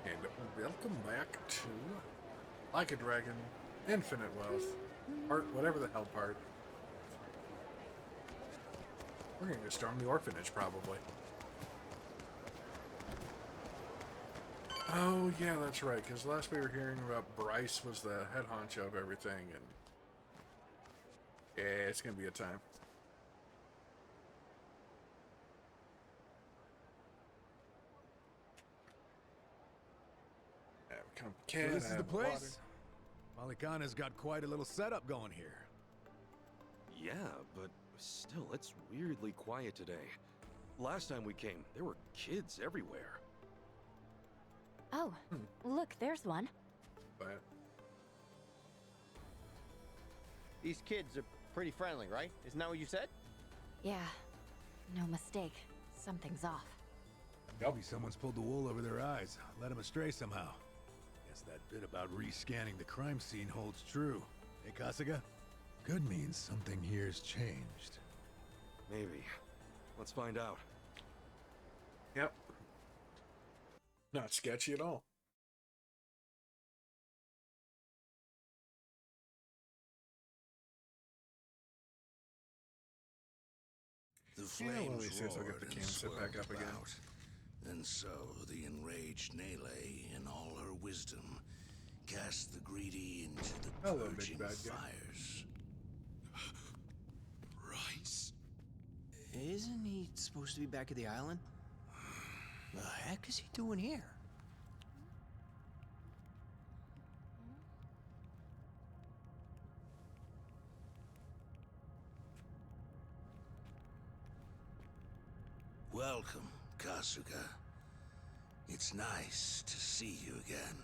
And welcome back to Like a Dragon, Infinite Wealth, part, whatever the hell part. We're gonna go storm the orphanage, probably. Oh, yeah, that's right, because last we were hearing about Bryce was the head honcho of everything, and yeah, it's gonna be a time. So this is the place? Malikana's got quite a little setup going here. Yeah, but still, it's weirdly quiet today. Last time we came, there were kids everywhere. Oh, look, there's one. But These kids are pretty friendly, right? Isn't that what you said? Yeah, no mistake. Something's off. Maybe someone's pulled the wool over their eyes, led them astray somehow. Guess that bit about rescanning the crime scene holds true. Hey, Kasuga? Could mean something here's changed. Maybe. Let's find out. yep, not sketchy at all. The Yeah, well, flames he says I'll get roared the and can sit back swirled up again. about. And so the enraged Nele, in all her wisdom, cast the greedy into the Hello, big purging bad guy. fires. Rice? Isn't he supposed to be back at the island? The heck is he doing here? Welcome, Kasuga. It's nice to see you again.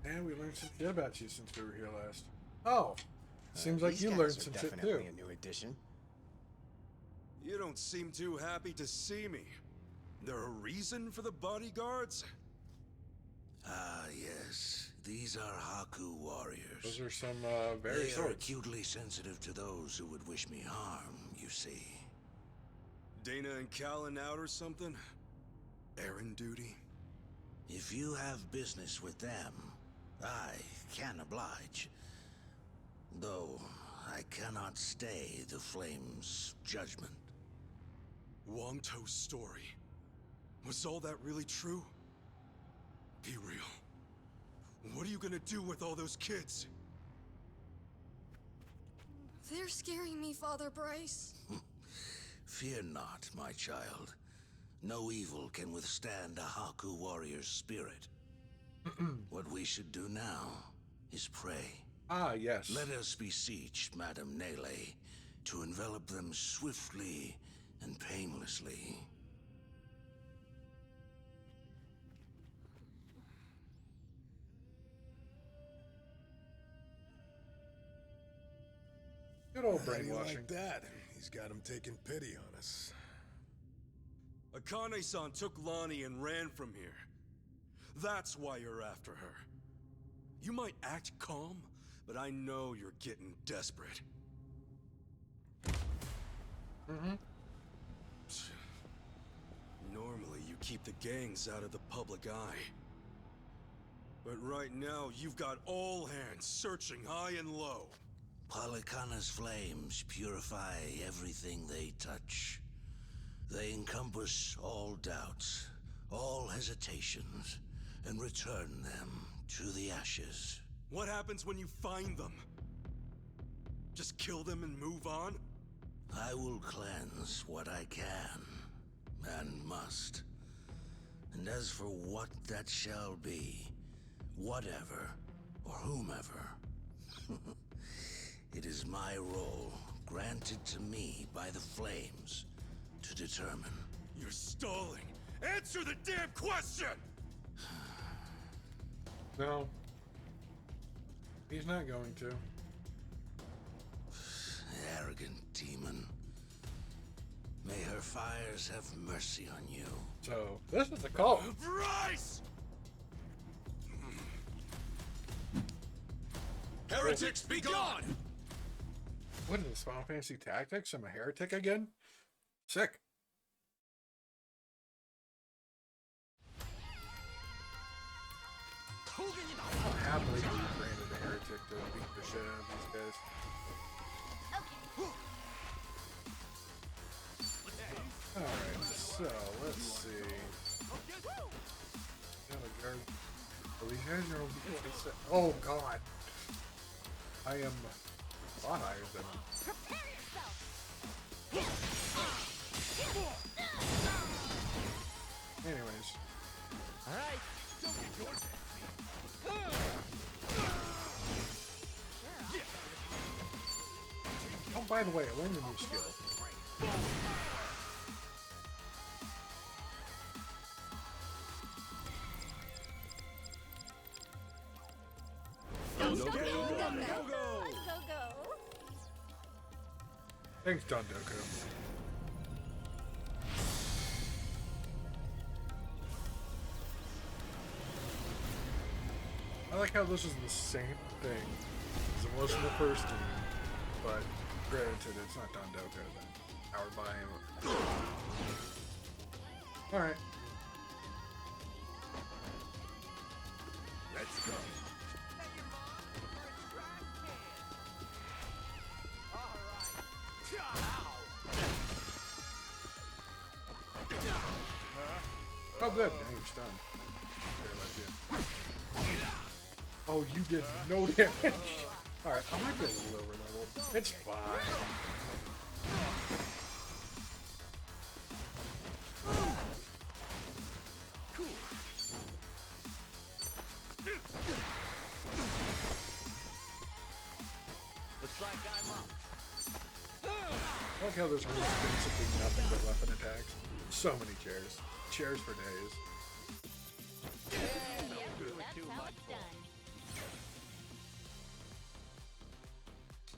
And we learned some shit about you since we were here last. Oh, seems like These you guys learned are some shit definitely too. a new addition. You don't seem too happy to see me. There a reason for the bodyguards? Ah, yes. These are Haku warriors. Those are some very They are swords. acutely sensitive to those who would wish me harm, you see. Dana and Callan out or something? Errand duty? If you have business with them, I can oblige. Though I cannot stay the Flame's judgment. Wangto's story. Was all that really true? Be real. What are you gonna do with all those kids? They're scaring me, Father Bryce. Fear not, my child. No evil can withstand a Haku warrior's spirit. What we should do now is pray. Ah, yes. Let us beseech Madame Nele to envelop them swiftly and painlessly. Good old How do you brainwashing. like that? He's got him taking pity on us. Akane-san took Lonnie and ran from here. That's why you're after her. You might act calm, but I know you're getting desperate. Normally, you keep the gangs out of the public eye. But right now, you've got all hands searching high and low. Palikana's flames purify everything they touch. They encompass all doubts, all hesitations, and return them to the ashes. What happens when you find them? Just kill them and move on? I will cleanse what I can, and must. And as for what that shall be, whatever, or whomever, it is my role, granted to me by the Flames, to determine. You're stalling! Answer the damn question! No. He's not going to. Arrogant demon. May her fires have mercy on you. So, this is a cult. Bryce! Heretics, be gone! What is this, Final Fantasy Tactics? I'm a heretic again? Sick. I'll happily be branded a heretic to beat the shit out of these guys. Alright, so let's see. Oh, these guys are over here. Oh god. I am a lot higher than them. Anyways. Alright. Oh, by the way, I learned a new skill. Thanks, Dondoku. I like how this is the same thing as it was in the first game, but granted, it's not Dondoku then. Powered by him. Alright. Let's go. Oh, good. Now you're stunned. Oh, you did no damage. Alright, I might be a little over level. It's fine. Looks like I'm up. I like how there's basically nothing but weapon attacks. So many chairs. Chairs for days.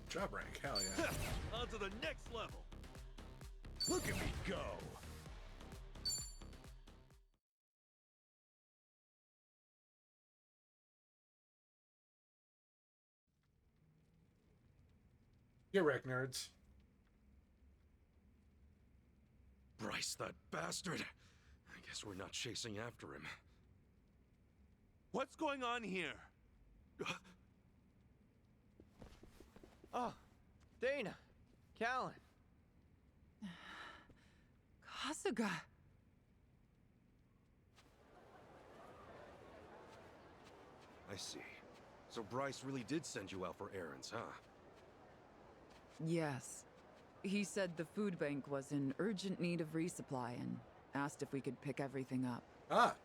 Job rank, hell yeah. On to the next level. Look at me go. Get wrecked, nerds. Bryce, that bastard. I guess we're not chasing after him. What's going on here? Oh, Dana, Callan. Kasuga. I see. So Bryce really did send you out for errands, huh? Yes. He said the food bank was in urgent need of resupply and asked if we could pick everything up. Ah,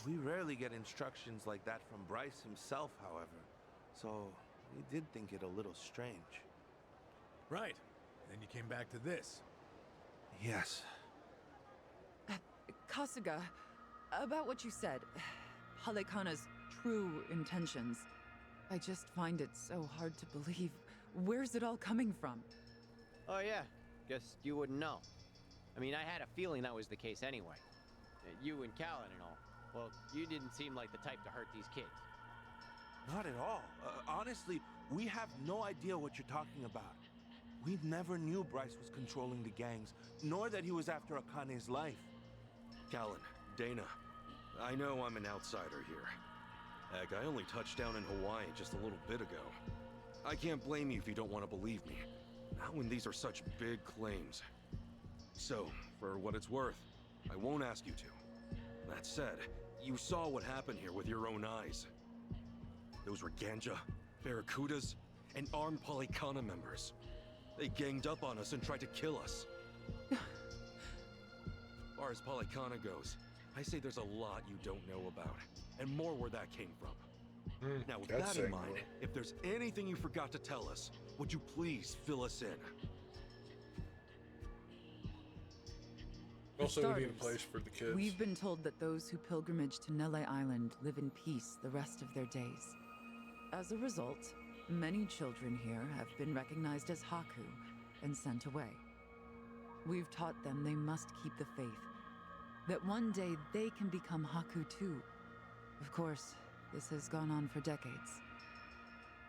We rarely get instructions like that from Bryce himself, however. So, we did think it a little strange. Right. Then you came back to this. Yes. Kasuga, about what you said, Halekana's true intentions. I just find it so hard to believe. Where's it all coming from? Oh yeah, guess you wouldn't know. I mean, I had a feeling that was the case anyway. You and Callan and all. Well, you didn't seem like the type to hurt these kids. Not at all. Honestly, we have no idea what you're talking about. We never knew Bryce was controlling the gangs, nor that he was after Akane's life. Callan, Dana, I know I'm an outsider here. Heck, I only touched down in Hawaii just a little bit ago. I can't blame you if you don't want to believe me. Not when these are such big claims. So, for what it's worth, I won't ask you to. That said, you saw what happened here with your own eyes. Those were Ganja, Barracudas, and armed Polycana members. They ganged up on us and tried to kill us. As far as Polycana goes, I say there's a lot you don't know about, and more where that came from. Now, with that's that in saying mind, more. if there's anything you forgot to tell us, would you please fill us in? Also, we need a starters, place for the kids. We've been told that those who pilgrimage to Nele Island live in peace the rest of their days. As a result, many children here have been recognized as Haku and sent away. We've taught them they must keep the faith, that one day they can become Haku too. Of course, this has gone on for decades.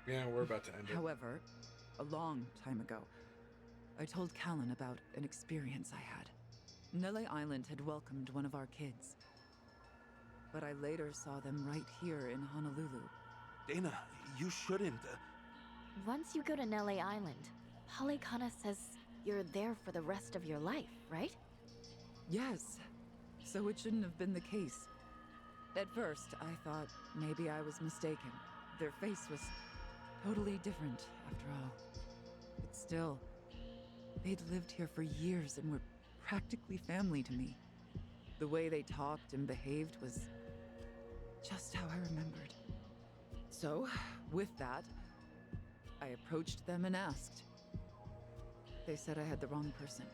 Yeah, we're about to end it. However, a long time ago, I told Callan about an experience I had. Nele Island had welcomed one of our kids. but I later saw them right here in Honolulu. Dana, you shouldn't. Once you go to Nele Island, Polycana says you're there for the rest of your life, right? Yes, so it shouldn't have been the case. At first, I thought maybe I was mistaken. Their face was totally different, after all. But still, they'd lived here for years and were practically family to me. The way they talked and behaved was just how I remembered. So, with that, I approached them and asked. They said I had the wrong person.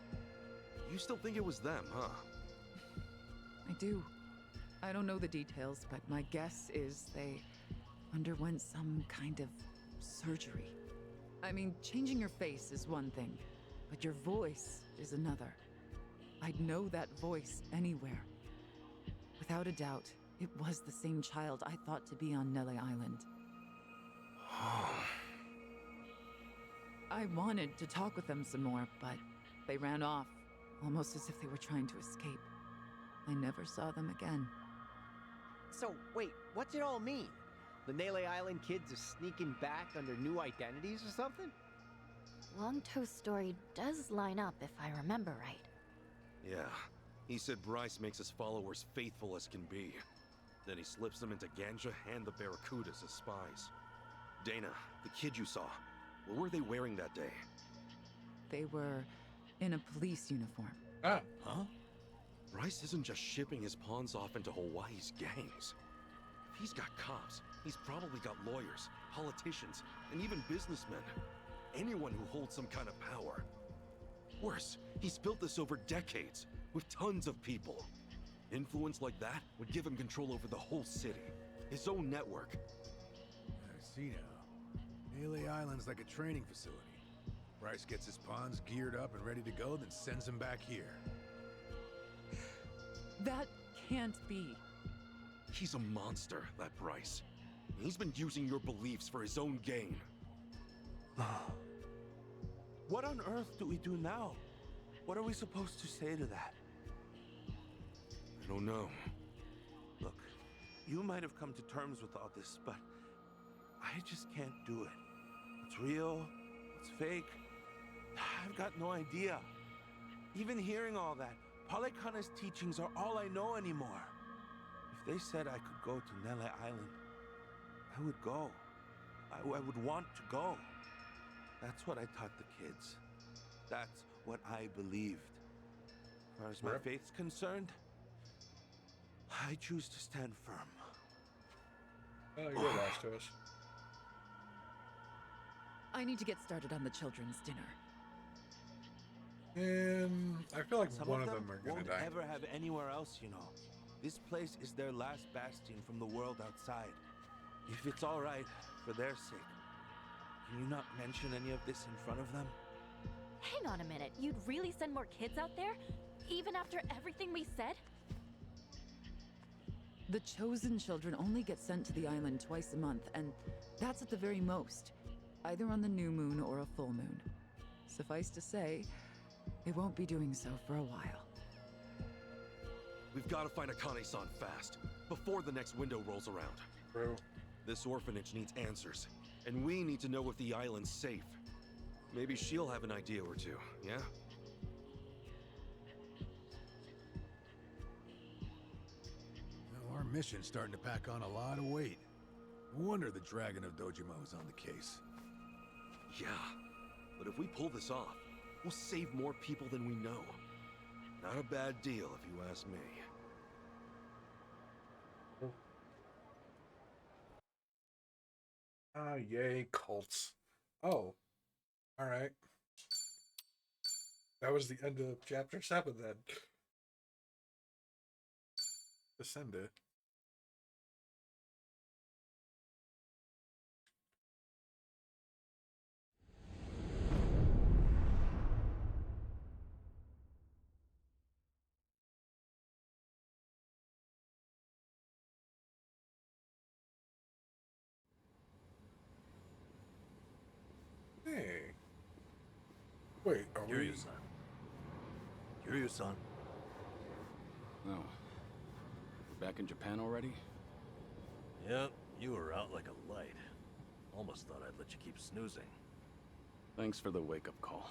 You still think it was them, huh? I do. I don't know the details, but my guess is they underwent some kind of surgery. I mean, changing your face is one thing, but your voice is another. I'd know that voice anywhere. Without a doubt, it was the same child I thought to be on Nele Island. I wanted to talk with them some more, but they ran off, almost as if they were trying to escape. I never saw them again. So, wait, what's it all mean? The Nele Island kids are sneaking back under new identities or something? Longtoe's story does line up if I remember right. Yeah. He said Bryce makes his followers faithful as can be. Then he slips them into Ganja and the Barracudas as spies. Dana, the kid you saw, what were they wearing that day? They were in a police uniform. Ah, Huh? Bryce isn't just shipping his pawns off into Hawaii's gangs. If he's got cops, he's probably got lawyers, politicians, and even businessmen. Anyone who holds some kind of power. Worse, he's built this over decades, with tons of people. Influence like that would give him control over the whole city. His own network. I see now. Nele Island's like a training facility. Bryce gets his pawns geared up and ready to go, then sends them back here. That can't be. He's a monster, that Bryce. He's been using your beliefs for his own gain. What on earth do we do now? What are we supposed to say to that? I don't know. Look, you might have come to terms with all this, but I just can't do it. What's real? What's fake? I've got no idea. Even hearing all that, Polycana's teachings are all I know anymore. If they said I could go to Nele Island, I would go. I would want to go. That's what I taught the kids. That's what I believed. As far as my faith's concerned, I choose to stand firm. oh, you're lost to us. I need to get started on the children's dinner. And I feel like Some one of of them them are gonna won't die. ever have anywhere else, you know. This place is their last bastion from the world outside. If it's all right, for their sake, can you not mention any of this in front of them? Hang on a minute, you'd really send more kids out there? Even after everything we said? The chosen children only get sent to the island twice a month, and that's at the very most. Either on the new moon or a full moon. Suffice to say, it won't be doing so for a while. We've got to find Akane-san fast, before the next window rolls around. Bro. This orphanage needs answers, and we need to know if the island's safe. Maybe she'll have an idea or two, yeah? Well, our mission's starting to pack on a lot of weight. No wonder the Dragon of Dojima is on the case. Yeah, but if we pull this off, we'll save more people than we know. Not a bad deal, if you ask me. Ah, yay, cults. Oh, alright. That was the end of chapter 7 then. Descended. Hey. Wait, are we... Kiryu-san. Kiryu-san. No. We're Back in Japan already? Yep, you were out like a light. Almost thought I'd let you keep snoozing. Thanks for the wake-up call.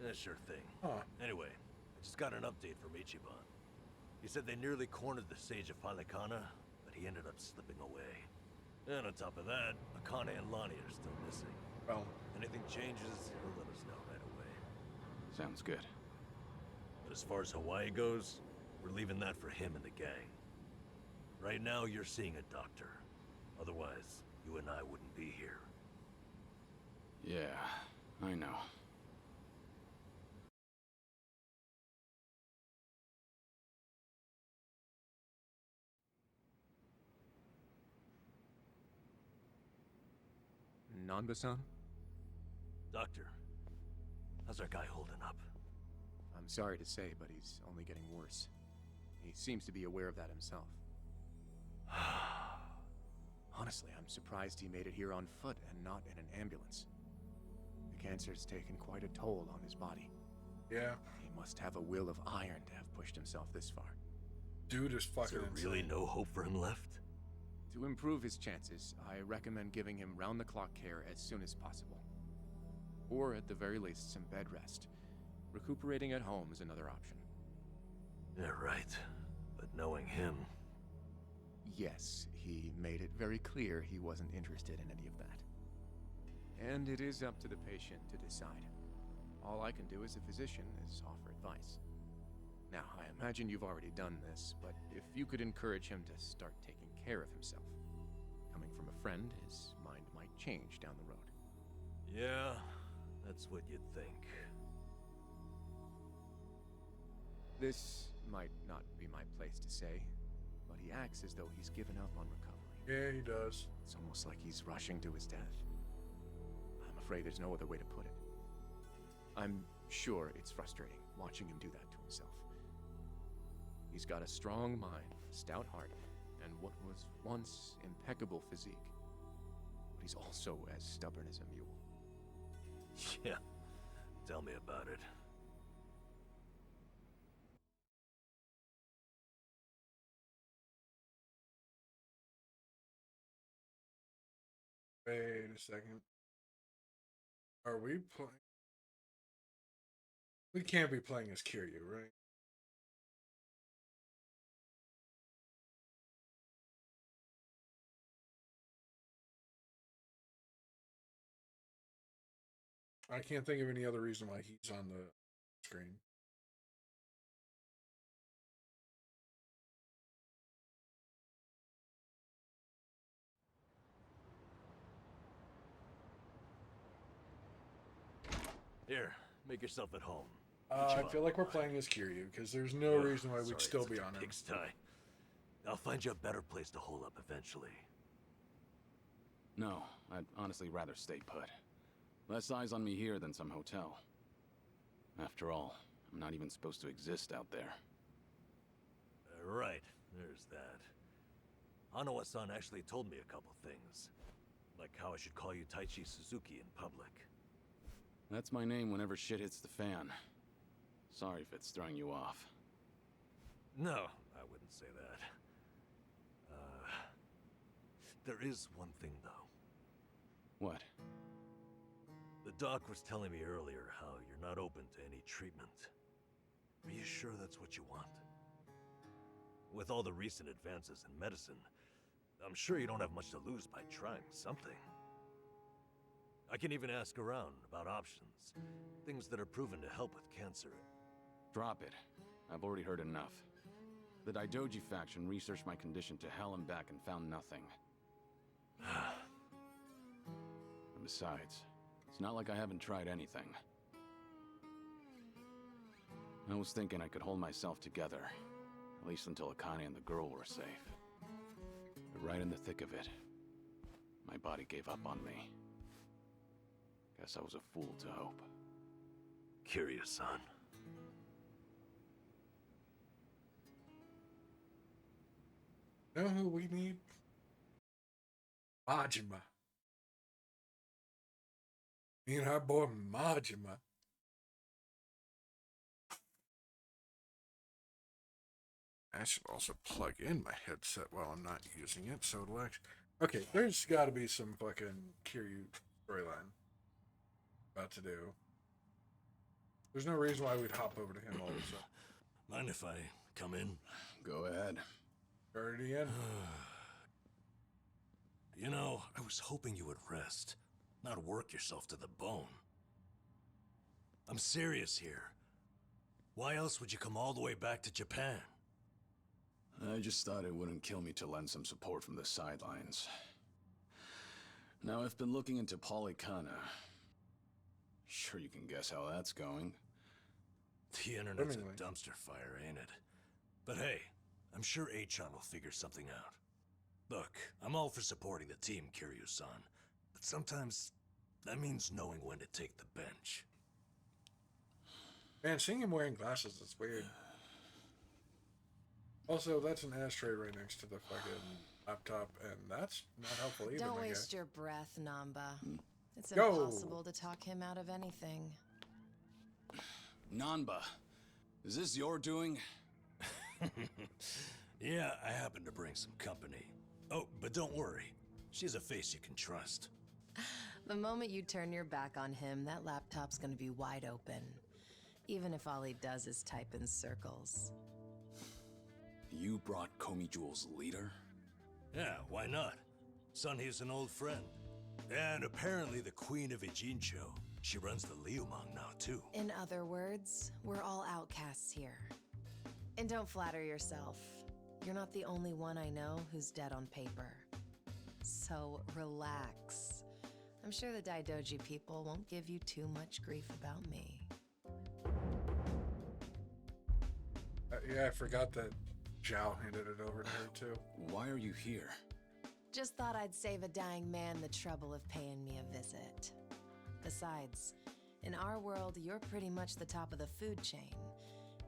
Yeah, sure thing. Huh. Anyway, I just got an update from Ichiban. He said they nearly cornered the Sage of Palikana, but he ended up slipping away. And on top of that, Akane and Lonnie are still missing. Well, Anything changes, he'll let us know right away. Sounds good. But as far as Hawaii goes, we're leaving that for him and the gang. Right now, you're seeing a doctor. Otherwise, you and I wouldn't be here. Yeah, I know. Nanba-san? Doctor, how's our guy holding up? I'm sorry to say, but he's only getting worse. He seems to be aware of that himself. Honestly, I'm surprised he made it here on foot and not in an ambulance. The cancer's taken quite a toll on his body. yeah. He must have a will of iron to have pushed himself this far. Dude is Is fucking there insane. really no hope for him left? To improve his chances, I recommend giving him round-the-clock care as soon as possible. Or at the very least, some bed rest. Recuperating at home is another option. Yeah, right. But knowing him... Yes, he made it very clear he wasn't interested in any of that. And it is up to the patient to decide. All I can do as a physician is offer advice. Now, I imagine you've already done this, but if you could encourage him to start taking care of himself. Coming from a friend, his mind might change down the road. Yeah, that's what you'd think. This might not be my place to say, but he acts as though he's given up on recovery. Yeah, he does. It's almost like he's rushing to his death. I'm afraid there's no other way to put it. I'm sure it's frustrating watching him do that to himself. He's got a strong mind, a stout heart, and what was once impeccable physique. But he's also as stubborn as a mule. Yeah, tell me about it. Wait a second. Are we playing? We can't be playing as Kiryu, right? I can't think of any other reason why he's on the screen. Here, make yourself at home. I feel like we're playing as Kiryu because there's no Ugh, reason why sorry, we'd still it's be such a on him. pigsty. I'll find you a better place to hole up eventually. No, I'd honestly rather stay put. Less eyes on me here than some hotel. After all, I'm not even supposed to exist out there. Right, there's that. Hanawa-san actually told me a couple things. Like how I should call you Taichi Suzuki in public. That's my name whenever shit hits the fan. Sorry if it's throwing you off. No, I wouldn't say that. There is one thing, though. What? The doc was telling me earlier how you're not open to any treatment. Are you sure that's what you want? With all the recent advances in medicine, I'm sure you don't have much to lose by trying something. I can even ask around about options. Things that are proven to help with cancer. Drop it. I've already heard enough. The Daidoji faction researched my condition to hell and back and found nothing. And besides, it's not like I haven't tried anything. I was thinking I could hold myself together, at least until Akane and the girl were safe. But right in the thick of it, my body gave up on me. Guess I was a fool to hope. Curious, son. You know who we need? Majima. Me and our boy Majima. I should also plug in my headset while I'm not using it, so it'll actually... Okay, there's got to be some fucking Kiryu storyline about to do. There's no reason why we'd hop over to him all of a sudden. Mind if I come in? Go ahead. Already in? You know, I was hoping you would rest, not work yourself to the bone. I'm serious here. Why else would you come all the way back to Japan? I just thought it wouldn't kill me to lend some support from the sidelines. Now, I've been looking into Polycana. Sure you can guess how that's going. The internet's a dumpster fire, ain't it? But hey, I'm sure Achan will figure something out. Look, I'm all for supporting the team, Kiryu-san, but sometimes that means knowing when to take the bench. Man, seeing him wearing glasses is weird. Also, that's an ashtray right next to the fucking laptop, and that's not helpful either. Don't waste your breath, Namba. It's Go. impossible to talk him out of anything. Nanba, is this your doing? Yeah, I happen to bring some company. Oh, but don't worry. She's a face you can trust. The moment you turn your back on him, that laptop's gonna be wide open. Even if all he does is type in circles. You brought Komi Jewel's leader? Yeah, why not? Sunhee's an old friend. And apparently the Queen of Ijincho. She runs the Liumang now, too. In other words, we're all outcasts here. And don't flatter yourself. You're not the only one I know who's dead on paper. So relax. I'm sure the Daidoji people won't give you too much grief about me. Yeah, I forgot that Zhao handed it over to her, too. Why are you here? Just thought I'd save a dying man the trouble of paying me a visit. Besides, in our world, you're pretty much the top of the food chain.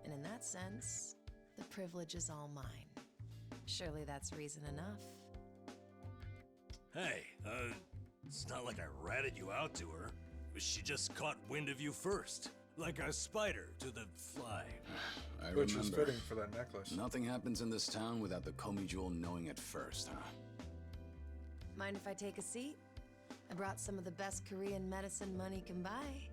And in that sense, the privilege is all mine. Surely that's reason enough. Hey, it's not like I ratted you out to her. She just caught wind of you first. Like a spider to the fly. Which is fitting for that necklace. Nothing happens in this town without the Komi Jewel knowing it first, huh? Mind if I take a seat? I brought some of the best Korean medicine money can buy.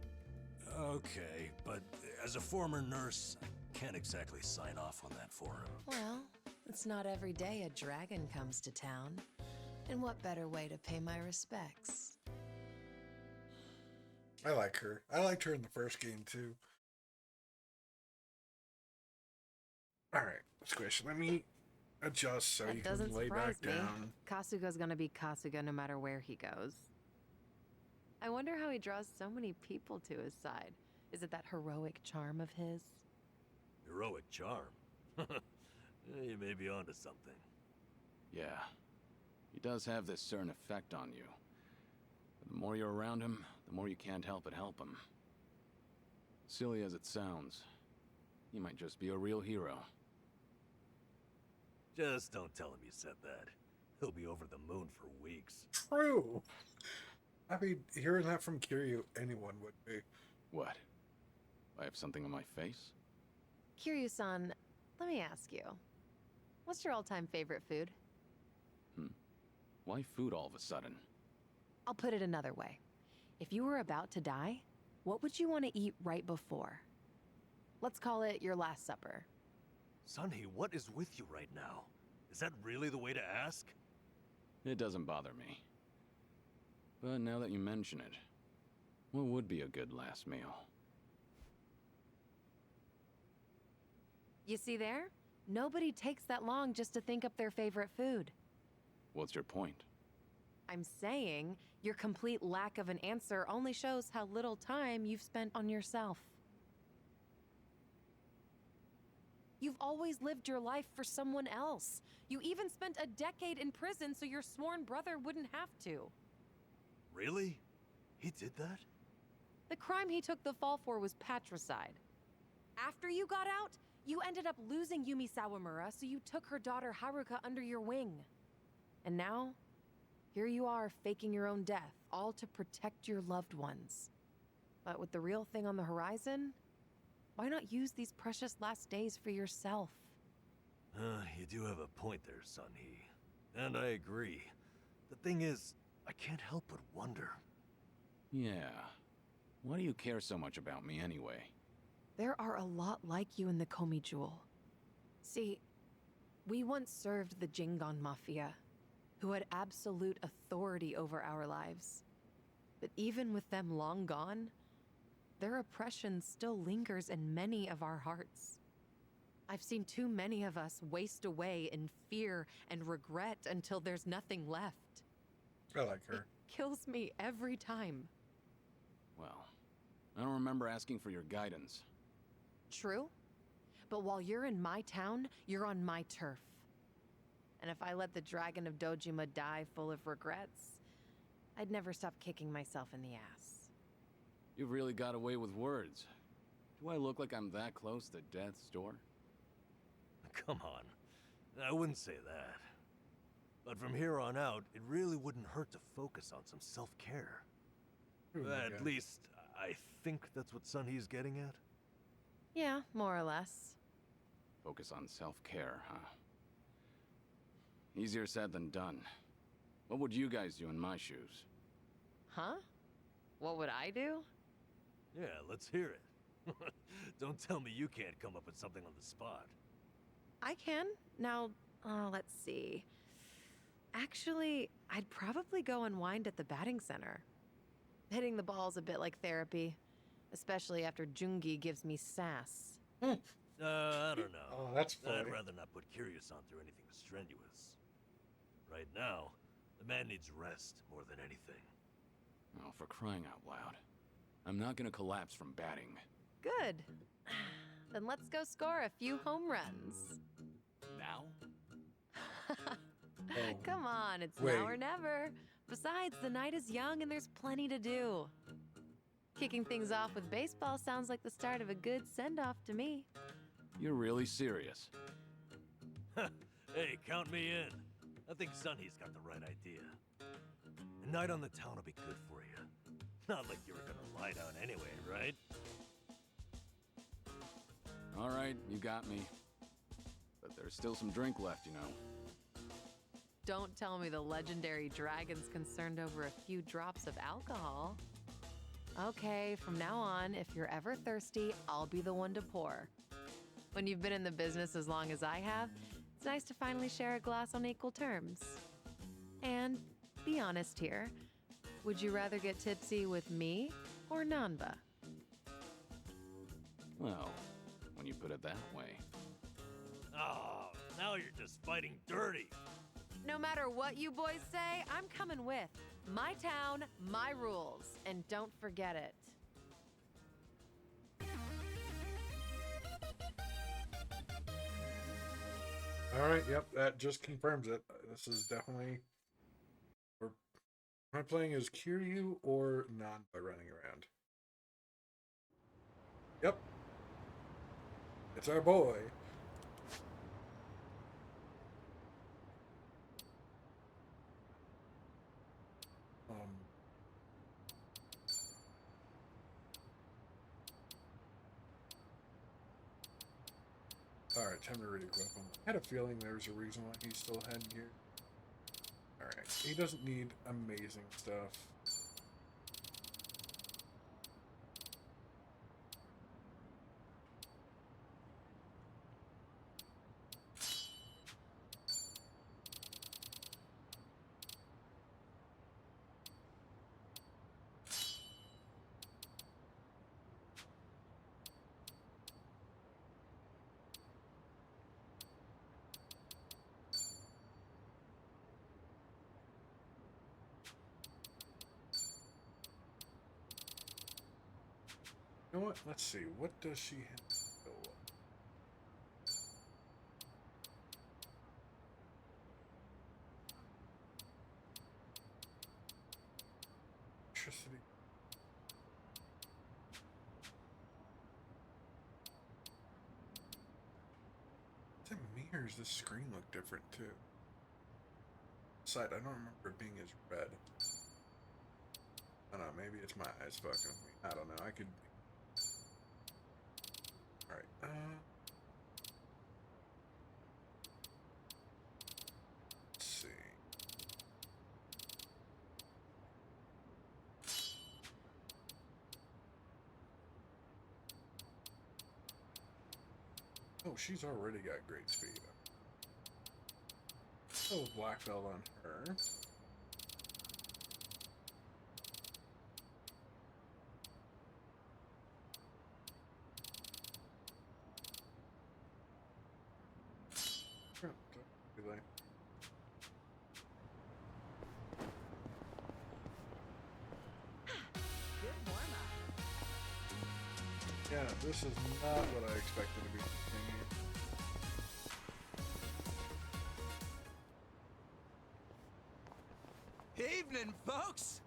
Okay, but as a former nurse, I can't exactly sign off on that for him. Well, it's not every day a dragon comes to town. And what better way to pay my respects? I like her. I liked her in the first game, too. Alright, Squish, let me adjust so you can lay back down. Kasuga's gonna be Kasuga no matter where he goes. I wonder how he draws so many people to his side. Is it that heroic charm of his? Heroic charm? You may be onto something. Yeah. He does have this certain effect on you. The more you're around him, the more you can't help but help him. Silly as it sounds, he might just be a real hero. Just don't tell him you said that. He'll be over the moon for weeks. True! I mean, hearing that from Kiryu, anyone would be. What? I have something on my face? Kiryu-san, let me ask you. What's your all-time favorite food? Why food all of a sudden? I'll put it another way. If you were about to die, what would you want to eat right before? Let's call it your last supper. Sunhee, what is with you right now? Is that really the way to ask? It doesn't bother me. But now that you mention it, what would be a good last meal? You see there? Nobody takes that long just to think up their favorite food. What's your point? I'm saying your complete lack of an answer only shows how little time you've spent on yourself. You've always lived your life for someone else. You even spent a decade in prison so your sworn brother wouldn't have to. Really? He did that? The crime he took the fall for was patricide. After you got out, you ended up losing Yumi Sawamura, so you took her daughter Haruka under your wing. And now, here you are faking your own death, all to protect your loved ones. But with the real thing on the horizon, why not use these precious last days for yourself? You do have a point there, Sun-Hee. And I agree. The thing is, I can't help but wonder. Yeah. Why do you care so much about me anyway? There are a lot like you in the Komi Jewel. See, we once served the Jingon Mafia, who had absolute authority over our lives. But even with them long gone, their oppression still lingers in many of our hearts. I've seen too many of us waste away in fear and regret until there's nothing left. I like her. It kills me every time. Well, I don't remember asking for your guidance. True, but while you're in my town, you're on my turf. And if I let the Dragon of Dojima die full of regrets, I'd never stop kicking myself in the ass. You've really got away with words. Do I look like I'm that close to death's door? Come on. I wouldn't say that. But from here on out, it really wouldn't hurt to focus on some self-care. At least, I think that's what Sun-Hee's getting at. Yeah, more or less. Focus on self-care, huh? Easier said than done. What would you guys do in my shoes? Huh? What would I do? Yeah, let's hear it. Don't tell me you can't come up with something on the spot. I can. Now, let's see. Actually, I'd probably go unwind at the batting center. Hitting the ball's a bit like therapy, especially after Jungi gives me sass. I don't know. Oh, that's funny. I'd rather not put Kiryu-san through anything strenuous. Right now, the man needs rest more than anything. Oh, for crying out loud. I'm not gonna collapse from batting. Good. Then let's go score a few home runs. Now? Come on, it's Wait. now or never. Besides, the night is young and there's plenty to do. Kicking things off with baseball sounds like the start of a good send-off to me. You're really serious? Hey, count me in. I think Sun-Hee's got the right idea. A night on the town will be good for you. Not like you were gonna lie down anyway, right? All right, you got me. But there's still some drink left, you know. Don't tell me the legendary dragon's concerned over a few drops of alcohol. Okay, from now on, if you're ever thirsty, I'll be the one to pour. When you've been in the business as long as I have, it's nice to finally share a glass on equal terms. And be honest here, would you rather get tipsy with me or Nanba? Well, when you put it that way. Oh, now you're just fighting dirty. No matter what you boys say, I'm coming with. My town, my rules, and don't forget it. All right, yep, that just confirms it. This is definitely... Am I playing as Kiryu or Nanba running around? Yep. It's our boy. Alright, time to re-equip him. I had a feeling there was a reason why he's still heading here. Alright, he doesn't need amazing stuff. You know what? Let's see. What does she have to go up? Electricity. Is it me or does this screen look different too? Side, I don't remember it being as red. I don't know, maybe it's my eyes fucking with me. I don't know, I could... Alright, Oh, she's already got great speed. Oh, black belt on her. Yeah, this is not what I expected to be thinking. Evening, folks!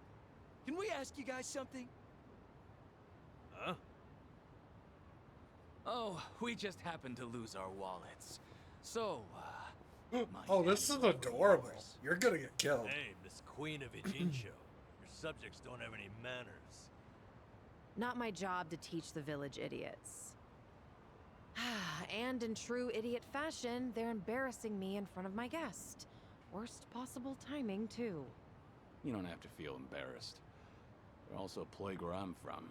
Can we ask you guys something? Huh? Oh, we just happened to lose our wallets. So, oh, this is adorable. You're gonna get killed. Hey, Miss Queen of Ijincho. Your subjects don't have any manners. Not my job to teach the village idiots. And in true idiot fashion, they're embarrassing me in front of my guest. Worst possible timing, too. You don't have to feel embarrassed. They're also a plague where I'm from.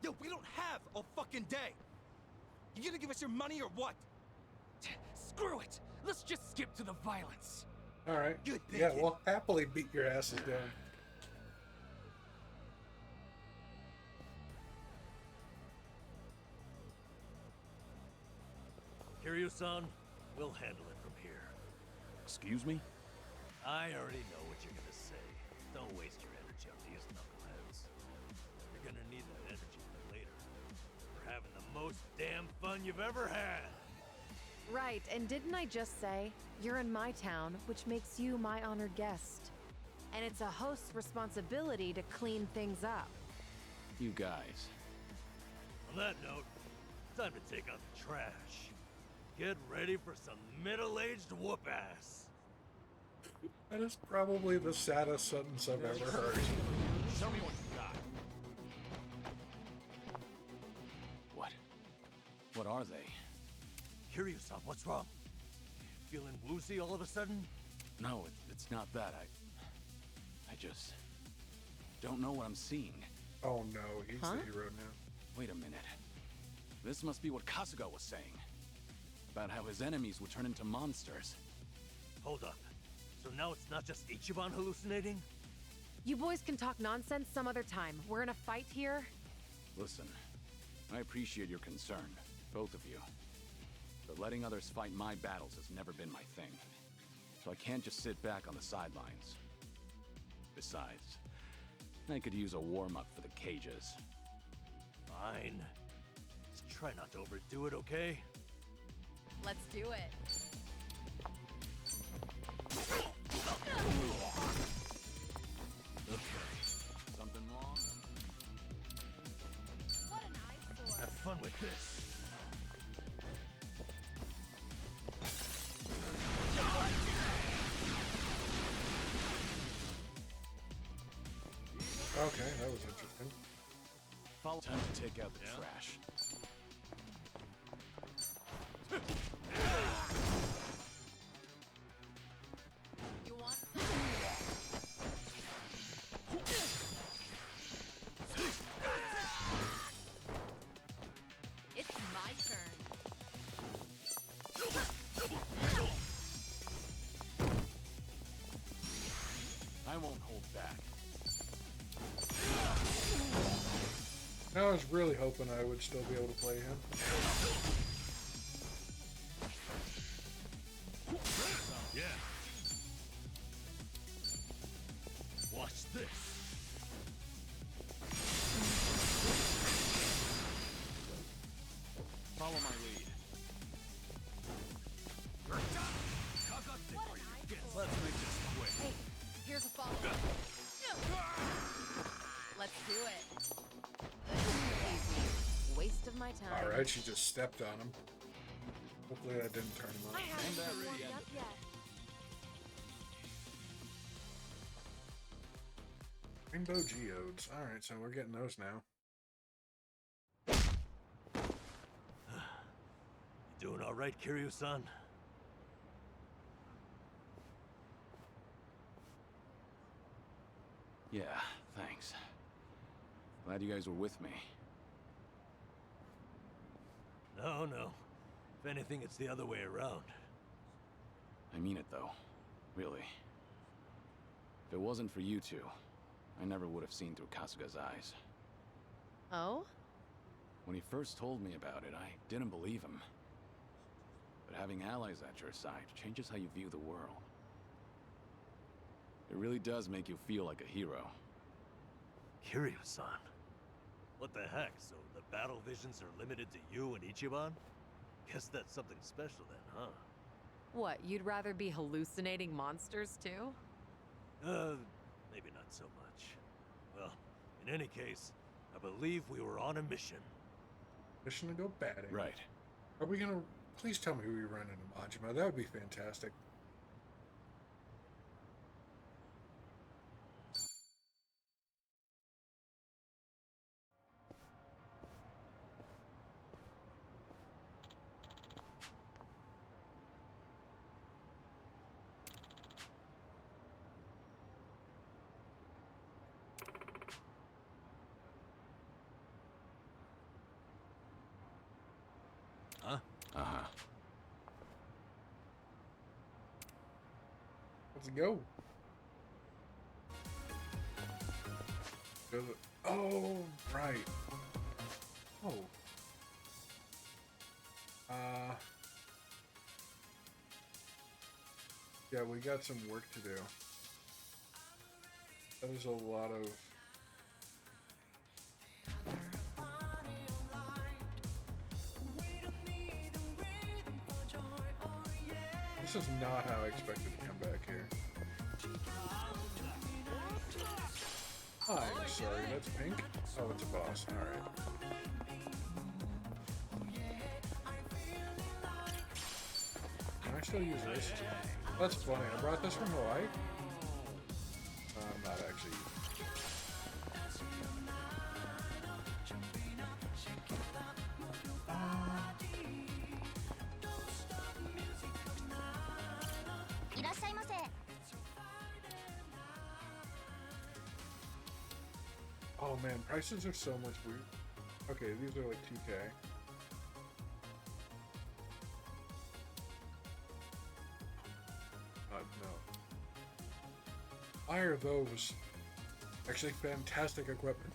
Yo, we don't have a fucking day! You gonna give us your money or what? Screw it! Let's just skip to the violence. Alright. Yeah, we'll happily beat your asses down. Kiryu-san, we'll handle it from here. Excuse me? I already know what you're gonna say. Don't waste your energy on these knuckleheads. You're gonna need that energy for later. For having the most damn fun you've ever had. Right, and didn't I just say, you're in my town, which makes you my honored guest. And it's a host's responsibility to clean things up. You guys. On that note, time to take out the trash. Get ready for some middle-aged whoop-ass. That is probably the saddest sentence I've ever heard. Show me what you got. What are they? Kiryu-san, what's wrong? Feeling woozy all of a sudden? No, it's not that. I just don't know what I'm seeing. Oh no, he's the hero now. Wait a minute. This must be what Kasuga was saying. About how his enemies would turn into monsters. Hold up. So now it's not just Ichiban hallucinating? You boys can talk nonsense some other time. We're in a fight here. Listen, I appreciate your concern, both of you. But letting others fight my battles has never been my thing. So I can't just sit back on the sidelines. Besides, I could use a warm-up for the cages. Fine. Just try not to overdo it, okay? Let's do it. Okay. Something wrong? What an eyesore. Have fun with this. Okay, that was interesting. Time to take out the trash. You want It's my turn. I won't hold back. I was really hoping I would still be able to play him. Yeah. Watch this. Follow my lead. Let's make this quick. Hey, here's a follow-up. Let's do it. Easy. Waste of my time. Alright, she just stepped on him. Hopefully that didn't turn him I on. haven't been warmed up yet. Rainbow geodes. Alright, so we're getting those now. You doing all right, Kiryu-san? Yeah, thanks. Glad you guys were with me. No. If anything, it's the other way around. I mean it, though. Really. If it wasn't for you two, I never would have seen through Kasuga's eyes. Oh? When he first told me about it, I didn't believe him. But having allies at your side changes how you view the world. It really does make you feel like a hero. Kiryu-san. What the heck? So the battle visions are limited to you and Ichiban? Guess that's something special then, huh? What, you'd rather be hallucinating monsters too? Maybe not so much. Well, in any case, I believe we were on a mission. Mission to go batting. Right. Are we gonna... Please tell me we run into Majima. That would be fantastic. Huh? Uh-huh. Let's go. Oh, right. Oh. Yeah, we got some work to do. There's a lot of... This is not how I expected to come back here. I'm sorry, that's pink? Oh, it's a boss. Alright. Can I still use this? That's funny. I brought this from Hawaii? I'm not actually. Oh man, prices are so much weird. Okay, these are like 2K. No. Why are those actually fantastic equipment?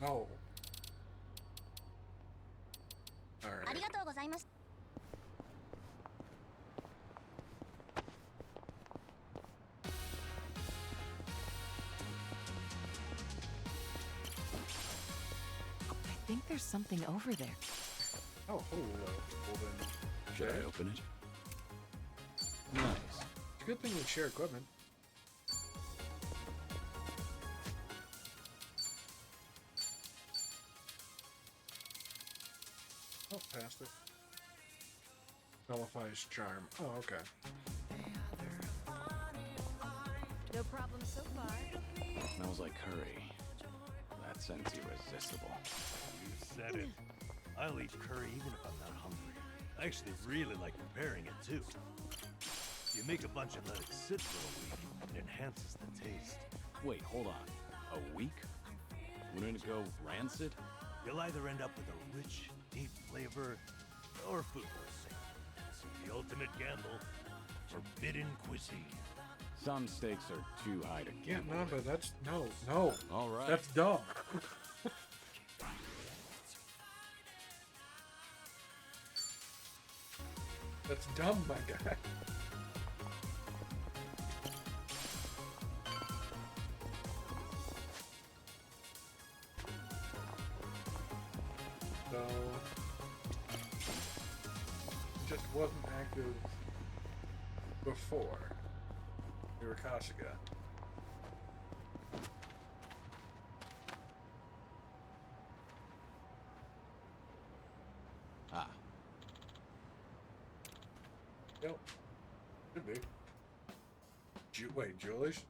No. Alright. I think there's something over there. Oh, hello. Well then, Should I open it? Nice. It's a good thing we share equipment. Oh, past it. Nullifies charm. Oh, okay. No problem so far. Smells like curry. That scent's irresistible. You said it. I'll eat curry even if I'm not hungry. I actually really like preparing it too. You make a bunch and let it sit for a week. It enhances the taste. Wait, hold on. A week? Wouldn't it go rancid? You'll either end up with a rich, deep flavor, or food poisoning. The ultimate gamble. Forbidden cuisine. Some stakes are too high to Yeah, gamble no, with. but that's... No. All right. That's dumb. That's dumb, my guy. So... it just wasn't active before. You're Kasuga. Ah. Yep. Could be. Wait, Julie's?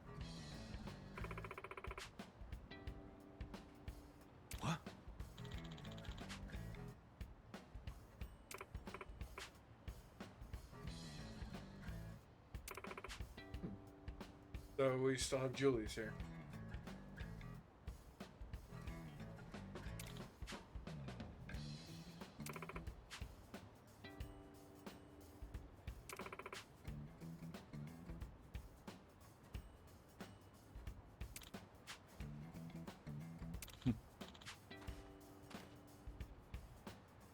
What? So we still have Julie's here.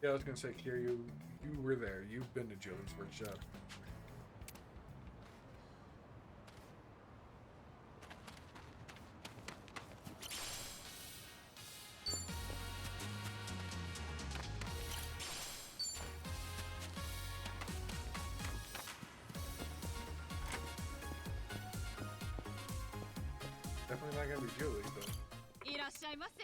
Yeah, I was gonna say, Kiryu, you were there. You've been to Julie's workshop. Definitely not gonna be Julie, but. いらっしゃいませ。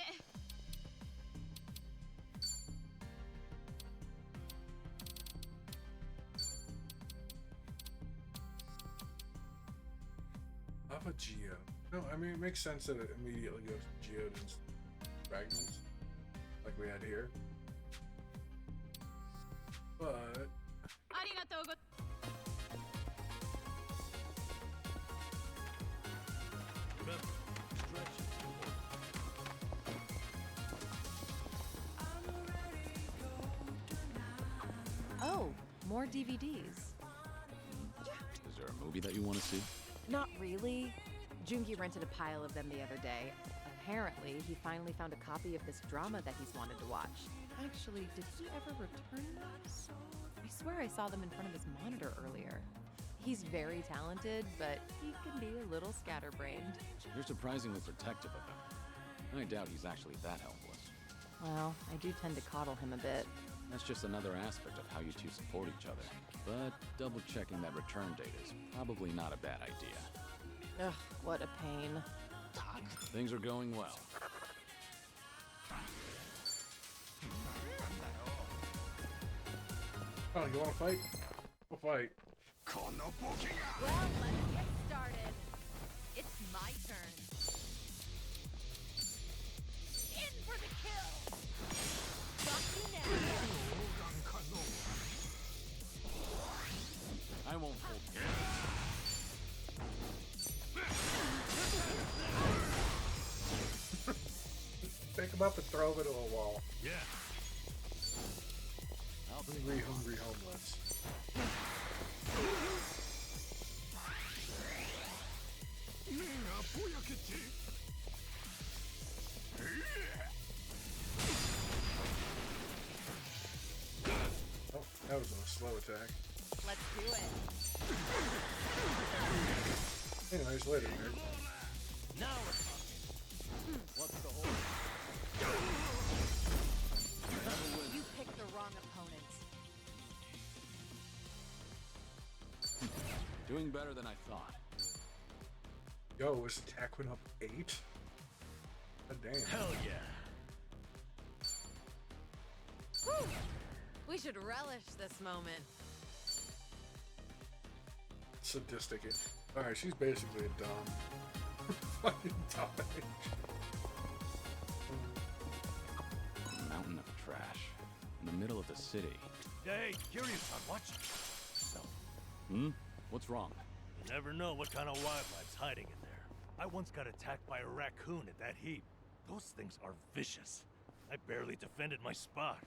Lava Geo. No, I mean, it makes sense that it immediately goes to Geodes fragments, like we had here. But. ありがとうご。Oh, more DVDs. Is there a movie that you want to see? Not really. Jungi rented a pile of them the other day. Apparently, he finally found a copy of this drama that he's wanted to watch. Actually, did he ever return those? I swear I saw them in front of his monitor earlier. He's very talented, but he can be a little scatterbrained. You're surprisingly protective of him. I doubt he's actually that helpless. Well, I do tend to coddle him a bit. That's just another aspect of how you two support each other. But double-checking that return date is probably not a bad idea. Ugh, what a pain. Things are going well. Oh, you want to fight? We'll fight. Well, let's get started. It's my turn. In for the kill. Fuck you now. I won't hold you. Pick him up and throw him into a wall. Yeah. Hungry, hungry, homeless. Oh, that was a slow attack. Let's do it. Anyways, later, nerd. Now we're talking. What's the whole? You picked the wrong opponent. Doing better than I thought. Yo, his attack went up 8? God damn. Hell yeah. Whew. We should relish this moment. Sadistic. Alright, she's basically a dumb. Fucking dumb. A mountain of trash. In the middle of the city. Hey, curious on watch. Hmm? What's wrong? You never know what kind of wildlife's hiding in there. I once got attacked by a raccoon at that heap. Those things are vicious. I barely defended my spot.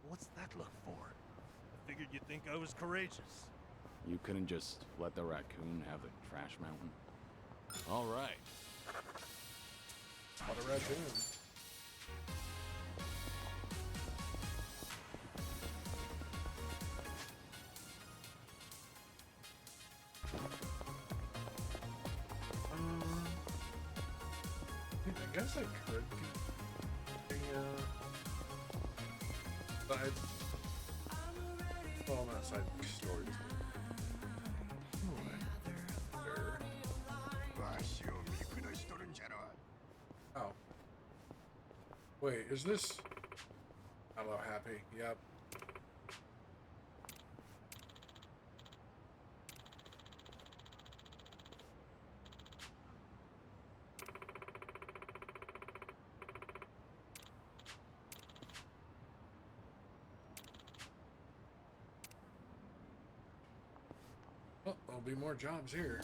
What's that look for? I figured you'd think I was courageous. You couldn't just let the raccoon have the trash mountain? All right. What a raccoon. I guess I could do a side. Well, not side stories. Oh. Wait, is this? Hello, Happy. Yep. Oh, there'll be more jobs here.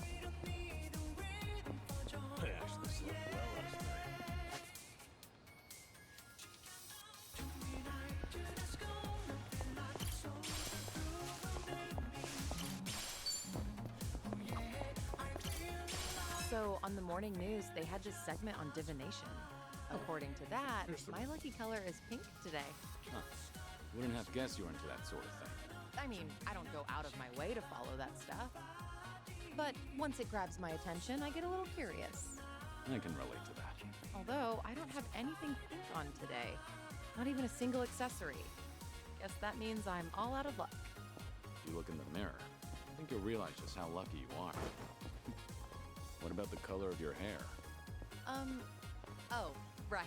I actually slept well last night. So, on the morning news, they had this segment on divination. According to that, my lucky color is pink today. Huh. Wouldn't have guessed you were into that sort of thing. I mean, I don't go out of my way to follow that stuff. But once it grabs my attention, I get a little curious. I can relate to that. Although, I don't have anything pink on today. Not even a single accessory. Guess that means I'm all out of luck. If you look in the mirror, I think you'll realize just how lucky you are. What about the color of your hair? Oh, right.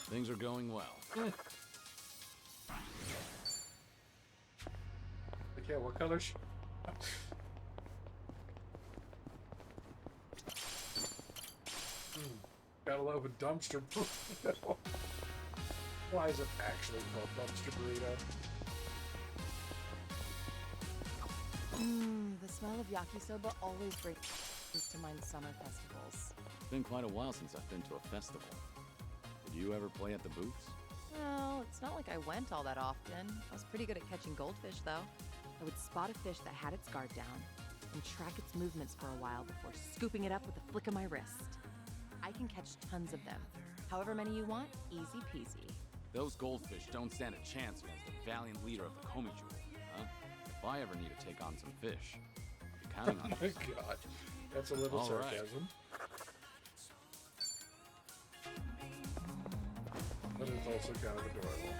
Things are going well. Okay, what color? Gotta love a dumpster burrito. Why is it actually called dumpster burrito? The smell of yakisoba always brings to mind summer festivals. It's been quite a while since I've been to a festival. Did you ever play at the booths? Well, it's not like I went all that often. I was pretty good at catching goldfish, though. I would spot a fish that had its guard down and track its movements for a while before scooping it up with a flick of my wrist. I can catch tons of them. However many you want, easy peasy. Those goldfish don't stand a chance against the valiant leader of the Komijul, huh? If I ever need to take on some fish, I'll be counting on Oh my you. god. That's a little All right. sarcasm. But it's also kind of adorable.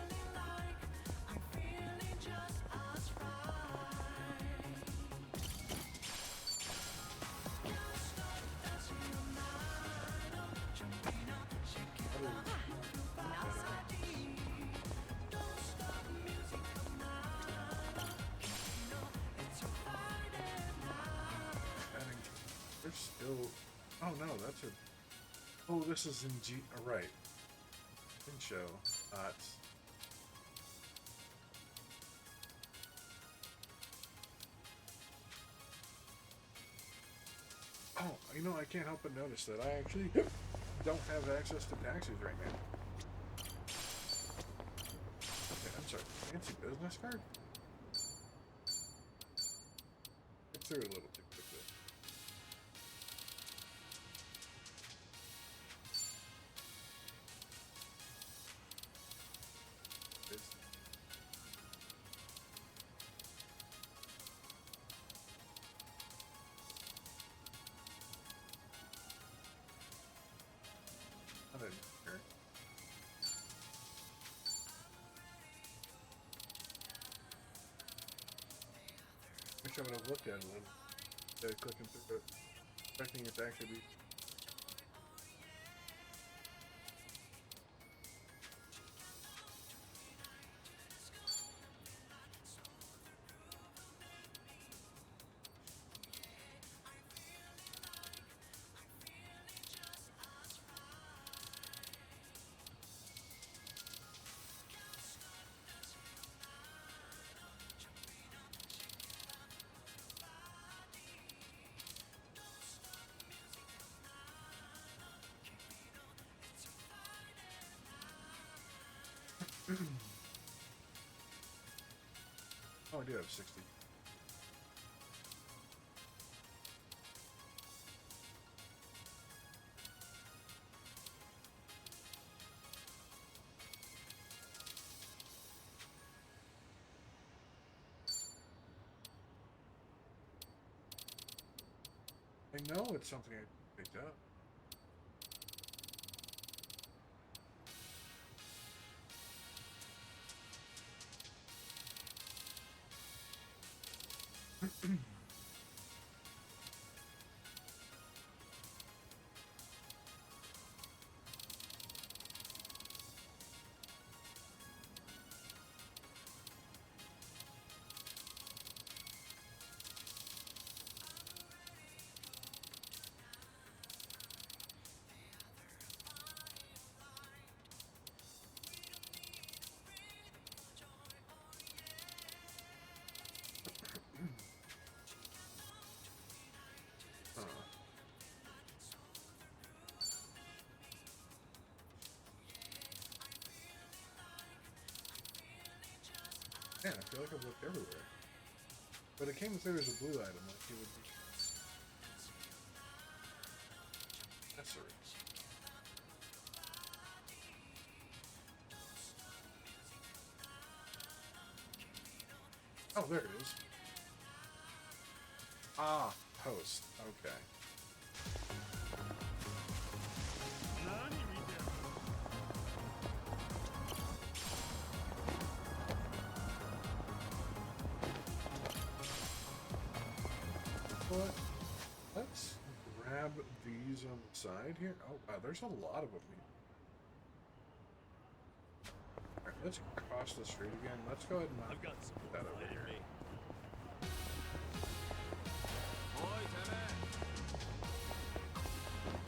There's still... Oh no, that's a... Oh, this is in G... Oh, right. In show. It's... Oh, you know, I can't help but notice that I actually don't have access to taxis right now. Okay, I'm sorry. Fancy business card? Get through a little too quickly. Not in here. Wish I would have looked at it a little. Instead of clicking through it, expecting it to actually be. Oh, I do have 60. I know it's something I picked up. Man, I feel like I've looked everywhere. But it came through as a blue item, like it would be. Accessories. Oh, there it is. Ah, host. Okay. What? Let's grab these on the side here. Oh, wow, there's a lot of them here. Alright, let's cross the street again. Let's go ahead and knock that over here.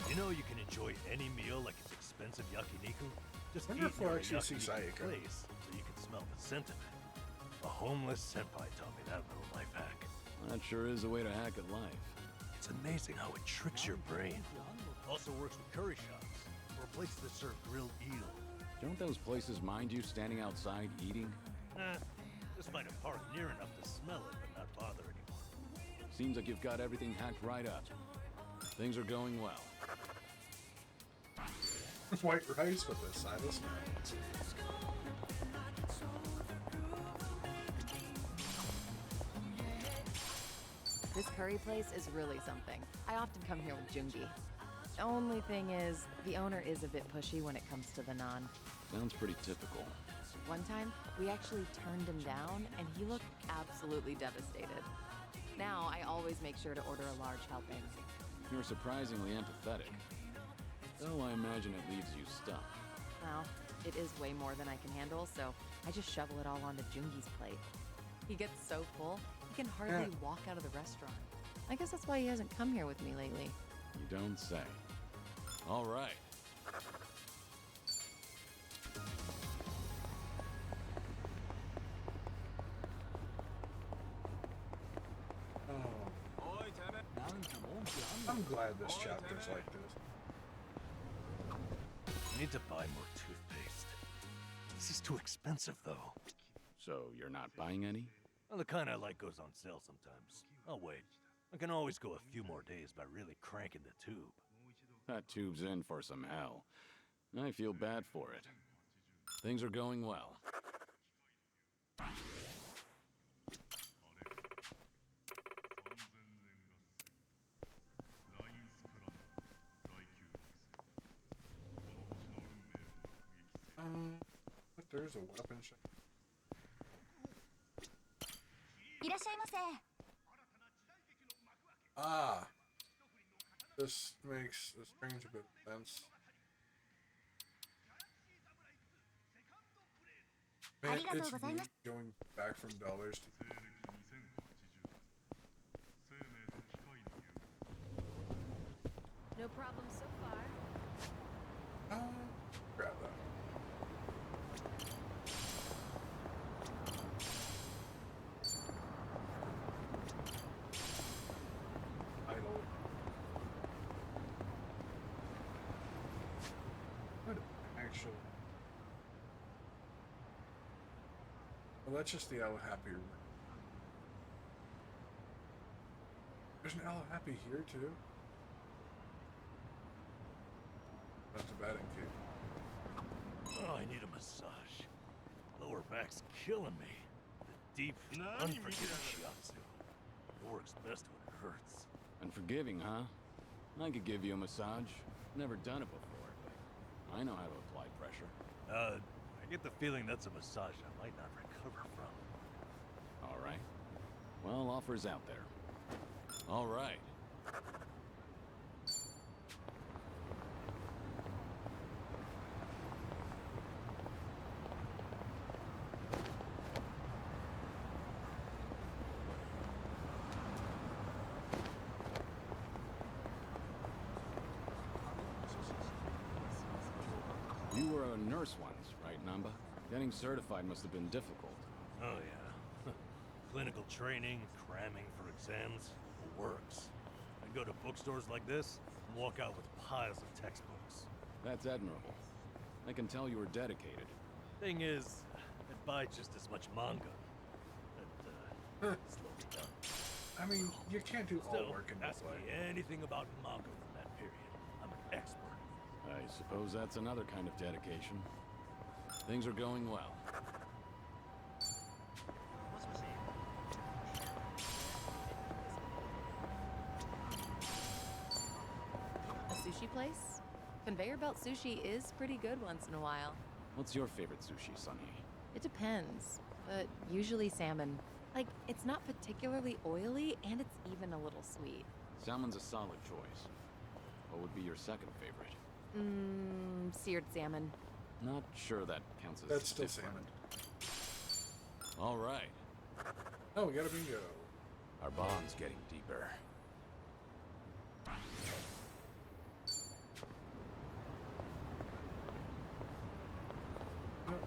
You know you can enjoy any meal like it's expensive yakiniku? Just Wonder eat if we'll near a actually see yakiniku Sayaka. place so you can smell the scent of it. A homeless senpai taught me that little life hack. That sure is a way to hack at life. It's amazing how it tricks your brain. Also works with curry shops, or places that serve grilled eel. Don't those places mind you standing outside eating? Just find a park near enough to smell it, but not bother anyone. Seems like you've got everything hacked right up. Things are going well. White rice with a side of snacks. This curry place is really something. I often come here with Jungi. Only thing is, the owner is a bit pushy when it comes to the naan. Sounds pretty typical. One time, we actually turned him down, and he looked absolutely devastated. Now, I always make sure to order a large helping. You're surprisingly empathetic. Though I imagine it leaves you stuck. Well, it is way more than I can handle, so I just shovel it all onto Jungi's plate. He gets so full, he can hardly walk out of the restaurant. I guess that's why he hasn't come here with me lately. You don't say. All right. I'm glad this chapter's like this. I need to buy more toothpaste. This is too expensive, though. So you're not buying any? Well, the kind I like goes on sale sometimes. I'll wait. I can always go a few more days by really cranking the tube. That tube's in for some hell. I feel bad for it. Things are going well. But there's a weapon shop. Ah, this makes a strange bit of sense. Man, it's me going back from dollars to... No problem so far. Grab that. Idle. What actually? Well, that's just the El Happy room. There's an El Happy here too. That's a batting cue. Oh, I need a massage. Lower back's killing me. The deep, unforgiving shiatsu. It works best when it hurts. Unforgiving, huh? I could give you a massage. Never done it before, but I know how to apply pressure. I get the feeling that's a massage I might not recover from. All right. Well, offers out there. All right. You were a nurse once, right, Namba? Getting certified must have been difficult. Oh, yeah. Clinical training, cramming for exams, it works. I go to bookstores like this and walk out with piles of textbooks. That's admirable. I can tell you were dedicated. Thing is, I'd buy just as much manga. That, slow me down. I mean, you can't do all Still, work in this ask way. me anything about manga from that period. I'm an expert. I suppose that's another kind of dedication. Things are going well. place? Conveyor belt sushi is pretty good once in a while. What's your favorite sushi, Sunny? It depends, but usually salmon. Like, it's not particularly oily, and it's even a little sweet. Salmon's a solid choice. What would be your second favorite? Seared salmon. Not sure that counts as That's still different. salmon. All right. Oh, we got a bingo. Our bond's getting deeper.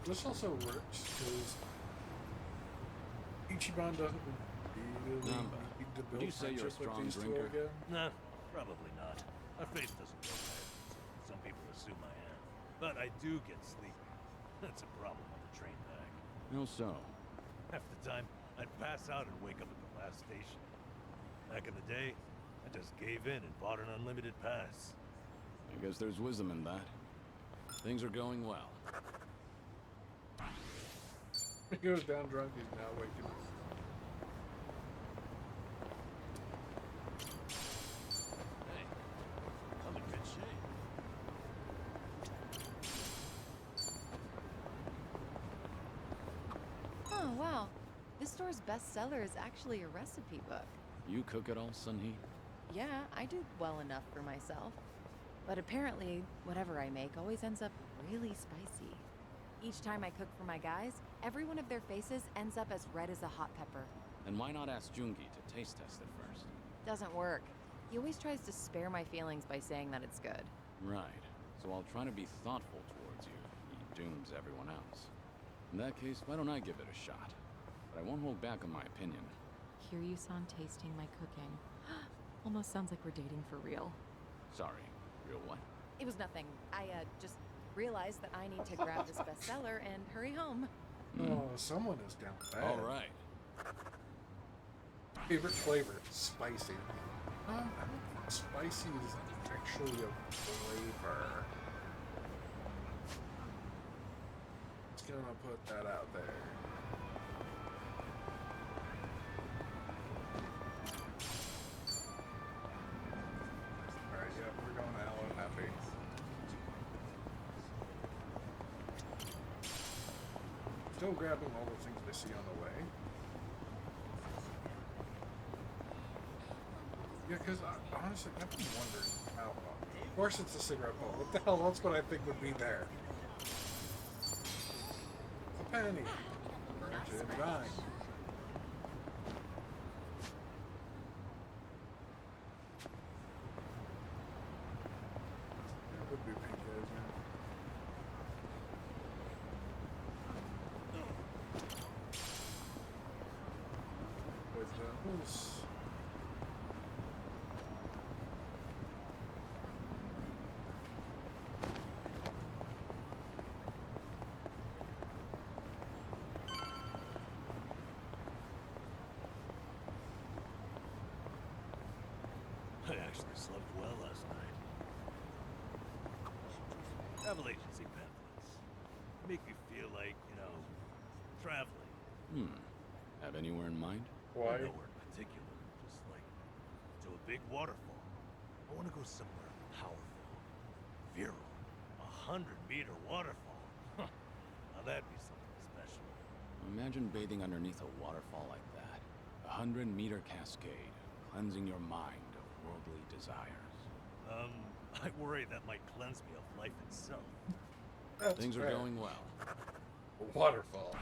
This also works because Ichiban doesn't really Namba, need to would build you say you're a friendship with strong these two drinker? again. Nah, probably not. My face doesn't go bad. Some people assume I am. But I do get sleepy. That's a problem on the train back. How so? Half the time, I'd pass out and wake up at the last station. Back in the day, I just gave in and bought an unlimited pass. I guess there's wisdom in that. Things are going well. He goes down drunk, he's now waking up. Hey, I'm in good shape. Oh, wow. This store's bestseller is actually a recipe book. You cook it all, Sunhee? Yeah, I do well enough for myself. But apparently, whatever I make always ends up really spicy. Each time I cook for my guys, every one of their faces ends up as red as a hot pepper. Then why not ask Jungi to taste test it first? Doesn't work. He always tries to spare my feelings by saying that it's good. Right. So I'll try to be thoughtful towards you. He dooms everyone else. In that case, why don't I give it a shot? But I won't hold back on my opinion. Kiryu-san tasting my cooking. Almost sounds like we're dating for real. Sorry. Real what? It was nothing. I, just realized that I need to grab this bestseller and hurry home. Oh, someone is down bad. All right. Favorite flavor? Spicy. I don't think spicy is actually a flavor. Just gonna put that out there. Alright, yeah, we're going to Hello Happy. Still grabbing all the things I see on the way. Yeah, because honestly, I've been wondering how. Of course, it's a cigarette bowl. What the hell else would I think would be there? A penny. Or actually, a dime. It would be pink, isn't it? With who's I actually slept well last night. Travel agency pamphlets. Make me feel like, traveling. Have anywhere in mind? Why? Nowhere in particular. Just like to a big waterfall. I want to go somewhere powerful, virile, 100-meter waterfall. Now that'd be something special. Imagine bathing underneath a waterfall like that. 100-meter cascade, cleansing your mind of worldly desires. I worry that might cleanse me of life itself. That's Things are fair. going well. A waterfall.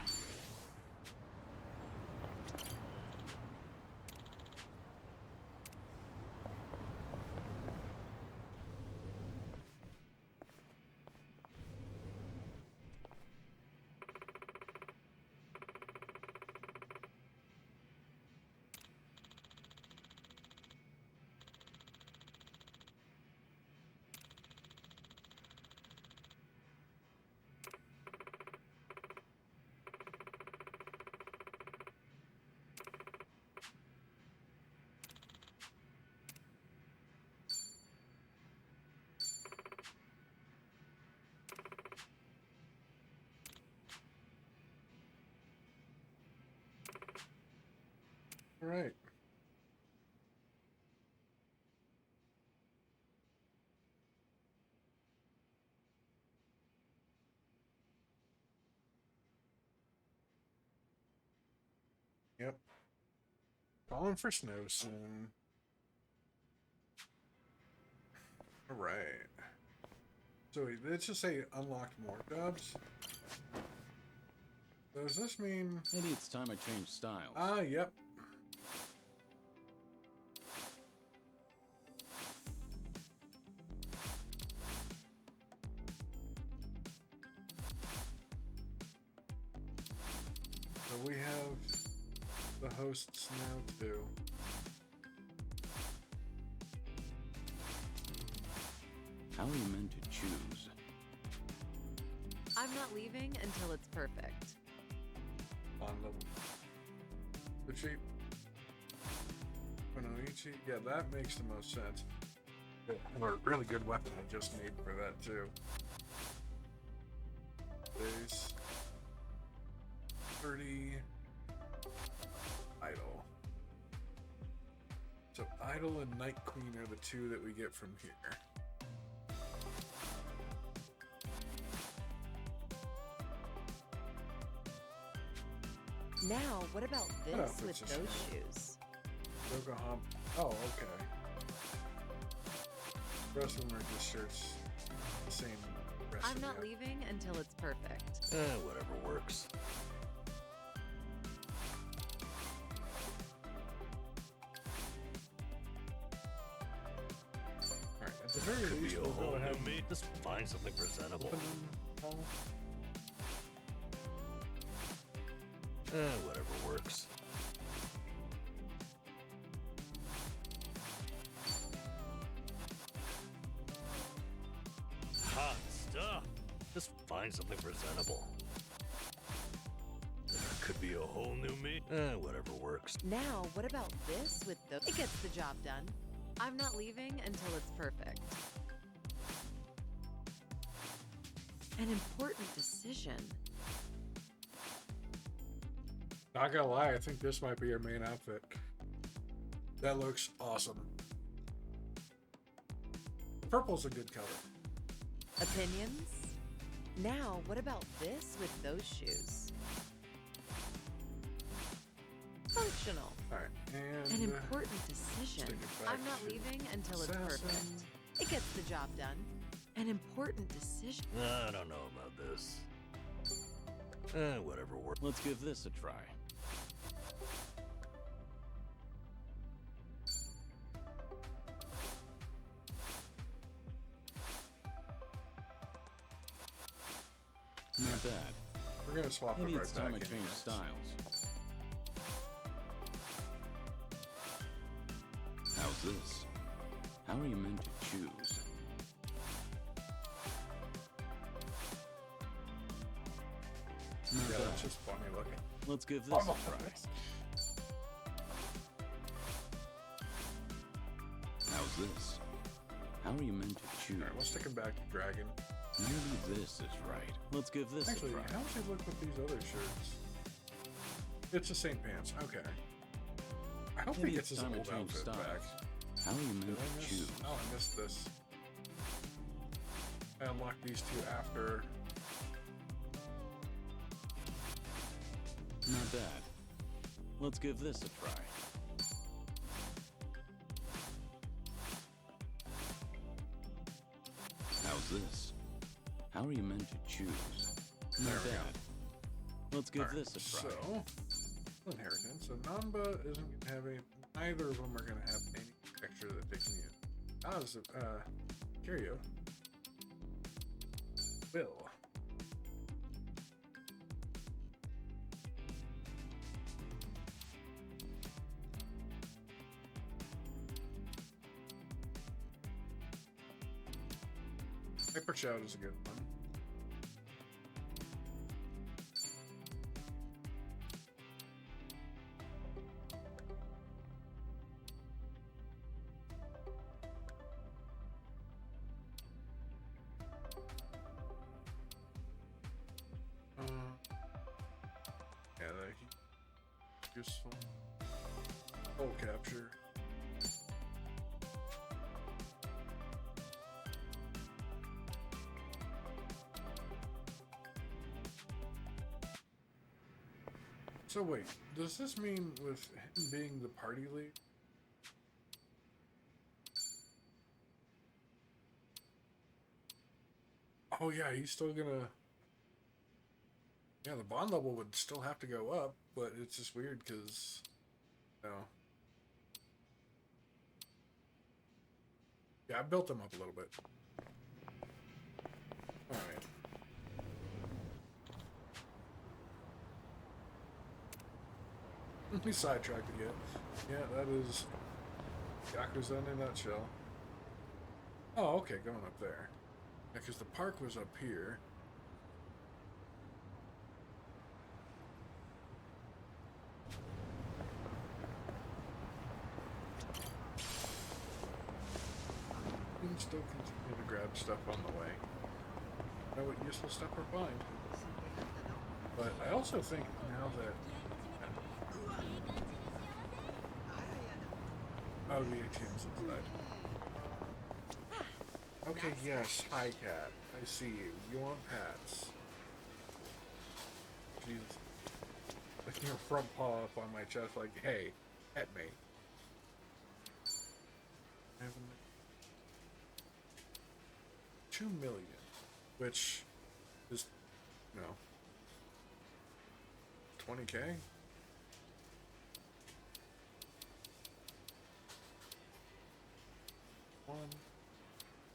All right. Yep. Falling for snow soon. Alright. So wait, did it just say unlocked more jobs? So does this mean... Maybe it's time I change styles. Ah, yep. So we have the hosts now too. How are you meant to choose? I'm not leaving until it's perfect. On the cheap. Kunoichi, yeah, that makes the most sense. And a really good weapon I just made for that too. Base 30 Idol. So Idol and Night Queen are the two that we get from here. Now, what about What this outfits with is those she? shoes? Yokohama. Oh, okay. The rest of them are just shirts. The same rest I'm of not the leaving until it's perfect. Whatever works. Alright, at the very Could least, be a we'll go whole ahead new and meat. Just find something presentable. open them all. Whatever works. Hot stuff. Just find something presentable. There could be a whole new meat. Whatever works. Now, what about this with the... It gets the job done. I'm not leaving until it's perfect. An important decision. Not gonna lie, I think this might be your main outfit. That looks awesome. Purple's a good color. Opinions? Now, what about this with those shoes? Functional. Alright, and... An important decision. take it back I'm not to leaving until it's assassin. perfect. It gets the job done. An important decision. I don't know about this. Whatever works. Let's give this a try. Not bad. We're gonna swap Maybe it right it's time I back in. change styles. How's this? How are you meant to choose? Not Yeah, bad. that's just funny looking. Let's give this a try. How's this? How are you meant to choose? Alright, we'll stick him back to Dragon. Maybe this is right. Let's give this Actually, a try. how does he look with these other shirts? It's the same pants. Okay. I hope Maybe he gets it's his time I old change outfit styles. back. How are you Did meant I to miss? choose? Oh, I missed this. I unlocked these two after. Not bad. Let's give this a try. How's this? How are you meant to choose? Not There we go. bad. Let's give Alright, this a try. So, inheritance. So Namba isn't gonna have any. Neither of them are gonna have any extra that they can use. Oz, Curio will. Hyper Shout is a good one. Yeah, that useful. Hole capture. So wait, does this mean with him being the party lead? Oh yeah, he's still gonna... Yeah, the bond level would still have to go up, but it's just weird because... You know... Yeah, I built him up a little bit. Alright. We sidetracked again. Yeah, that is Yakuza in a nutshell. Oh, okay, going up there. Yeah, because the park was up here. We can still continue to grab stuff on the way. Know what useful stuff we're fine. But I also think now that... Oh, the ATM's inside. Okay, yes. Hi, cat. I see you. You want pats. She's licking her front paw up on my chest like, hey, pet me. I have 2 million, which is, you know, 20K?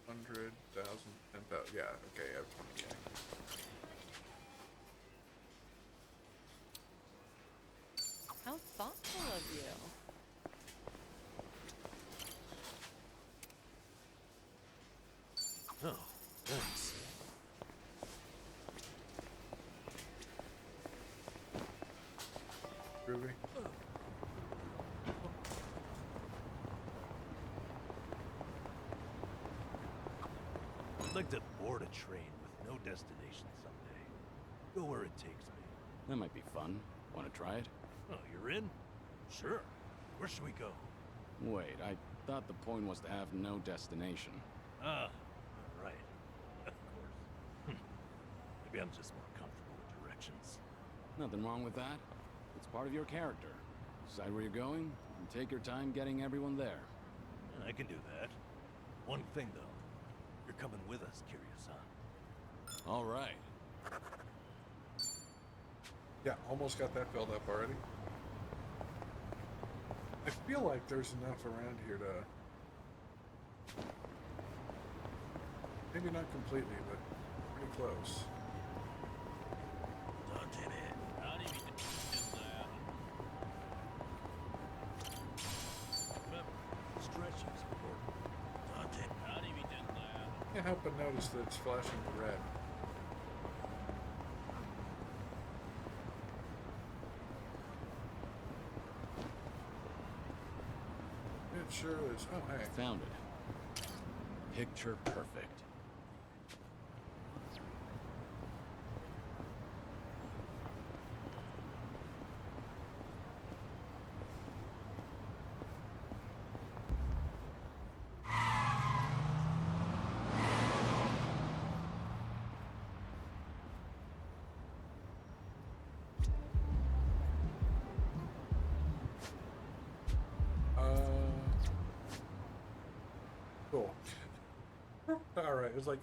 $100,000, 10,000. Yeah, okay, I have 20K. How thoughtful of you. Oh, thanks. Groovy. I'd like to board a train with no destination someday. Go where it takes me. That might be fun. Want to try it? Oh, you're in? Sure. Where should we go? Wait, I thought the point was to have no destination. Ah, right. Of course. Maybe I'm just more comfortable with directions. Nothing wrong with that. It's part of your character. Decide where you're going, and take your time getting everyone there. I can do that. One thing, though. You're coming with us, Kiryu-san. All right. Yeah, almost got that filled up already. I feel like there's enough around here to... Maybe not completely, but pretty close. Can't help but notice that it's flashing red. It sure is. Oh, hey. Found it. Picture perfect. Cool. Alright, it was like,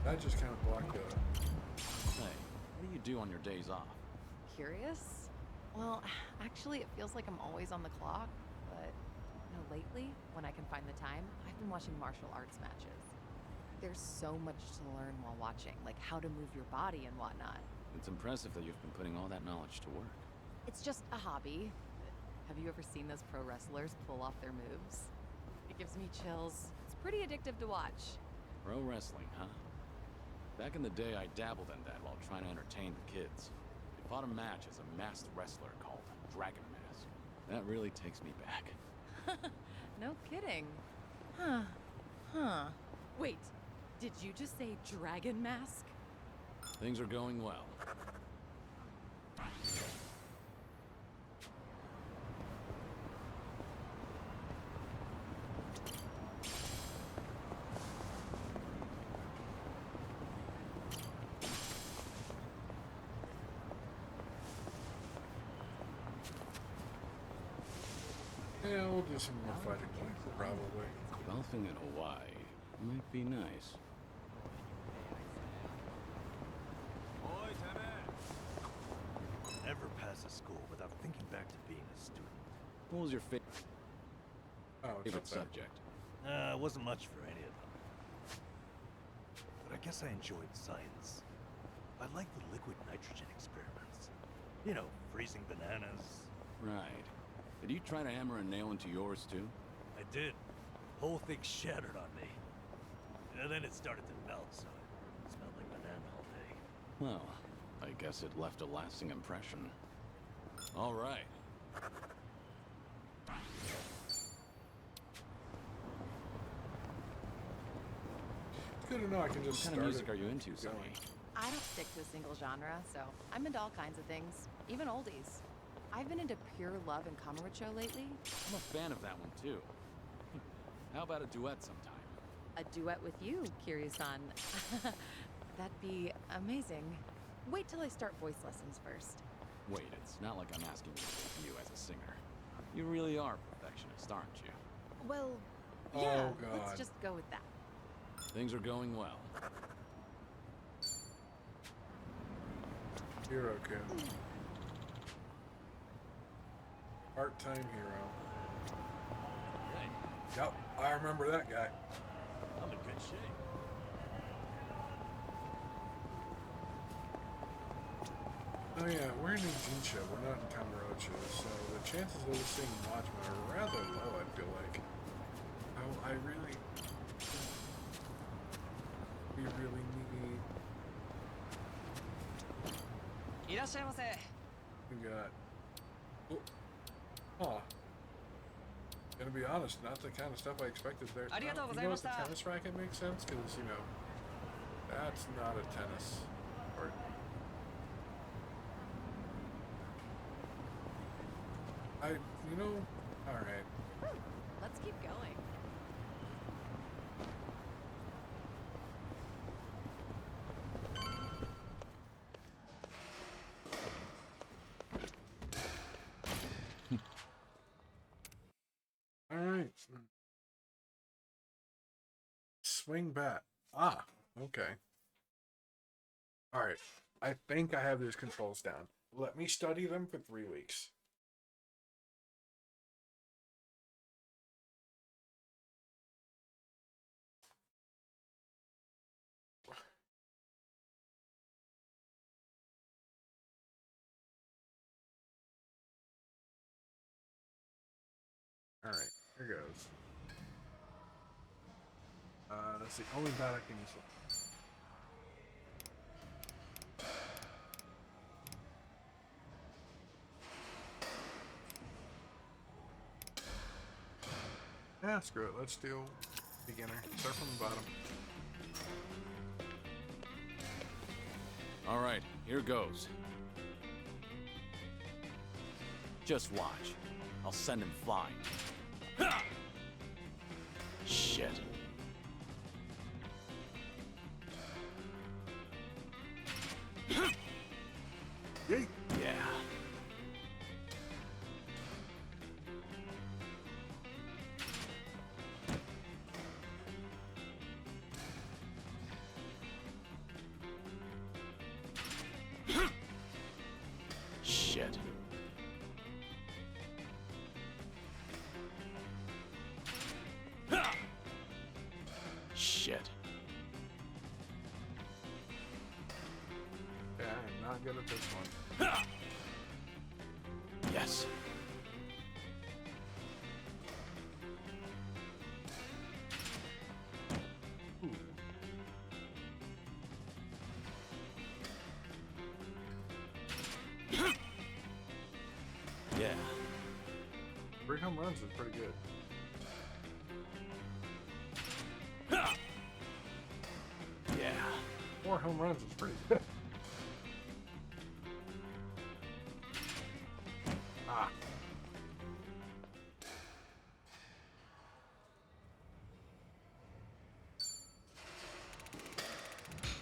that just kind of blocked the... Hey, what do you do on your days off? Curious? Well, actually, it feels like I'm always on the clock, but lately, when I can find the time, I've been watching martial arts matches. There's so much to learn while watching, like how to move your body and whatnot. It's impressive that you've been putting all that knowledge to work. It's just a hobby. Have you ever seen those pro wrestlers pull off their moves? It gives me chills. It's pretty addictive to watch. Pro wrestling, huh? Back in the day, I dabbled in that while trying to entertain the kids. I fought a match as a masked wrestler called Dragon Mask. That really takes me back. No kidding. Huh. Wait, did you just say Dragon Mask? Things are going well. Yeah, we'll do some more fighting later, probably. Golfing in Hawaii might be nice. Never pass a school without thinking back to being a student. What was your favorite Favorite subject? It wasn't much for any of them. But I guess I enjoyed science. I liked the liquid nitrogen experiments. You know, freezing bananas. Right. Did you try to hammer a nail into yours too? I did. Whole thing shattered on me. And then it started to melt, so it smelled like banana all day. Well, I guess it left a lasting impression. All right. It's good to know I can just What kind of music are you into, Zoe? I don't stick to a single genre, so I'm into all kinds of things, even oldies. I've been into Pure Love and Kamurocho lately. I'm a fan of that one too. How about a duet sometime? A duet with you, Kiryu-san. That'd be amazing. Wait till I start voice lessons first. Wait, it's not like I'm asking you to debut as a singer. You really are a perfectionist, aren't you? Well, Oh, yeah, God. let's just go with that. Things are going well. Hero Kun. Part-time hero. Yep, I remember that guy. I'm in good shape. Oh yeah, we're in Jinsha, we're not in Kamurocho, so the chances of us seeing Majima are rather low, I feel like. Oh, I really... We really need... We got... Oh. Huh. Gonna be honest, not the kind of stuff I expected there. You know what, the tennis racket makes sense? Because, you know, that's not a tennis court. You know, alright. Let's keep going. Alright. Swing bat. Ah, okay. Alright. I think I have these controls down. Let me study them for 3 weeks. Alright, here goes. That's the only bat I can use. Yeah, screw it. Let's do beginner. Start from the bottom. All right, here goes. Just watch. I'll send him flying. Ha! Shit. Yeet. Yeah. Shit. Shit. Yeah, I'm not good at this one. Yes. Yeah. 3 home runs is pretty good. Yeah. 4 home runs is pretty good. Ah.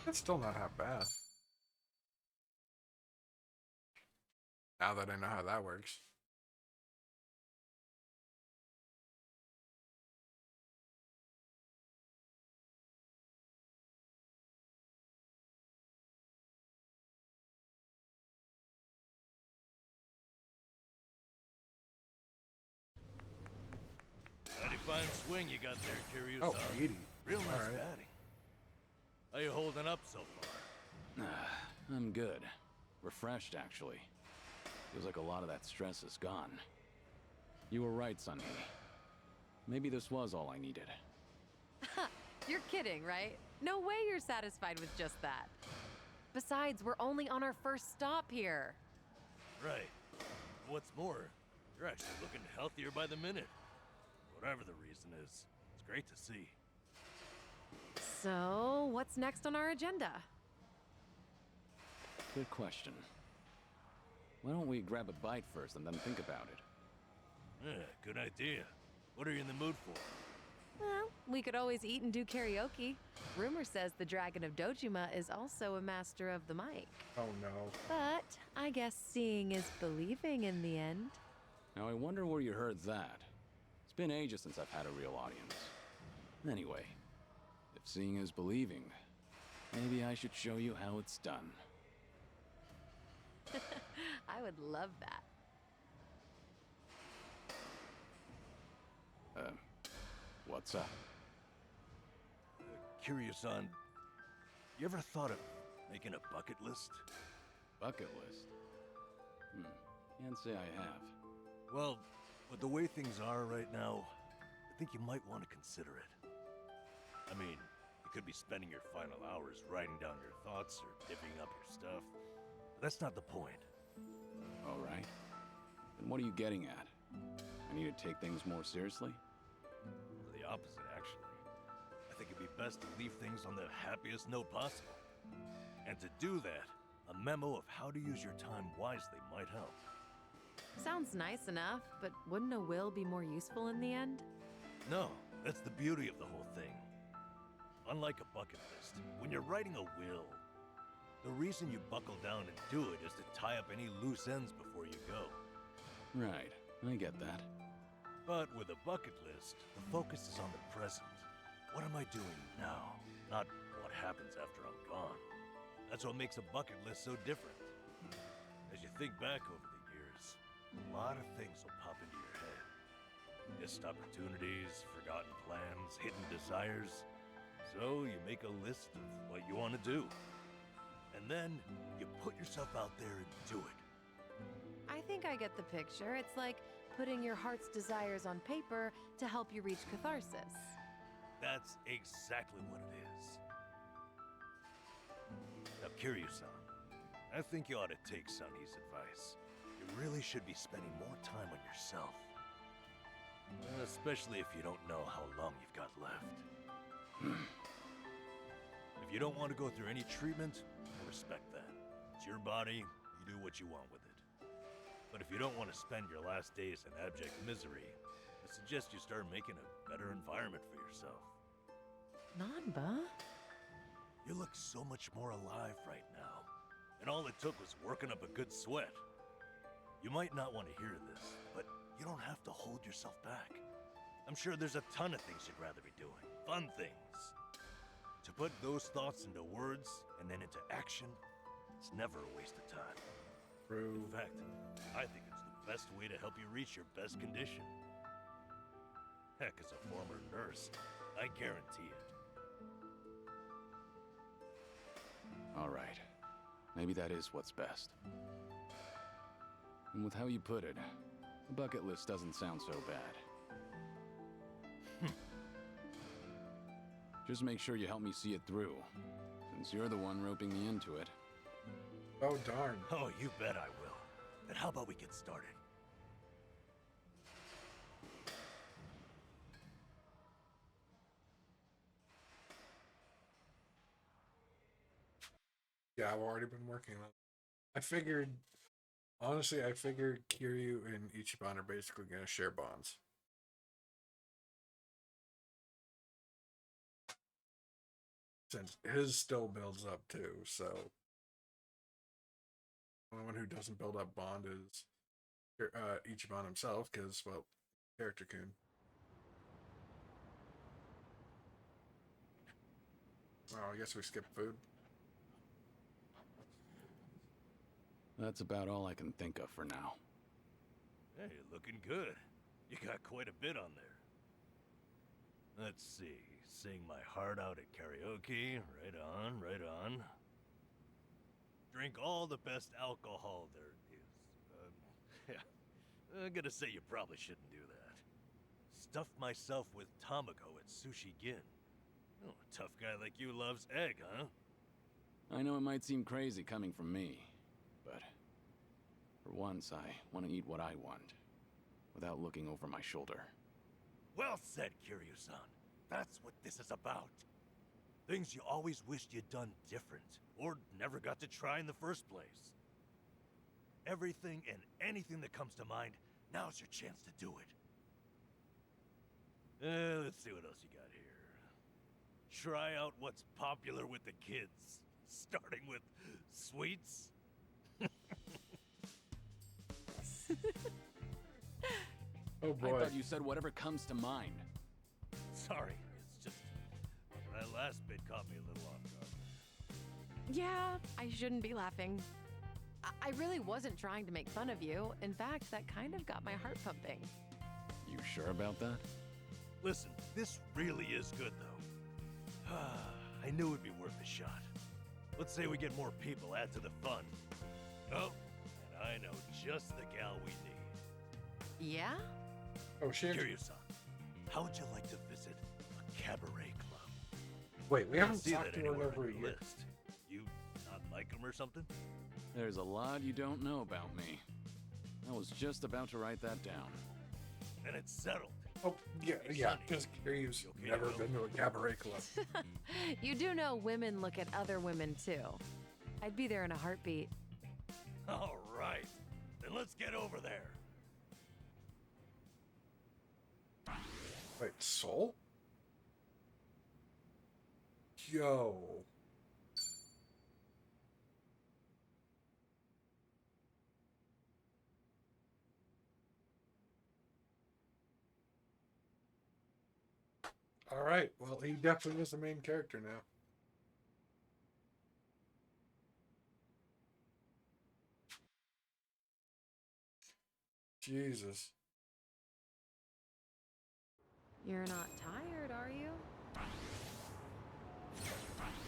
That's still not half bad. Now that I know how that works. Fine swing you got there, Kiryu. Oh, 80. Real nice Alright. batting. How you holding up so far? I'm good. Refreshed, actually. Feels like a lot of that stress is gone. You were right, Sunny. Maybe this was all I needed. You're kidding, right? No way you're satisfied with just that. Besides, we're only on our first stop here. Right. What's more, you're actually looking healthier by the minute. Whatever the reason is, it's great to see. So, what's next on our agenda? Good question. Why don't we grab a bite first and then think about it? Yeah, good idea. What are you in the mood for? Well, we could always eat and do karaoke. Rumor says the Dragon of Dojima is also a master of the mic. Oh no. But I guess seeing is believing in the end. Now I wonder where you heard that. It's been ages since I've had a real audience. Anyway, if seeing is believing, maybe I should show you how it's done. I would love that. What's up? Kiryu-san, you ever thought of making a bucket list? Bucket list? Can't say I have. Well, with the way things are right now, I think you might want to consider it. I mean, you could be spending your final hours writing down your thoughts or divvying up your stuff. But that's not the point. All right. Then what are you getting at? I need to take things more seriously? The opposite, actually. I think it'd be best to leave things on the happiest note possible. And to do that, a memo of how to use your time wisely might help. Sounds nice enough, but wouldn't a will be more useful in the end? No, that's the beauty of the whole thing. Unlike a bucket list, when you're writing a will, the reason you buckle down and do it is to tie up any loose ends before you go. Right, I get that. But with a bucket list, the focus is on the present. What am I doing now? Not what happens after I'm gone. That's what makes a bucket list so different. As you think back over the years, a lot of things will pop into your head. Missed opportunities, forgotten plans, hidden desires. So you make a list of what you want to do. And then you put yourself out there and do it. I think I get the picture. It's like putting your heart's desires on paper to help you reach catharsis. That's exactly what it is. Now, Kiryu-san, I think you ought to take Sunny's advice. You really should be spending more time on yourself. Especially if you don't know how long you've got left. If you don't want to go through any treatment, I respect that. It's your body, you do what you want with it. But if you don't want to spend your last days in abject misery, I suggest you start making a better environment for yourself. Nanba? You look so much more alive right now. And all it took was working up a good sweat. You might not want to hear this, but you don't have to hold yourself back. I'm sure there's a ton of things you'd rather be doing. Fun things. To put those thoughts into words and then into action, it's never a waste of time. True. In fact, I think it's the best way to help you reach your best condition. Heck, as a former nurse, I guarantee it. All right. Maybe that is what's best. And with how you put it, a bucket list doesn't sound so bad. Just make sure you help me see it through, since you're the one roping me into it. Oh, darn. Oh, you bet I will. Then how about we get started? Yeah, I've already been working on it. I figured Kiryu and Ichiban are basically going to share bonds. Since his still builds up too, so the only one who doesn't build up bond is Ichiban himself, because, well, character Kun. Oh, I guess we skipped food. That's about all I can think of for now. Hey, you're looking good. You got quite a bit on there. Let's see. Sing my heart out at karaoke. Right on, right on. Drink all the best alcohol there is. Yeah. I'm gonna say you probably shouldn't do that. Stuff myself with Tamako at Sushi Gin. Oh, a tough guy like you loves egg, huh? I know it might seem crazy coming from me, but for once I want to eat what I want, without looking over my shoulder. Well said, Kiryu-san. That's what this is about. Things you always wished you'd done different, or never got to try in the first place. Everything and anything that comes to mind, now's your chance to do it. Let's see what else you got here. Try out what's popular with the kids, starting with sweets. Oh boy. I thought you said whatever comes to mind. Sorry, it's just that last bit caught me a little off guard. Yeah, I shouldn't be laughing. I really wasn't trying to make fun of you. In fact, that kind of got my heart pumping. You sure about that? Listen, this really is good, though. I knew it'd be worth a shot. Let's say we get more people, add to the fun. Oh, and I know just the gal we need. Yeah? Oh, shit. Kiryu-san, how would you like to visit a cabaret club? Wait, we I haven't see talked that to her in anywhere over on a your year. list. You not like them or something? There's a lot you don't know about me. I was just about to write that down. And it's settled. Oh, yeah, Hey, yeah, Sonny, because Kiryu's you okay, never Will? been to a cabaret club. You do know women look at other women too. I'd be there in a heartbeat. All right, then let's get over there. Wait, Soul? Yo. Alright, well, he definitely is the main character now. Jesus. You're not tired, are you?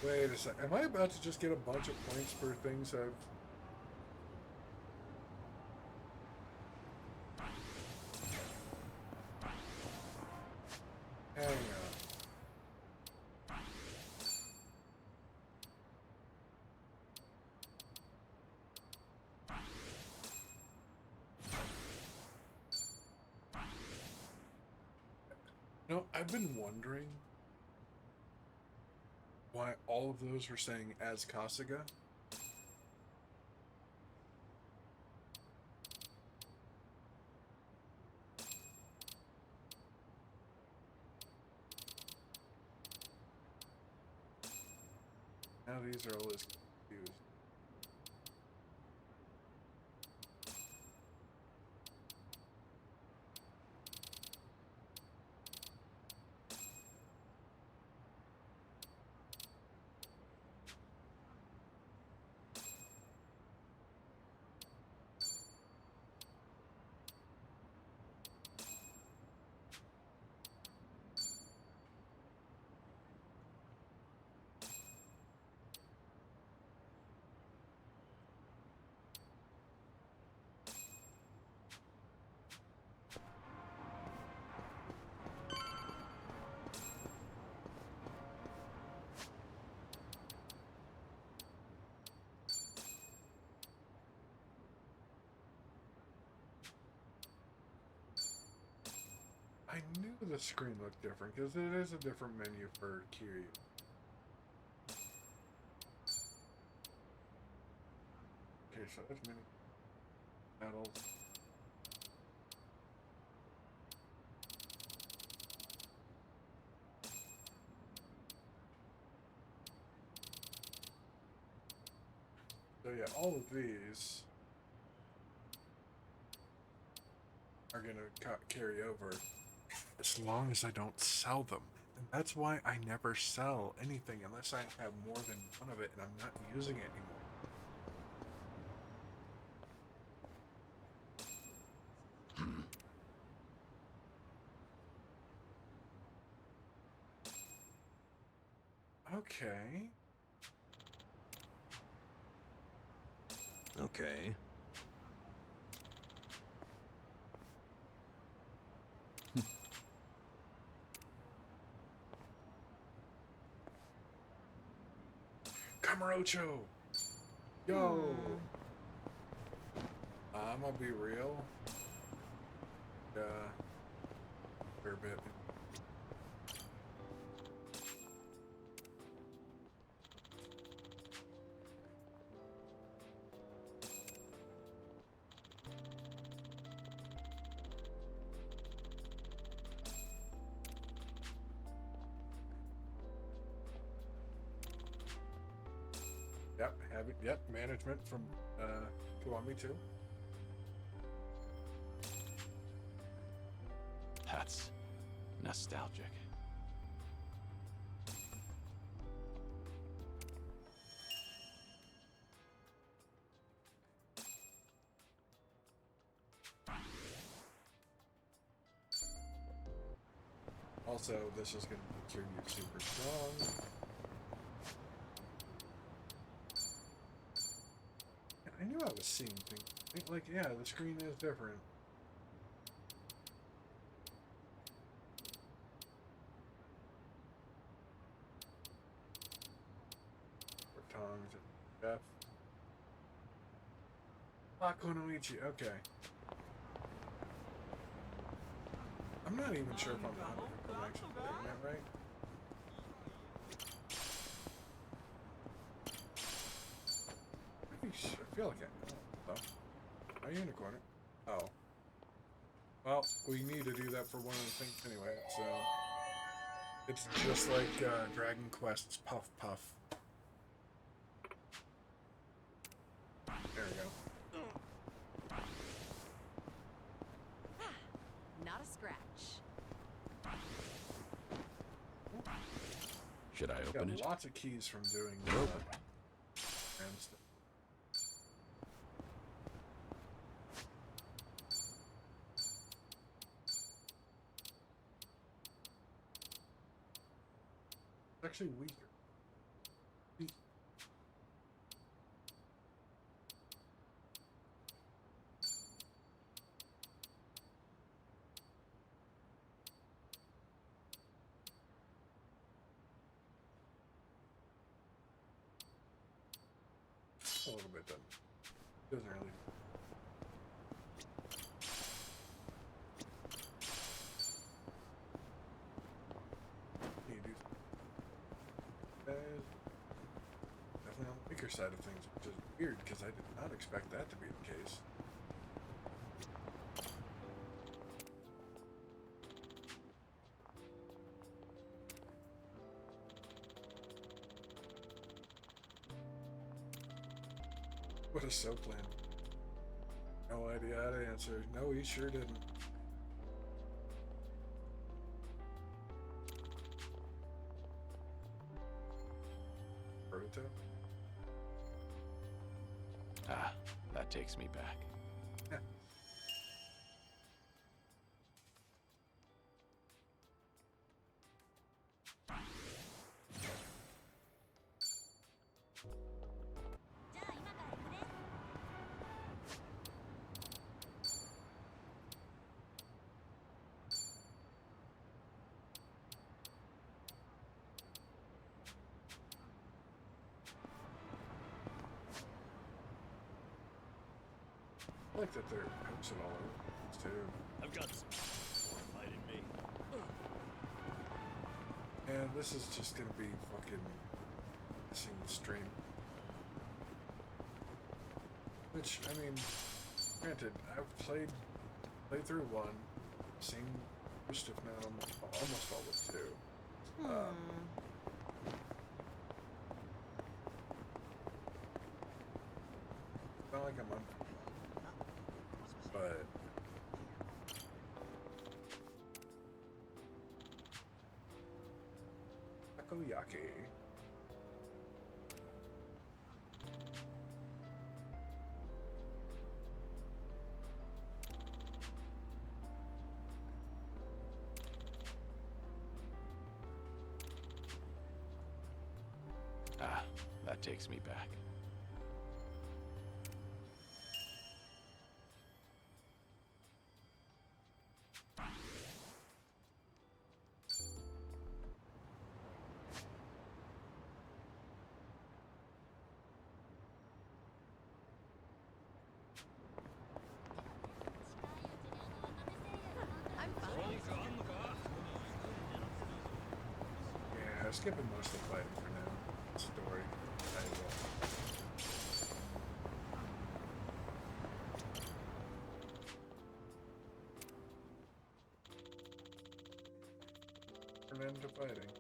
Wait a sec. Am I about to just get a bunch of points for things I've... Hang on. No, I've been wondering why all of those were saying as Kasuga. Now these are all as confused. I knew the screen looked different because it is a different menu for Kiryu. Okay, so that's mini battles. So yeah, all of these are gonna carry over as long as I don't sell them. And that's why I never sell anything unless I have more than one of it and I'm not using it anymore. Okay. Okay. Camarocho! Yo! I'm gonna be real. Fair bit. Yep, management from Kiwami too. That's nostalgic. Also, this is going to make your you super strong. I knew I was seeing things. Like, yeah, the screen is different. For tongs and F. Akonoichi, okay. I'm not even sure if I'm actually getting that right. I feel like I know. Oh. Are you in the corner? Oh. Well, we need to do that for one of the things anyway, so... It's just like Dragon Quest's Puff Puff. There we go. Not a scratch. Should I open Got it? lots of keys from doing and stuff. It's actually weaker. A little bit done. Doesn't really. Can you do definitely on the weaker side of things, which is weird because I did not expect that to be the case. What a so plan. No idea how to answer. No, he sure didn't. Prototype? Ah, that takes me back. I like that they're posted all over this too. I've got some more fighting me. And this is just gonna be fucking missing the stream. Which, I mean, granted, I've played through one, seen most if not almost all of two. Not like I'm but takoyaki. that takes me back. Yeah, skipping most of the fighting for now. Story. I will. Turn into fighting.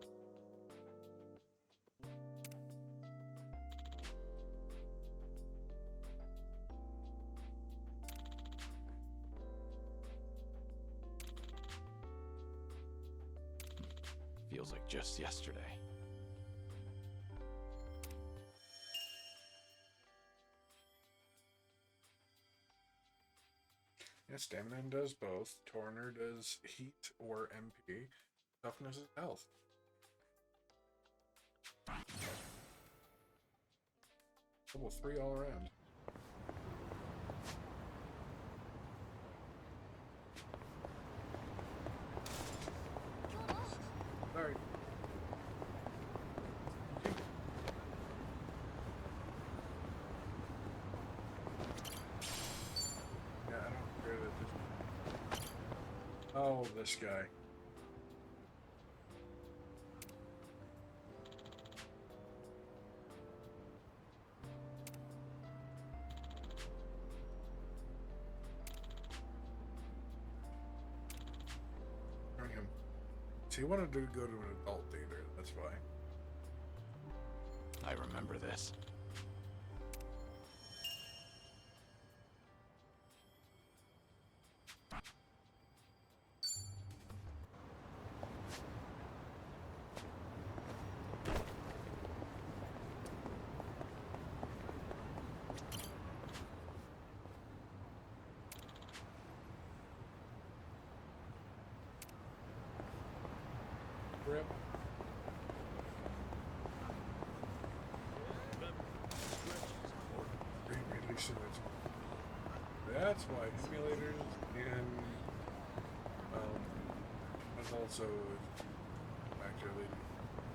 Feels like just yesterday. Yeah, stamina does both. Torner does heat or MP. Toughness is health. Level 3 all around. Sorry. Yeah, I don't care that this. Oh, this guy. Turn him. So he wanted to go to an adult theater, that's why. I remember this. Rip. Releasing it. That's why emulators and and also actually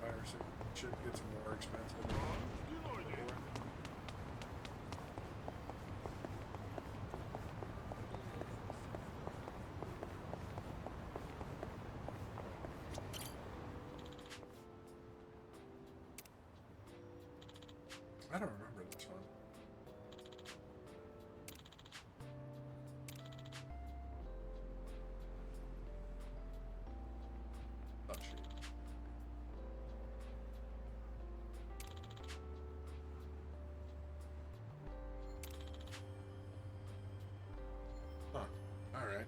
piracy shit gets more expensive. I don't remember this one. Oh shit. Huh. Alright.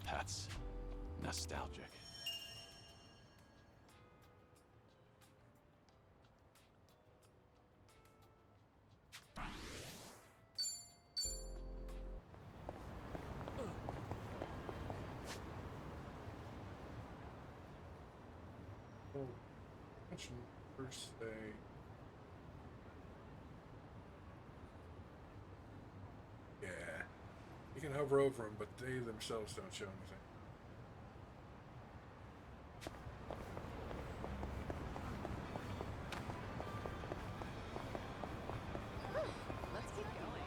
That's nostalgic. Oh, mention first they. Yeah. You can hover over them, but they themselves don't show anything. Let's keep going.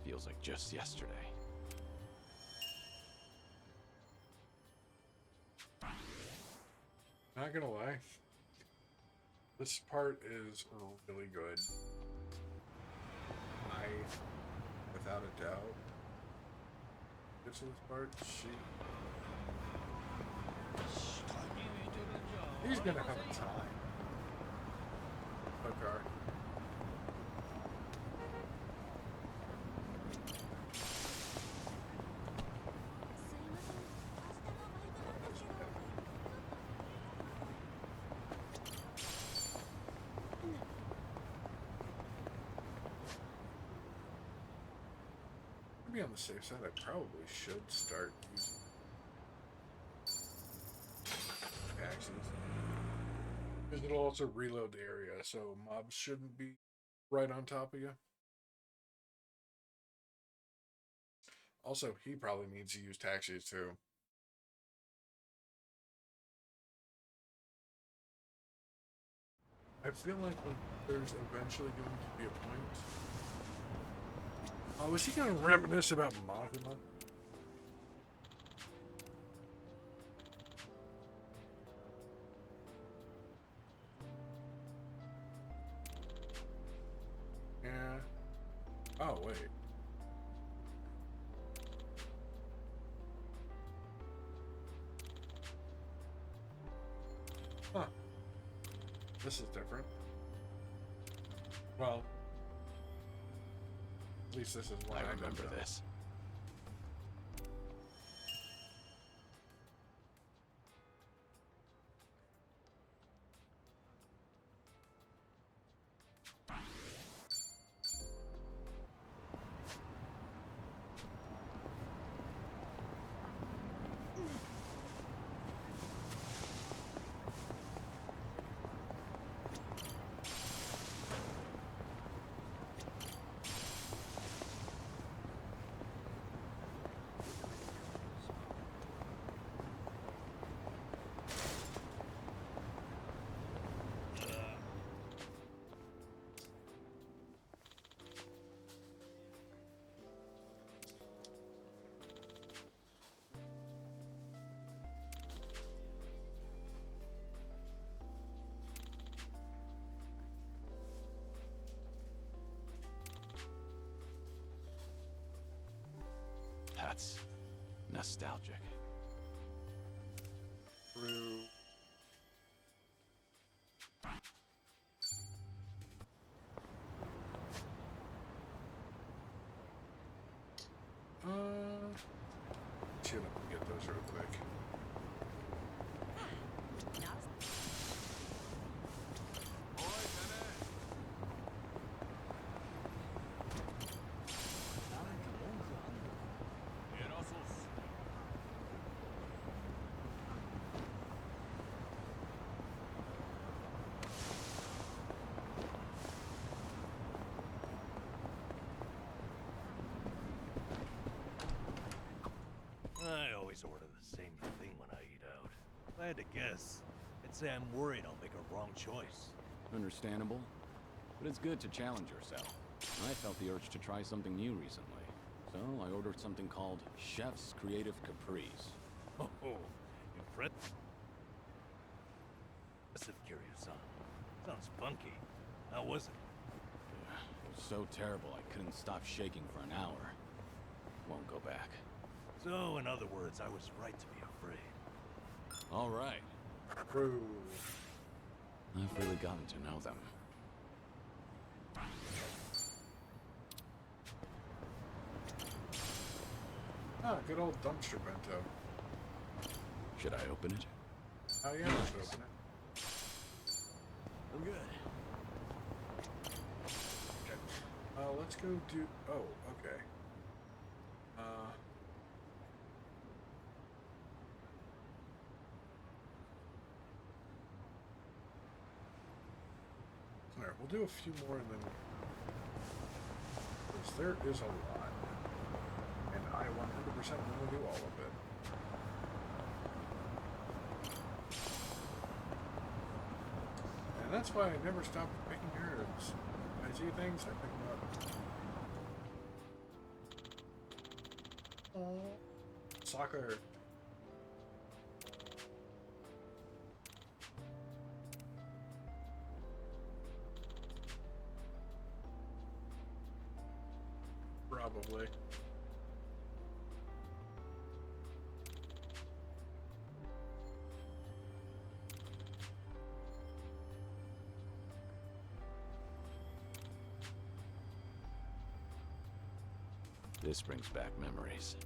Feels like just yesterday. Not gonna lie, this part is really good. I, without a doubt, gets to this part, he's gonna have a time. Okay. be on the safe side, I probably should start using axes. Because it'll also reload the area, so mobs shouldn't be right on top of you. Also, he probably needs to use taxis too. I feel like there's eventually going to be a point. Oh, is he going to reminisce about Magma? Yeah. Oh, wait. Huh. This is different. Well, at least this is what I remember this. That's nostalgic. True. Shoot up and get those real quick. I always order the same thing when I eat out. If I had to guess, I'd say I'm worried I'll make a wrong choice. Understandable, but it's good to challenge yourself. I felt the urge to try something new recently, so I ordered something called Chef's Creative Caprice. Oh, impressive, Kiryu-san. Sounds funky. How was it? It was so terrible I couldn't stop shaking for an hour. Won't go back. So, in other words, I was right to be afraid. All right. True. I've really gotten to know them. Ah, good old dumpster bento. Should I open it? Oh yeah, let's open it. I'm good. Okay. Let's go do. Oh, okay. Alright, we'll do a few more and then. Because there is a lot. And I 100% want to do all of it. And that's why I never stop picking herbs. I see things, I pick them up. Oh, soccer. Probably. This brings back memories.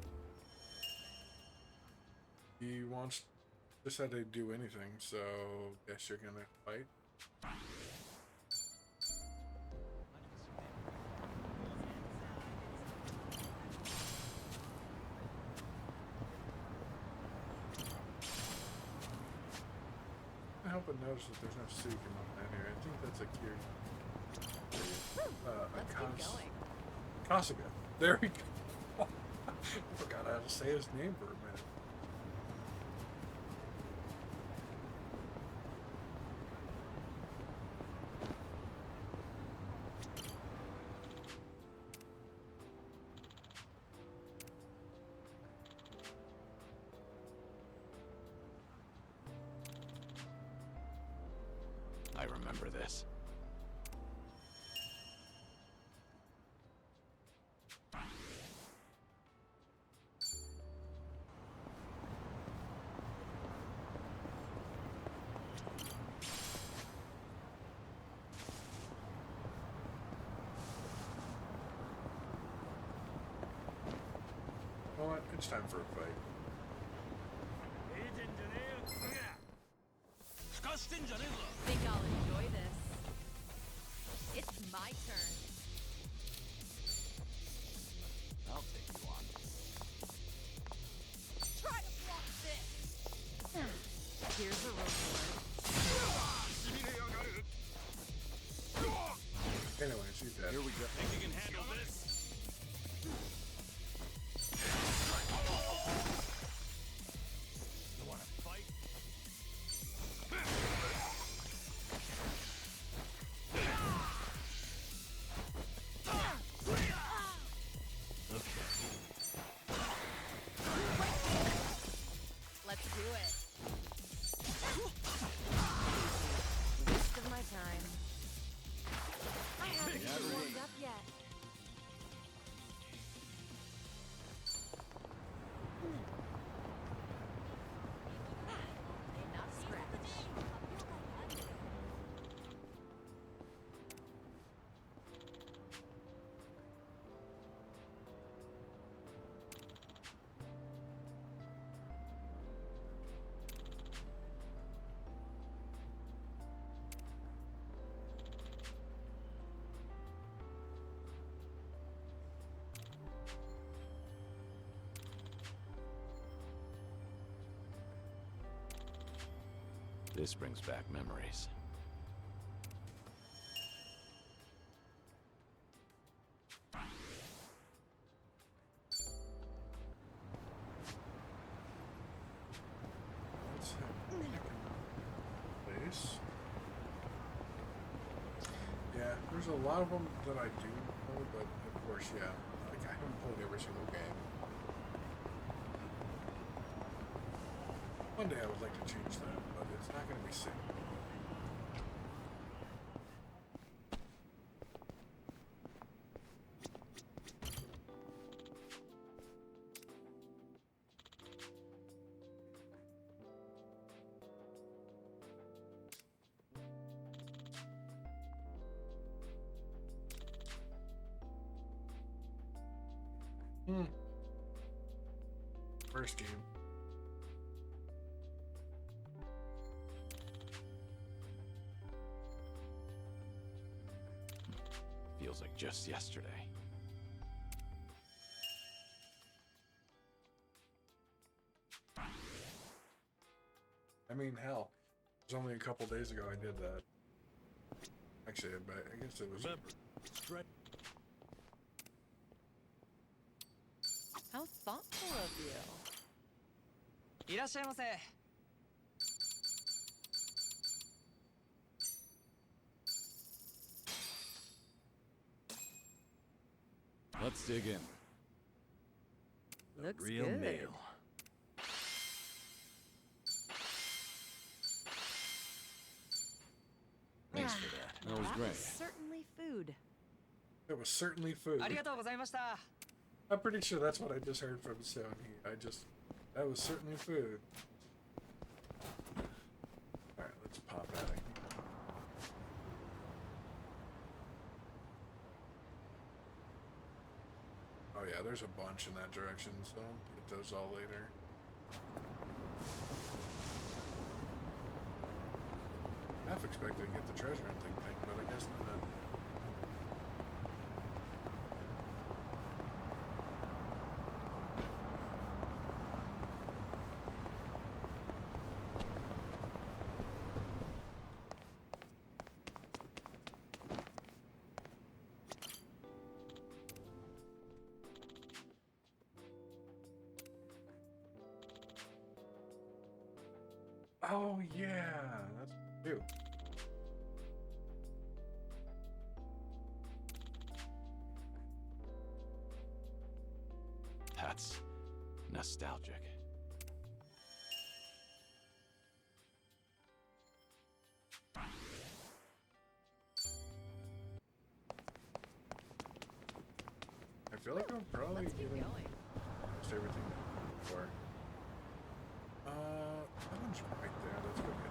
He wants just had to do anything, so guess you're gonna fight. help but notice that there's no Sukin on that here. I think that's a Kiryu. Let's keep going. Kasuga. There we go. I forgot how to say his name for a minute. I remember this. You know what? It's time for a fight. Think I'll enjoy this. It's my turn. I'll take you on. Try to block this. Here's a reward. Anyway, she's dead. Here we go. Think you can handle this? You wanna fight? Let's do it. Waste of my time. I haven't even warmed up yet. Enough scratch. This brings back memories. Let's hit base. Yeah, there's a lot of them that I do know, but of course, yeah, like I haven't played every single game. One day I would like to change that, but it's not going to be soon. First game. Feels like just yesterday. I mean, hell, it was only a couple days ago I did that. Actually, but I guess it was. How thoughtful of you. いらっしゃいませ。Let's dig in. Looks Real good. meal. Thanks for that. That was great. Certainly food. It was certainly food. ありがとうございました。 I'm pretty sure that's what I just heard from Sony. That was certainly food. Alright, let's pop out of here. Oh yeah, there's a bunch in that direction, so I'll get those all later. Half expected to get the treasure hunting thing, but I guess not. Oh yeah, that's cute. That's nostalgic. I feel like I'm probably given almost everything before. That one's right there. Let's go get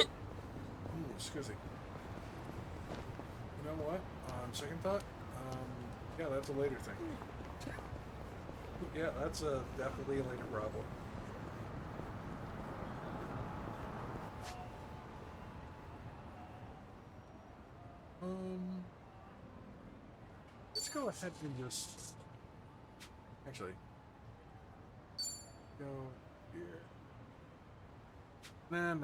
it. Excuse me. You know what? On second thought, yeah, that's a later thing. Yeah, that's definitely a later problem. Let's go ahead and just actually go here. Nah.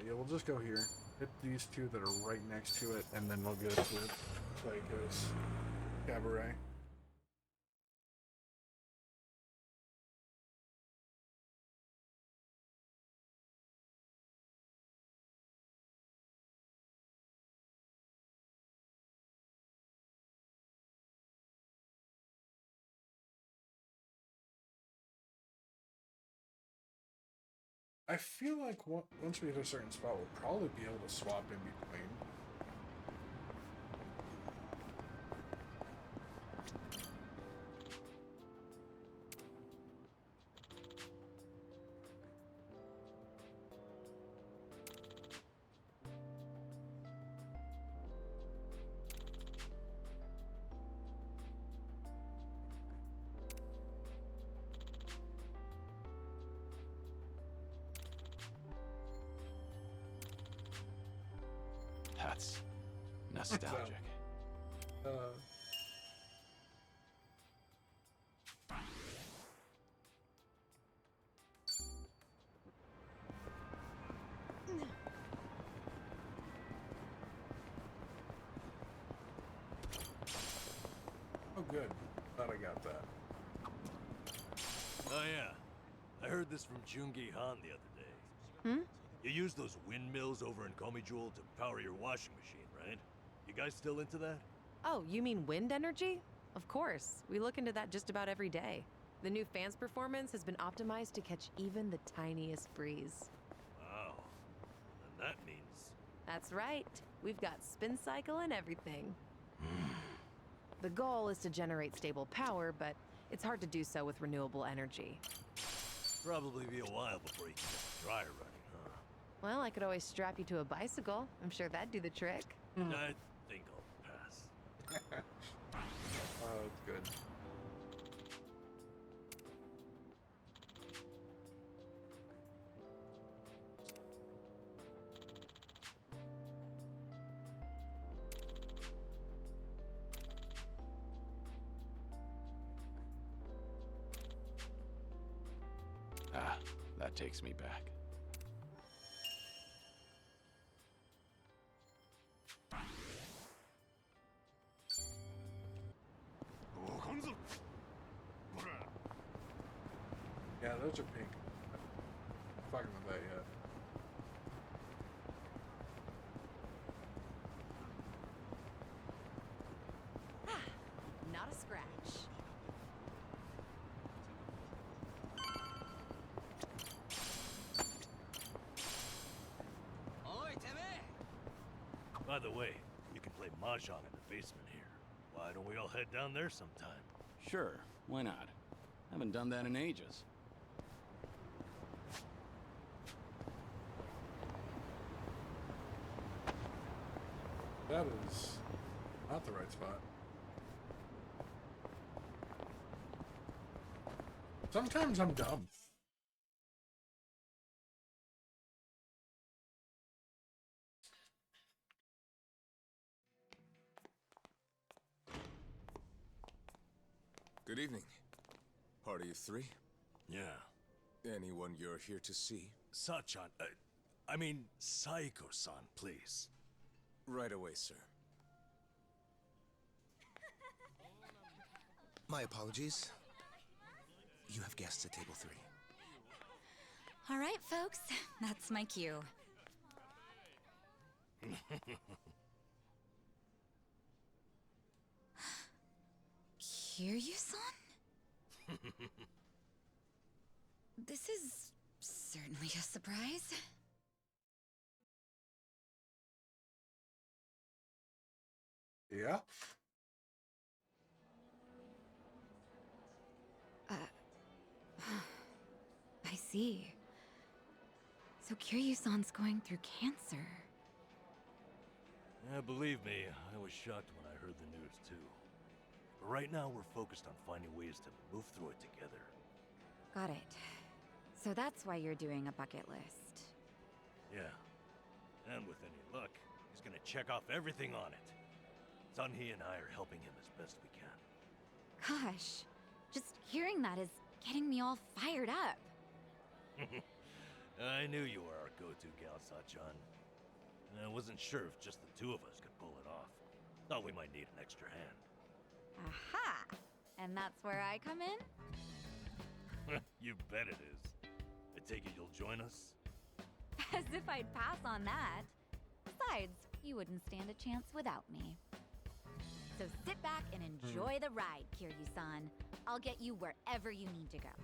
Yeah, we'll just go here. Hit these two that are right next to it, and then we'll go to Psycho's Cabaret. I feel like once we hit a certain spot, we'll probably be able to swap in between. That's nostalgic. Oh, good. Thought I got that. Oh yeah, I heard this from Jungi Han the other day. Hmm? You use those windmills over in Komijul to power your washing machine, right? You guys still into that? Oh, you mean wind energy? Of course. We look into that just about every day. The new fan's performance has been optimized to catch even the tiniest breeze. Wow. And that means... That's right. We've got spin cycle and everything. The goal is to generate stable power, but it's hard to do so with renewable energy. Probably be a while before you can get the dryer running, huh? Well, I could always strap you to a bicycle. I'm sure that'd do the trick. I think I'll pass. Oh, it's good. Ah, that takes me back. Yeah, those are pink. I'm fucking with that yet. Not a scratch. By the way, you can play mahjong in the basement here. Why don't we all head down there sometime? Sure, why not? Haven't done that in ages. That is not the right spot. Sometimes I'm dumb. Good evening. Party of three? Yeah. Anyone you're here to see? Sachan, I mean, Saiko-san, please. Right away, sir. My apologies. You have guests at table 3. All right, folks. That's my cue. Kiryu-san? This is certainly a surprise. Yeah? I see. So Kiryu-san's going through cancer. Yeah, believe me, I was shocked when I heard the news too. But right now we're focused on finding ways to move through it together. Got it. So that's why you're doing a bucket list. Yeah. And with any luck, he's gonna check off everything on it. Sunhee and I are helping him as best we can. Gosh, just hearing that is getting me all fired up. I knew you were our go-to gal, Sachan. And I wasn't sure if just the two of us could pull it off. Thought we might need an extra hand. Aha! And that's where I come in? You bet it is. I take it you'll join us? As if I'd pass on that. Besides, you wouldn't stand a chance without me. So sit back and enjoy the ride, Kiryu-san. I'll get you wherever you need to go.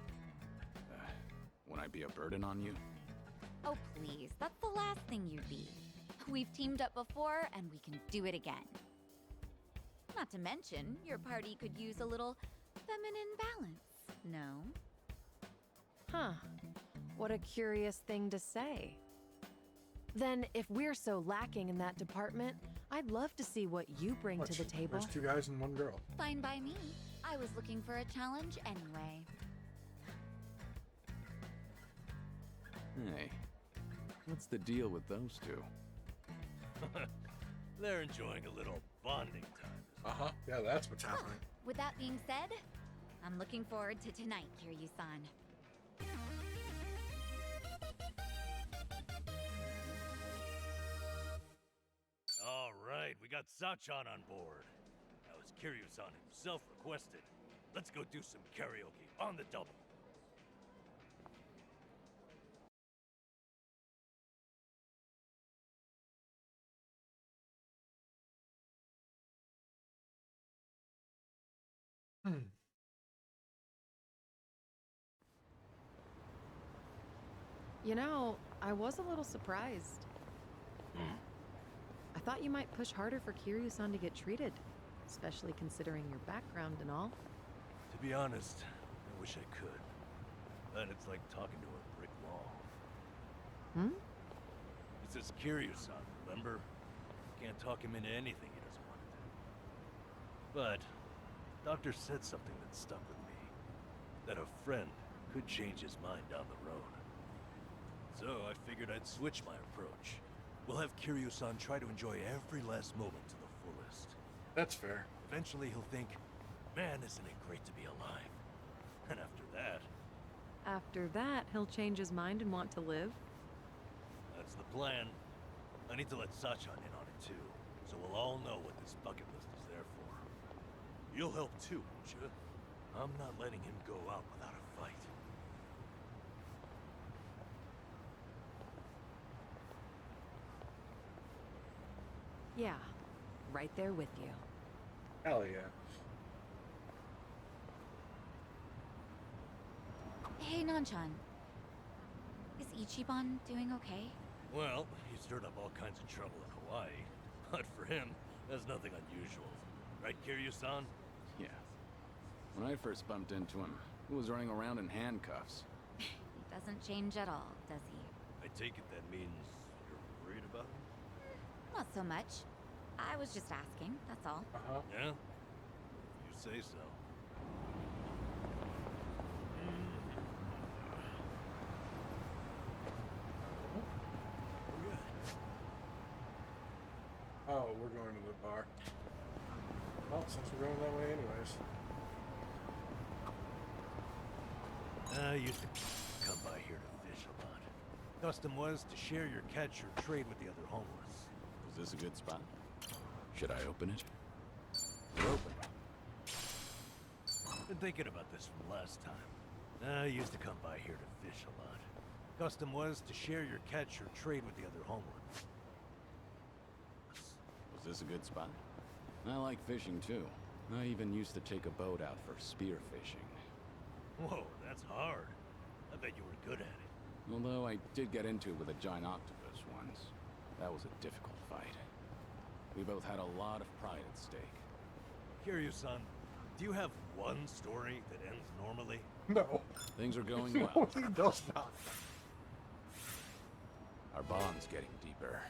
Won't I be a burden on you? Oh, please. That's the last thing you'd be. We've teamed up before, and we can do it again. Not to mention, your party could use a little feminine balance, no? Huh. What a curious thing to say. Then, if we're so lacking in that department, I'd love to see what you bring to the table. There's 2 guys and 1 girl. Fine by me. I was looking for a challenge anyway. Hey, what's the deal with those two? They're enjoying a little bonding time. Yeah, that's what's happening. With that being said, I'm looking forward to tonight, Kiryu-san. All right, we got Sachan on board. Now, as Kiryu-san himself requested, let's go do some karaoke on the double. You know, I was a little surprised. I thought you might push harder for Kiryu-san to get treated, especially considering your background and all. To be honest, I wish I could. But it's like talking to a brick wall. It's this Kiryu-san, remember? Can't talk him into anything he doesn't want to do. But, Doctor said something that stuck with me. That a friend could change his mind down the road. So I figured I'd switch my approach. We'll have Kiryu-san try to enjoy every last moment to the fullest. That's fair. Eventually he'll think, man, isn't it great to be alive? And After that, he'll change his mind and want to live? that's the plan. I need to let Sachan in on it too, so we'll all know what this bucket list is there for. You'll help too, won't you? I'm not letting him go out without a fight. Yeah, right there with you. Hell yeah. Hey, Nanchan. Is Ichiban doing okay? Well, he stirred up all kinds of trouble in Hawaii. But for him, that's nothing unusual. Right, Kiryu-san? Yeah. When I first bumped into him, he was running around in handcuffs. He doesn't change at all, does he? I take it that means you're worried about him? Not so much. I was just asking, that's all. Yeah? You say so. Oh, we're going to the bar. Well, since we're going that way anyways. I used to come by here to fish a lot. Custom was to share your catch or trade with the other homeless. Is this a good spot? Should I open it? You're open. thinking about this from last time. I used to come by here to fish a lot. Custom was to share your catch or trade with the other homeland. Was this a good spot? I like fishing too. I even used to take a boat out for spear fishing. Whoa, that's hard. I bet you were good at it. Although I did get into it with a giant octopus once. That was a difficult fight. We both had a lot of pride at stake. Kiryu-san, do you have one story that ends normally? No. Things are going No, well. he does not. Our bond's getting deeper.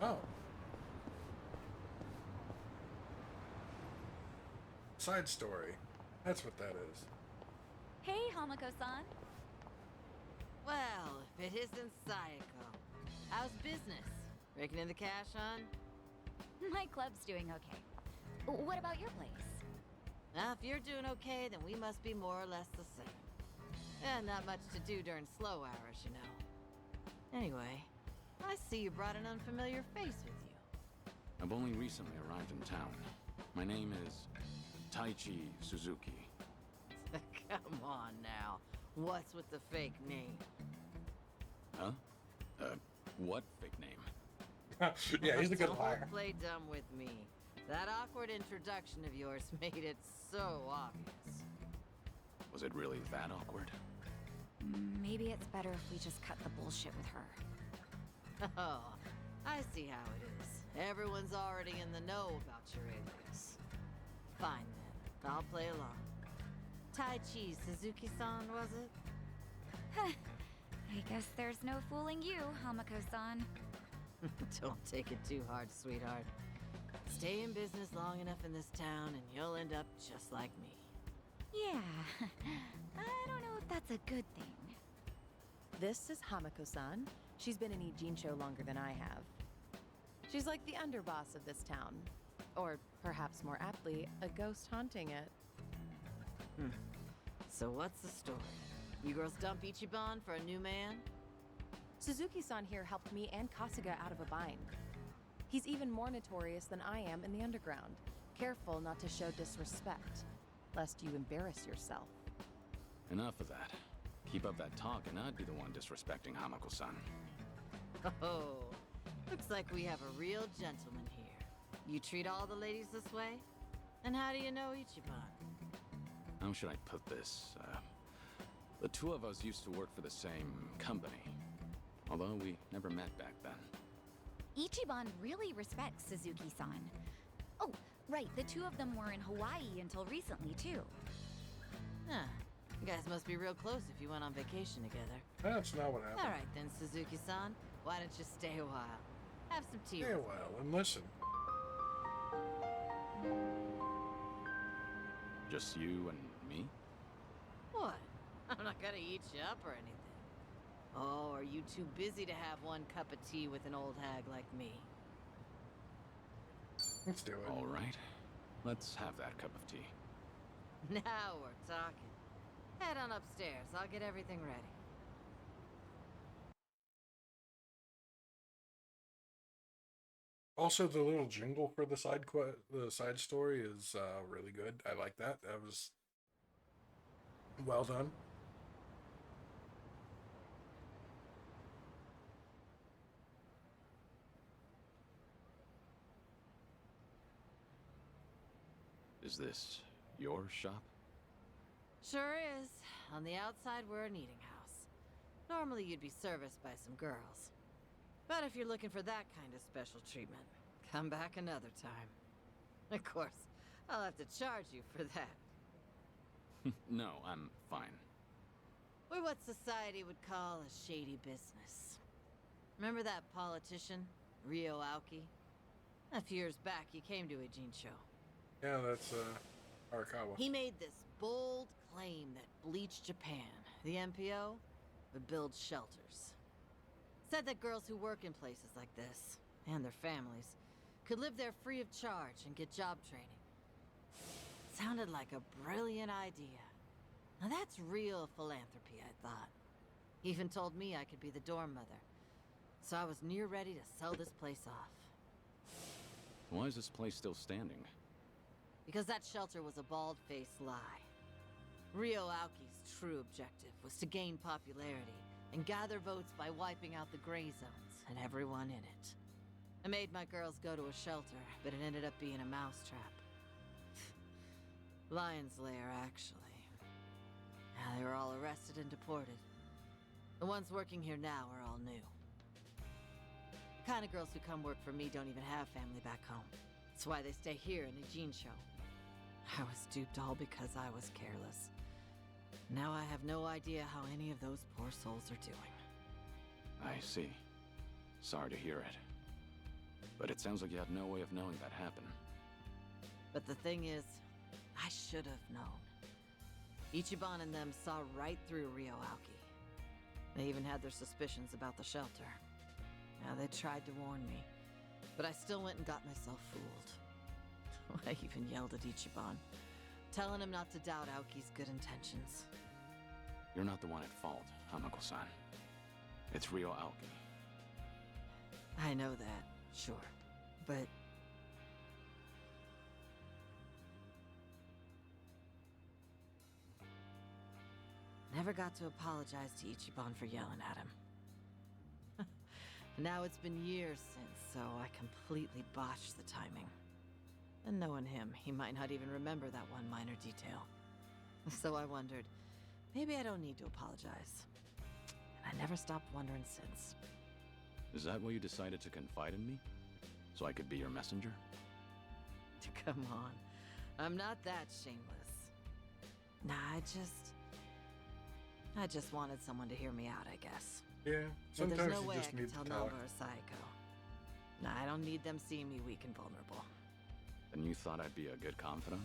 Oh. Side story. That's what that is. Hey, Hamako-san. Well, if it isn't Sayako. How's business? Raking in the cash, hon? My club's doing okay. What about your place? Now, if you're doing okay, then we must be more or less the same. Not much to do during slow hours, you know. Anyway, I see you brought an unfamiliar face with you. I've only recently arrived in town. My name is Taichi Suzuki. Come on now. What's with the fake name? Huh? What fake name? Yeah, he's a good Don't liar. play dumb with me. That awkward introduction of yours made it so obvious. Was it really that awkward? Maybe it's better if we just cut the bullshit with her. Oh, I see how it is. Everyone's already in the know about your alias. Fine then, I'll play along. Taichi Suzuki-san, was it? I guess there's no fooling you, Hamako-san. Don't take it too hard, sweetheart. Stay in business long enough in this town and you'll end up just like me. Yeah, I don't know if that's a good thing. This is Hamako-san. She's been in Ijincho longer than I have. She's like the underboss of this town. Or perhaps more aptly, a ghost haunting it. So what's the story? You girls dump Ichiban for a new man? Suzuki-san here helped me and Kasuga out of a bind. He's even more notorious than I am in the underground. Careful not to show disrespect, lest you embarrass yourself. Enough of that. Keep up that talk and I'd be the one disrespecting Hamako-san. Oh, looks like we have a real gentleman here. You treat all the ladies this way? And how do you know Ichiban? How should I put this? The two of us used to work for the same company. Although we never met back then. Ichiban really respects Suzuki-san. Oh, right, the two of them were in Hawaii until recently, too. Huh. You guys must be real close if you went on vacation together. That's not what happened. All right then, Suzuki-san. Why don't you stay a while? Have some tea. Stay a while and listen. Just you and me? What? I'm not gonna eat you up or anything. Oh, are you too busy to have one cup of tea with an old hag like me? Let's do it. All right. Let's have that cup of tea. Now we're talking. Head on upstairs. I'll get everything ready. Also, the little jingle for the side story is really good. I like that. That was well done. Is this your shop? Sure is. On the outside, we're an eating house. Normally, you'd be serviced by some girls. But if you're looking for that kind of special treatment, come back another time. Of course, I'll have to charge you for that. No, I'm fine. We're what society would call a shady business. Remember that politician, Ryo Aoki? A few years back, he came to Ijincho. Yeah, that's Arakawa. He made this bold claim that Bleach Japan, the MPO, would build shelters. Said that girls who work in places like this, and their families, could live there free of charge and get job training. Sounded like a brilliant idea. Now that's real philanthropy, I thought. He even told me I could be the dorm mother. So I was near ready to sell this place off. Why is this place still standing? Because that shelter was a bald-faced lie. Rio Aoki's true objective was to gain popularity and gather votes by wiping out the gray zones and everyone in it. I made my girls go to a shelter, but it ended up being a mousetrap. Lion's lair, actually. They were all arrested and deported. The ones working here now are all new. The kind of girls who come work for me don't even have family back home. That's why they stay here in Ijincho. I was duped all because I was careless. Now I have no idea how any of those poor souls are doing. I see. Sorry to hear it. But it sounds like you had no way of knowing that happened. But the thing is, I should have known. Ichiban and them saw right through Rio Aoki. They even had their suspicions about the shelter. Now they tried to warn me, but I still went and got myself fooled. I even yelled at Ichiban, telling him not to doubt Aoki's good intentions. You're not the one at fault, Hanako-san. It's Rio Aoki. I know that, sure, but... Never got to apologize to Ichiban for yelling at him. Now it's been years since, so I completely botched the timing. And knowing him, he might not even remember that one minor detail. So I wondered, maybe I don't need to apologize. And I never stopped wondering since. Is that why you decided to confide in me? So I could be your messenger? Come on. I'm not that shameless. Nah, I just wanted someone to hear me out, I guess. Yeah, But sometimes there's no you way I just can need tell to Nova talk. or Saiko. Nah, I don't need them seeing me weak and vulnerable. And you thought I'd be a good confidant?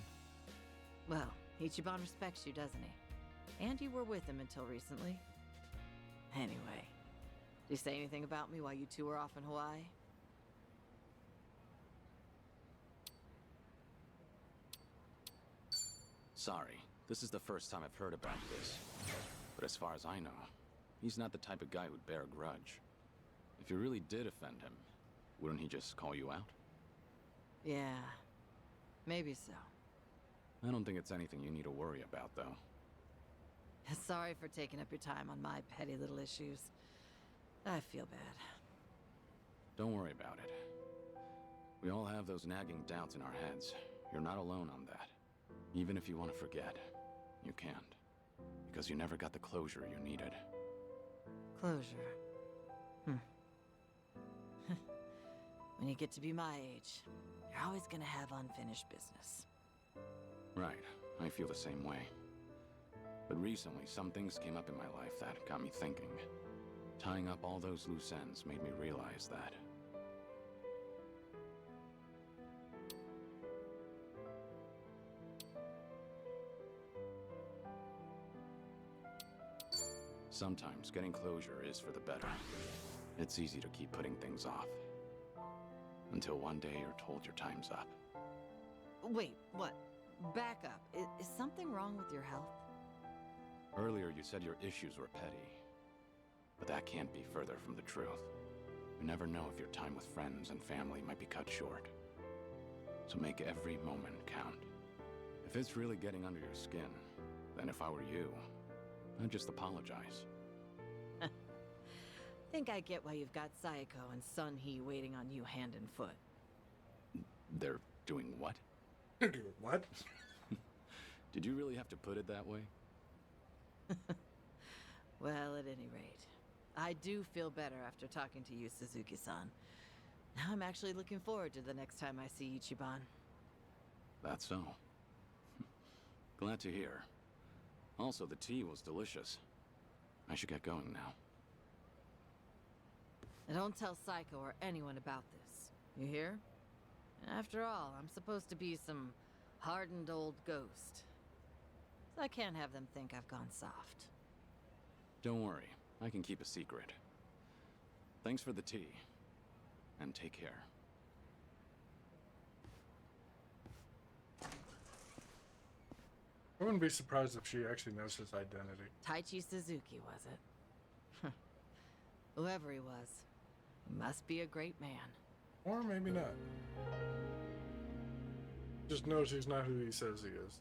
Well, Ichiban respects you, doesn't he? And you were with him until recently. Anyway, did he say anything about me while you two were off in Hawaii? Sorry, this is the first time I've heard about this. But as far as I know, he's not the type of guy who'd bear a grudge. If you really did offend him, wouldn't he just call you out? Yeah, maybe so. I don't think it's anything you need to worry about, though. Sorry for taking up your time on my petty little issues. I feel bad. Don't worry about it. We all have those nagging doubts in our heads. You're not alone on that. Even if you want to forget, you can't. Because you never got the closure you needed. Closure. When you get to be my age, you're always gonna have unfinished business. Right, I feel the same way. But recently, some things came up in my life that got me thinking. Tying up all those loose ends made me realize that. Sometimes getting closure is for the better. It's easy to keep putting things off. Until one day you're told your time's up. Wait, what? Back up. Is something wrong with your health? Earlier you said your issues were petty. But that can't be further from the truth. You never know if your time with friends and family might be cut short. So make every moment count. If it's really getting under your skin, then if I were you, I'd just apologize. Think I get why you've got Saiko and Sun Hee waiting on you hand and foot. They're doing what? Doing what? Did you really have to put it that way? Well, at any rate, I do feel better after talking to you, Suzuki-san. Now I'm actually looking forward to the next time I see Ichiban. That's so. Glad to hear. Also, the tea was delicious. I should get going now. And don't tell Saiko or anyone about this. You hear? After all, I'm supposed to be some hardened old ghost. So I can't have them think I've gone soft. Don't worry. I can keep a secret. Thanks for the tea. And take care. I wouldn't be surprised if she actually knows his identity. Taichi Suzuki, was it? Whoever he was, must be a great man. Or maybe not. Just knows he's not who he says he is.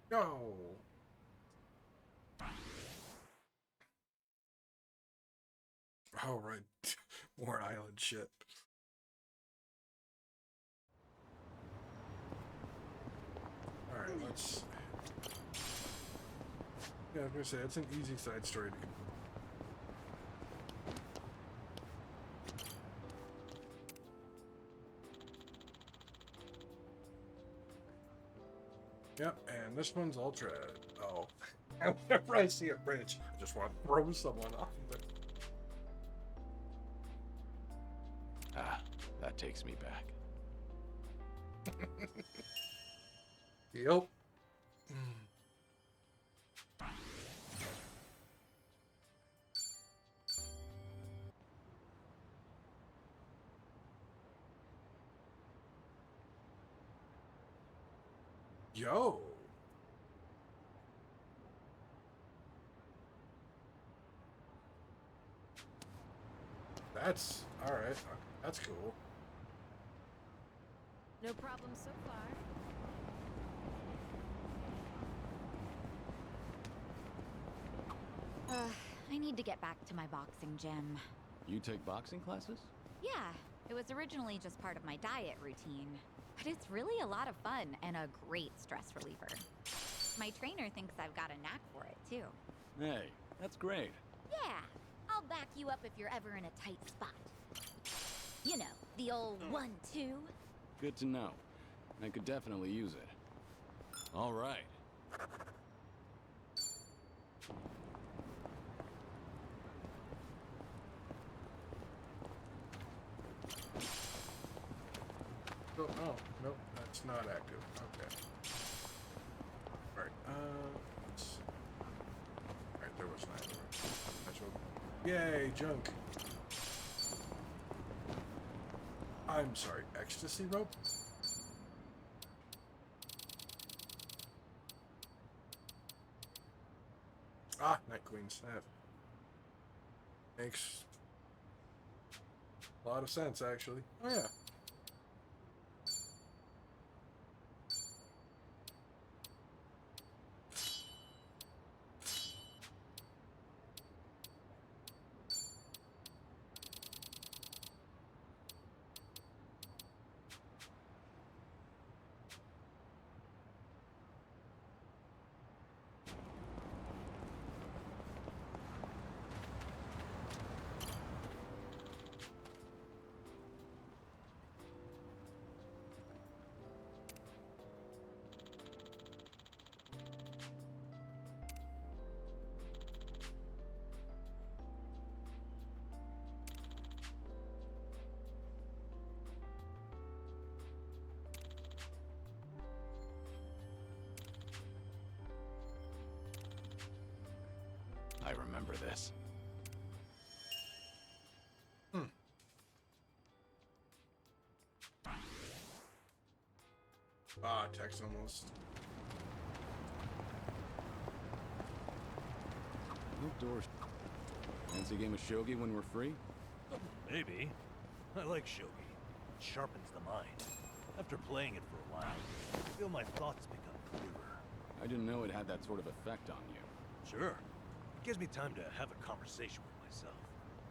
Go! Oh, right. More island shit. Alright, let's... Yeah, I was gonna say, it's an easy side story to complete. Yep, and this one's ultra. Oh. Whenever I see a bridge, I just want to throw someone off of it. Ah, that takes me back. Yep. Yo. That's all right. That's cool. No problem so far. I need to get back to my boxing gym. You take boxing classes? Yeah, it was originally just part of my diet routine. But it's really a lot of fun and a great stress reliever. My trainer thinks I've got a knack for it, too. Hey, that's great. Yeah, I'll back you up if you're ever in a tight spot. You know, the old 1-2. Good to know. I could definitely use it. All right. Oh, nope, that's not active. Okay. Alright, Alright, there was an Yay, junk. I'm sorry, ecstasy rope? Ah, Night Queens. That makes a lot of sense, actually. Oh, yeah. I remember this. Ah, text almost. Outdoors. Fancy game of shogi when we're free? Maybe. I like shogi. It sharpens the mind. After playing it for a while, I feel my thoughts become clearer. I didn't know it had that sort of effect on you. Sure. It gives me time to have a conversation with myself.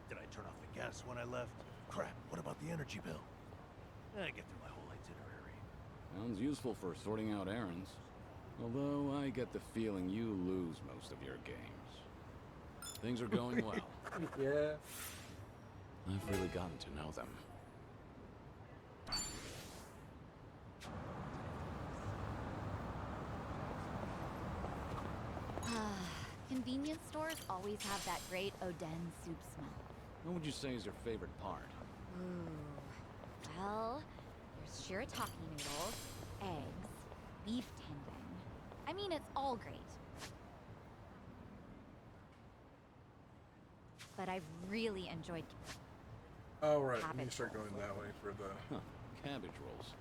Did I turn off the gas when I left? Crap, what about the energy bill? I get through my whole itinerary. Sounds useful for sorting out errands. Although I get the feeling you lose most of your games. Things are going well. Yeah. I've really gotten to know them. Convenience stores always have that great Oden soup smell. What would you say is your favorite part? Ooh. Well, there's shirataki noodles, eggs, beef tendon. I mean, it's all great. But I've really enjoyed Oh, right. You need cabbage to start going rolls. that way for the... Huh. Cabbage rolls.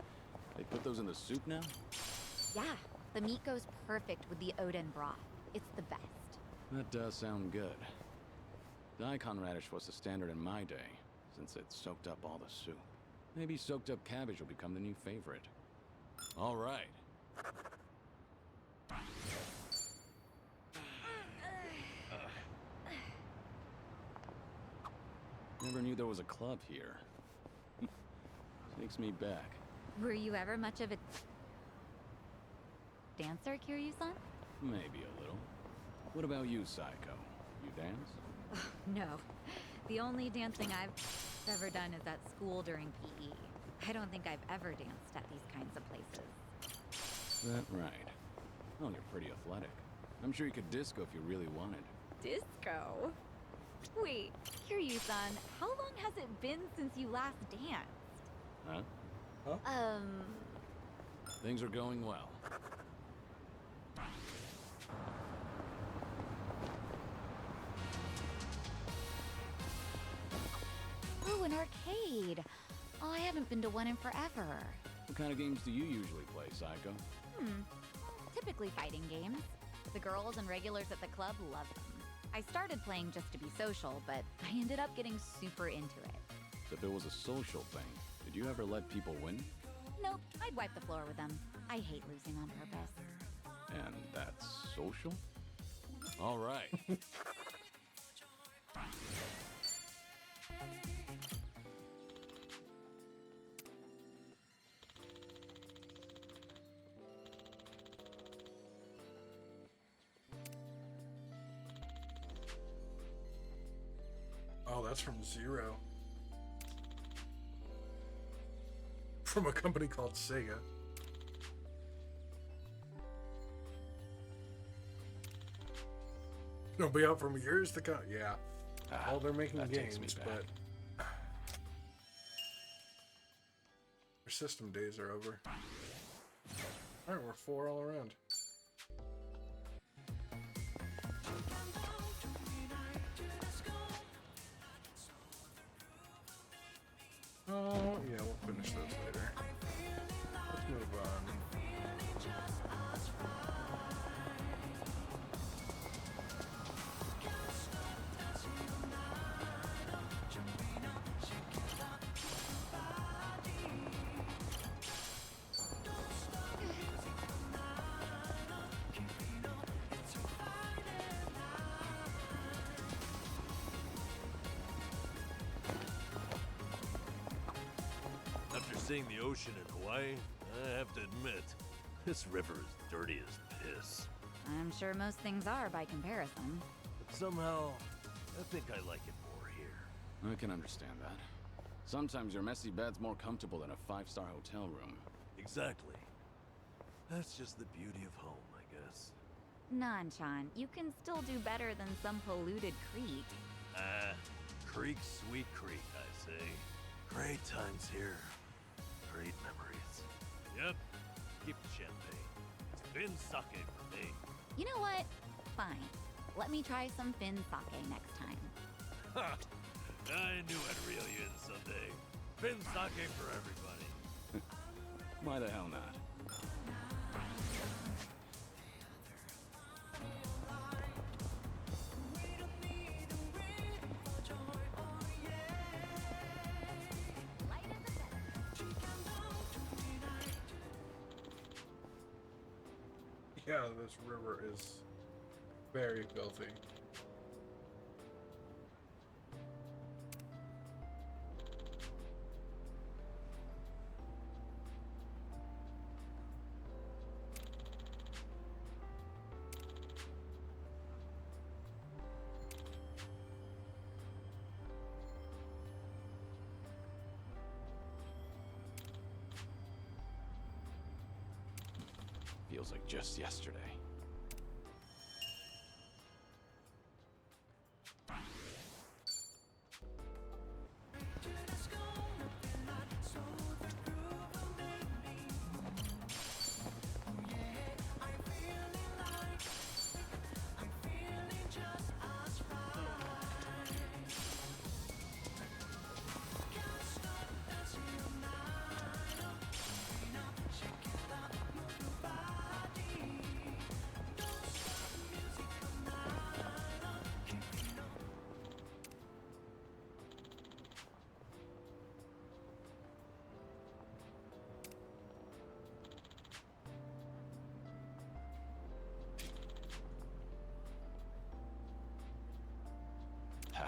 They put those in the soup now? Yeah, the meat goes perfect with the Odin broth. It's the best. That does sound good. Daikon radish was the standard in my day, since it soaked up all the soup. Maybe soaked up cabbage will become the new favorite. All right. Never knew there was a club here. Takes me back. Were you ever much of a dancer, Kiryu-san? Maybe a little. What about you, Psycho? You dance? No. The only dancing I've ever done is at school during PE. I don't think I've ever danced at these kinds of places. That right. Oh, you're pretty athletic. I'm sure you could disco if you really wanted. Disco? Wait, Kiryu-san, how long has it been since you last danced? Huh? Things are going well. Ooh, an arcade. Oh, I haven't been to one in forever. What kind of games do you usually play, Psycho? Typically fighting games. The girls and regulars at the club love them. I started playing just to be social, but I ended up getting super into it. So if it was a social thing, did you ever let people win? Nope, I'd wipe the floor with them. I hate losing on purpose. And that's social? All right. Oh, that's from Zero. From a company called Sega. It'll be out from years to come. Yeah. Well, they're making that takes me games, back. but their system days are over. All right, we're 4 all around. Oh, yeah, we'll finish those later. Let's move on. After seeing the ocean in Hawaii, I have to admit, this river is dirty as piss. I'm sure most things are by comparison. But somehow, I think I like it more here. I can understand that. Sometimes your messy bed's more comfortable than a 5-star hotel room. Exactly. That's just the beauty of home, I guess. Nanchan, you can still do better than some polluted creek. Creek, sweet creek, I say. Great times here. Great memories. Yep, keep the champagne. It's Finn sake for me. You know what? Fine. Let me try some Finn sake next time. Ha! I knew I'd reel you in someday. Finn sake for everybody. Why the hell not? Yeah, this river is very filthy. Feels like just yesterday.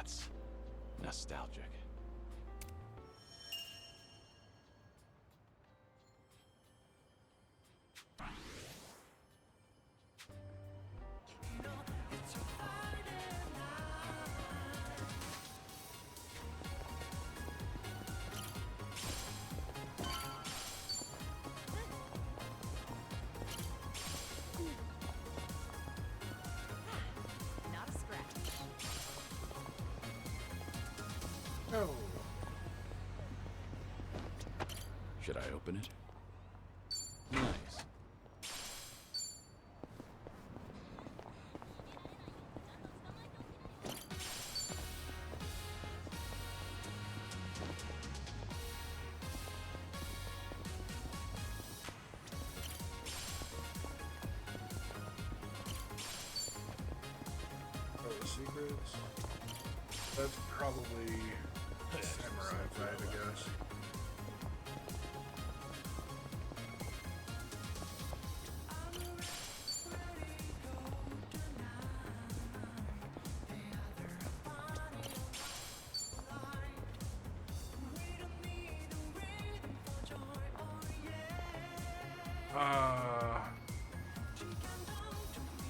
That's nostalgic. Not a scratch. Oh. Should I open it? Nice. Oh, the secrets. That's probably samurai fight, I guess.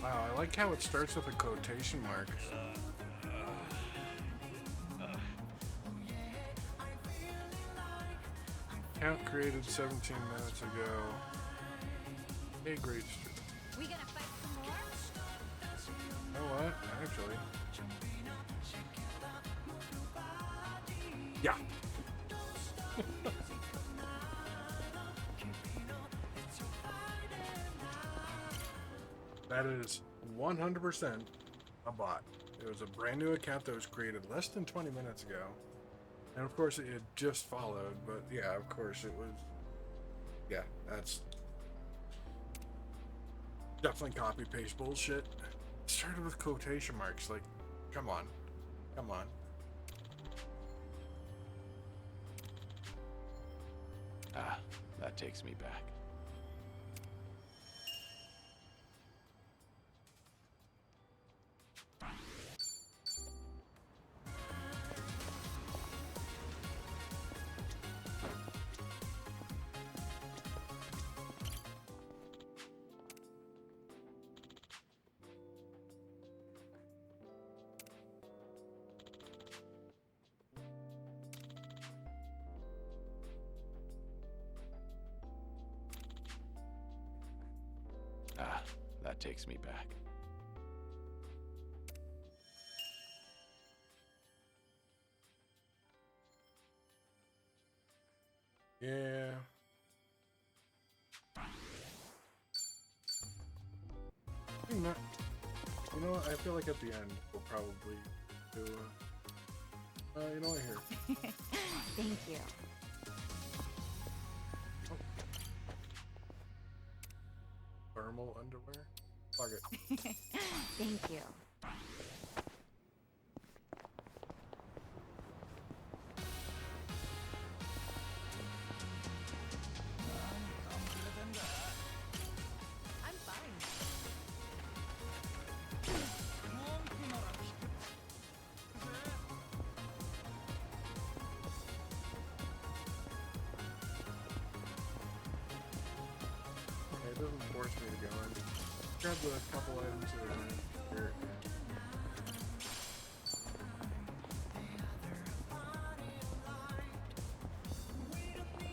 Wow, I like how it starts with a quotation mark. Count created 17 minutes ago. Hey, great. We gonna fight some more? You know what? Actually. Yeah. That is 100% a bot. It was a brand new account that was created less than 20 minutes ago. And of course it had just followed, but yeah, of course it was. Yeah, that's definitely copy paste bullshit. It started with quotation marks, like, come on. Come on. Ah, that takes me back. Ah, that takes me back. Yeah. You know what? I feel like at the end we'll probably do you know what, here. Thank you. Thermal underwear? Fuck it. Thank you. I'm fine. Okay, it doesn't force me to go in. Grab the couple items that are in here.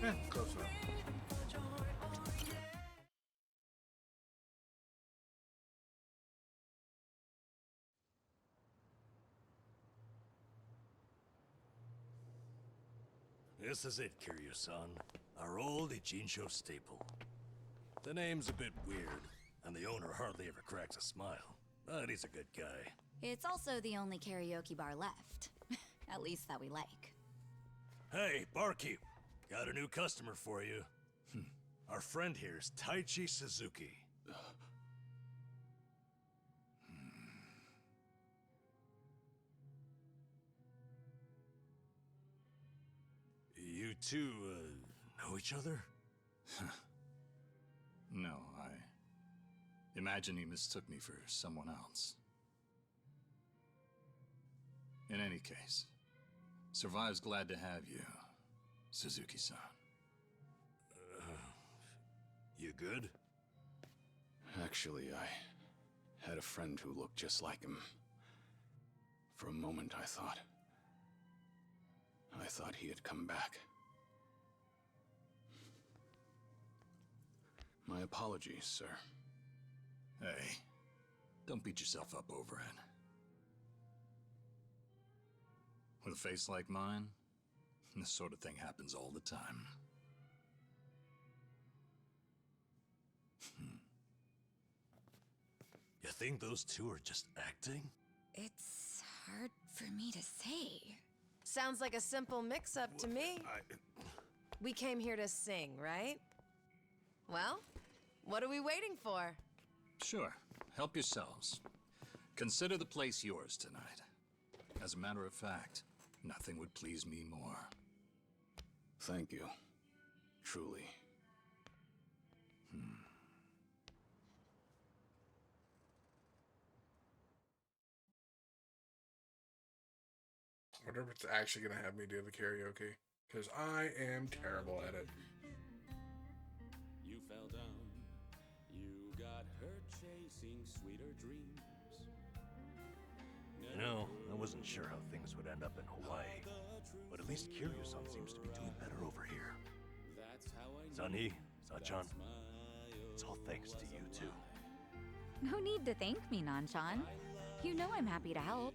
Yeah, close enough. This is it, Kiryu-san. Our old Ichincho staple. The name's a bit weird, and the owner hardly ever cracks a smile. But he's a good guy. It's also the only karaoke bar left. At least that we like. Hey, barkeep. Got a new customer for you. Our friend here's Taichi Suzuki. You two, know each other? No, I imagine he mistook me for someone else. In any case, Survive's glad to have you, Suzuki-san. You good? Actually, I had a friend who looked just like him. For a moment, I thought he had come back. My apologies, sir. Hey, don't beat yourself up over it. With a face like mine, this sort of thing happens all the time. You think those two are just acting? It's hard for me to say. Sounds like a simple mix-up to me. We came here to sing, right? Well, what are we waiting for? Sure, help yourselves. Consider the place yours tonight. As a matter of fact, nothing would please me more. Thank you. Truly. I wonder if it's actually gonna have me do the karaoke, because I am terrible at it. You fell down, you got hurt chasing sweeter dreams. You know, I wasn't sure how things would end up in Hawaii, but at least Kiryu-san seems to be doing better over here. Sunhee, Sachan, it's all thanks to you two. No need to thank me, Nanchan. You know I'm happy to help.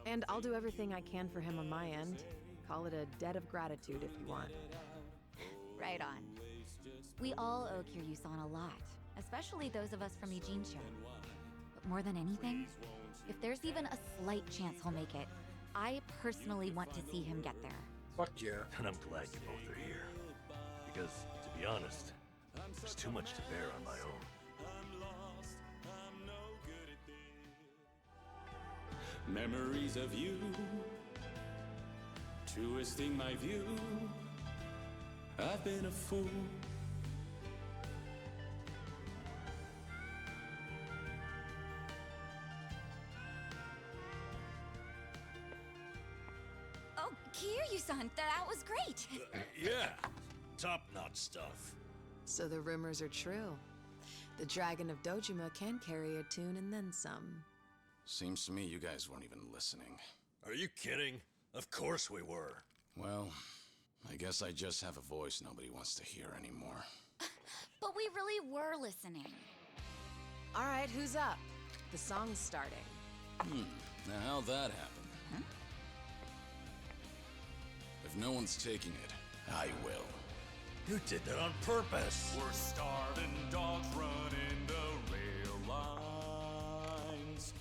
And I'll do everything I can for him on my end. Call it a debt of gratitude if you want. Right on. We all owe Kiryu-san a lot, especially those of us from Ijincho. But more than anything, if there's even a slight chance he'll make it, I personally want to see him get there. Fuck yeah. And I'm glad you both are here. Because, to be honest, there's too much to bear on my own. Memories of you, twisting my view. I've been a fool. Oh, Kiryu-san, that was great. Yeah, top-notch stuff. So the rumors are true. The Dragon of Dojima can carry a tune and then some. Seems to me you guys weren't even listening. Are you kidding? Of course we were. Well, I guess I just have a voice nobody wants to hear anymore. But we really were listening. All right, who's up? The song's starting. Now how'd that happen? Huh? If no one's taking it, I will. You did that on purpose. We're starving dogs running the rail lines.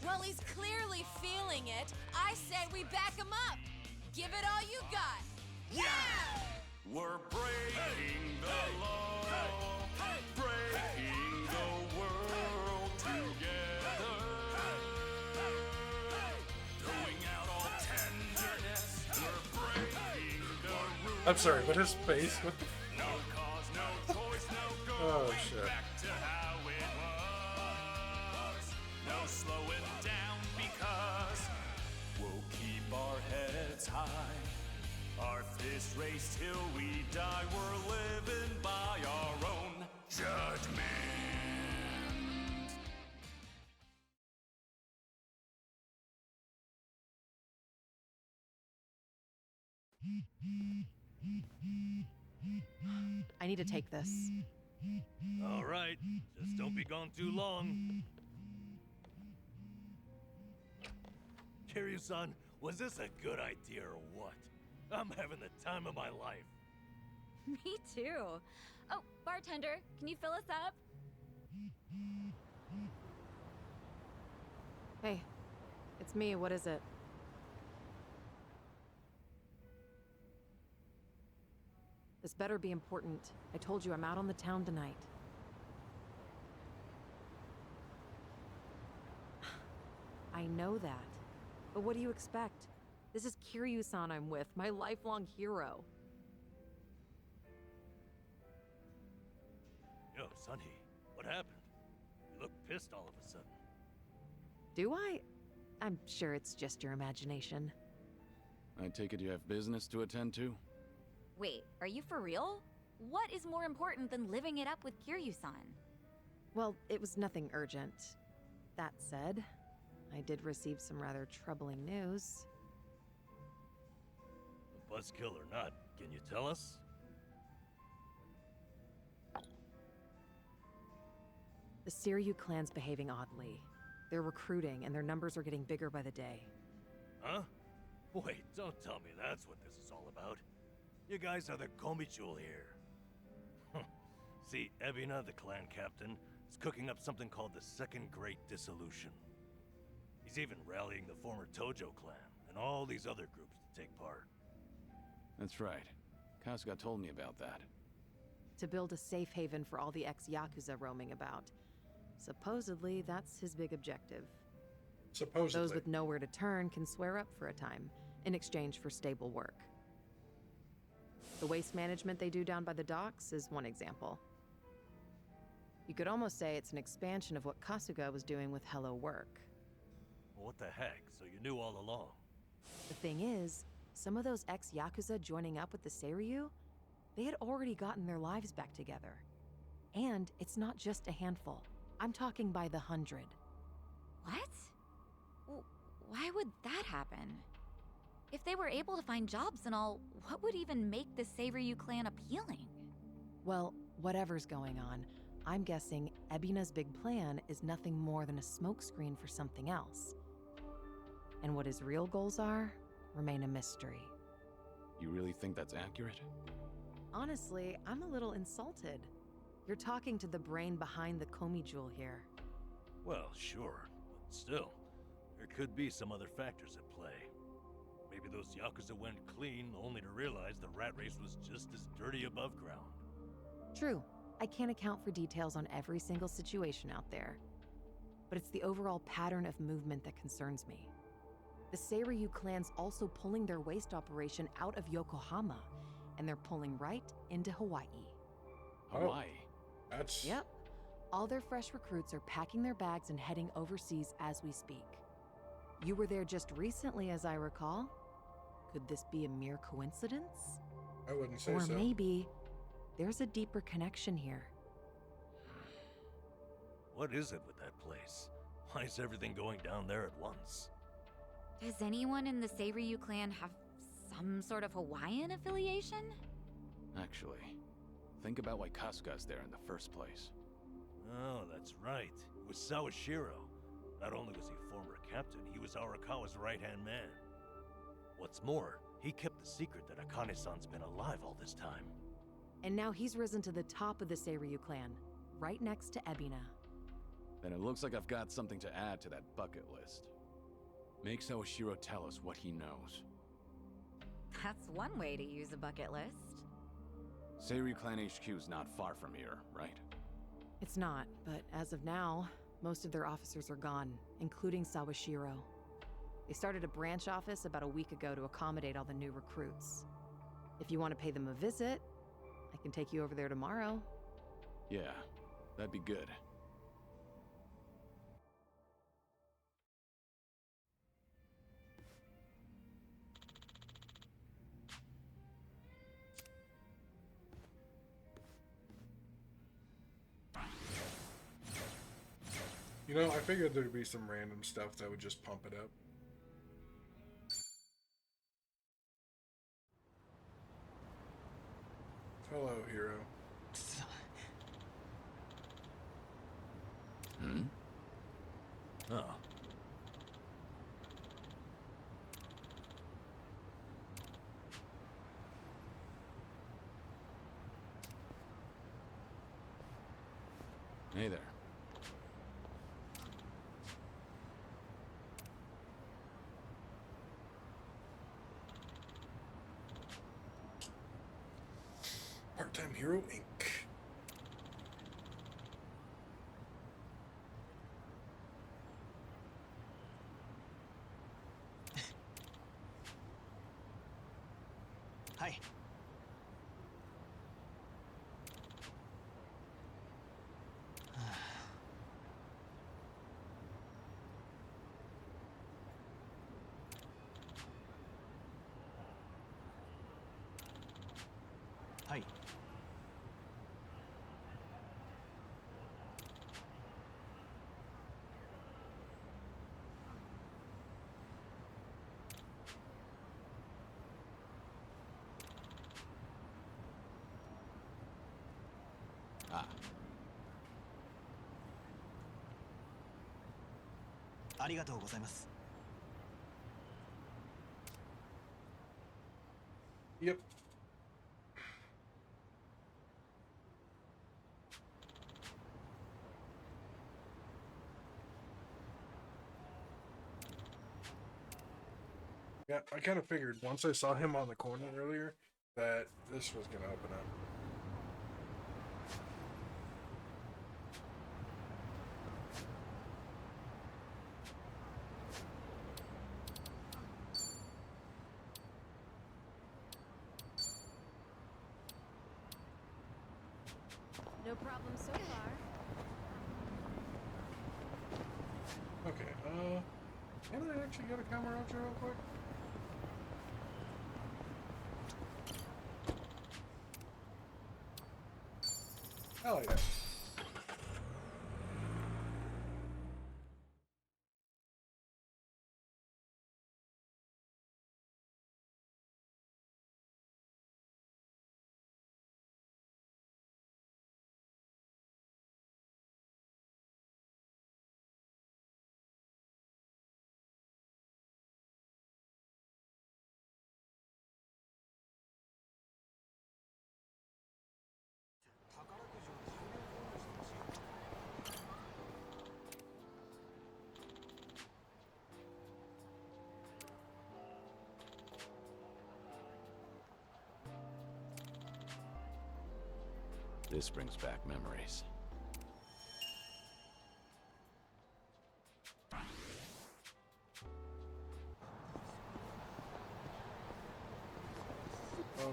Well, he's clearly feeling it. I say we back him up. Give it all you got. Yeah! We're breaking the law, breaking the world together. Throwing out all tenderness, we're breaking the rules. I'm sorry, but his face, what the No cause, no choice, no go. Oh, shit. Back to how it was. No slowing down because we'll keep our heads high. Our fists raised till we die. We're living by our own judgment. I need to take this. All right, just don't be gone too long. Kiryu-san, was this a good idea or what? I'm having the time of my life. Me too. Oh, bartender, can you fill us up? Hey, it's me. What is it? This better be important. I told you I'm out on the town tonight. I know that. But what do you expect? This is Kiryu-san I'm with, my lifelong hero. Yo, Sunhee, what happened? You look pissed all of a sudden. Do I? I'm sure it's just your imagination. I take it you have business to attend to? Wait, are you for real? What is more important than living it up with Kiryu-san? Well, it was nothing urgent. That said, I did receive some rather troubling news. Buzzkill or not, can you tell us? The Seiryu clan's behaving oddly. They're recruiting, and their numbers are getting bigger by the day. Huh? Wait, don't tell me that's what this is all about. You guys are the Komichul here. See, Ebina, the clan captain, is cooking up something called the Second Great Dissolution. He's even rallying the former Tojo clan and all these other groups to take part. That's right. Kasuga told me about that. To build a safe haven for all the ex-Yakuza roaming about. Supposedly, that's his big objective. Supposedly. Those with nowhere to turn can swear up for a time, in exchange for stable work. The waste management they do down by the docks is one example. You could almost say it's an expansion of what Kasuga was doing with Hello Work. Well, what the heck? So you knew all along? The thing is, some of those ex-Yakuza joining up with the Seiryu, they had already gotten their lives back together. And it's not just a handful. I'm talking by the 100. What? Why would that happen? If they were able to find jobs and all, what would even make the Seiryu clan appealing? Well, whatever's going on, I'm guessing Ebina's big plan is nothing more than a smokescreen for something else. And what his real goals are remain a mystery. You really think that's accurate? Honestly, I'm a little insulted. You're talking to the brain behind the Komi-jewel here. Well, sure, but still, there could be some other factors at play. Maybe those Yakuza went clean only to realize the rat race was just as dirty above ground. True, I can't account for details on every single situation out there. But it's the overall pattern of movement that concerns me. The Seiryu clan's also pulling their waste operation out of Yokohama, and they're pulling right into Hawaii. Hawaii? That's... Yep. All their fresh recruits are packing their bags and heading overseas as we speak. You were there just recently, as I recall. Could this be a mere coincidence? I wouldn't say or so. Or maybe there's a deeper connection here. What is it with that place? Why is everything going down there at once? Does anyone in the Seiryu clan have some sort of Hawaiian affiliation? Actually, think about why Kasuga's there in the first place. Oh, that's right. It was Sawashiro. Not only was he former captain, he was Arakawa's right-hand man. What's more, he kept the secret that Akane-san's been alive all this time. And now he's risen to the top of the Seiryu clan, right next to Ebina. Then it looks like I've got something to add to that bucket list. Make Sawashiro tell us what he knows. That's one way to use a bucket list. Seiryu Clan HQ's not far from here, right? It's not, but as of now, most of their officers are gone, including Sawashiro. They started a branch office about a week ago to accommodate all the new recruits. If you want to pay them a visit, I can take you over there tomorrow. Yeah, that'd be good. You know, I figured there'd be some random stuff that would just pump it up. Hello, hero. Hmm? Oh. Hey there. Part-Time Hero Inc. Hi. はい。Ah. ありがとうございます。 Yep. Yeah, I kind of figured once I saw him on the corner earlier that this was going to open up. No problem so far. Okay, can I actually get a camera out real quick? Hell yeah. This brings back memories. Oh.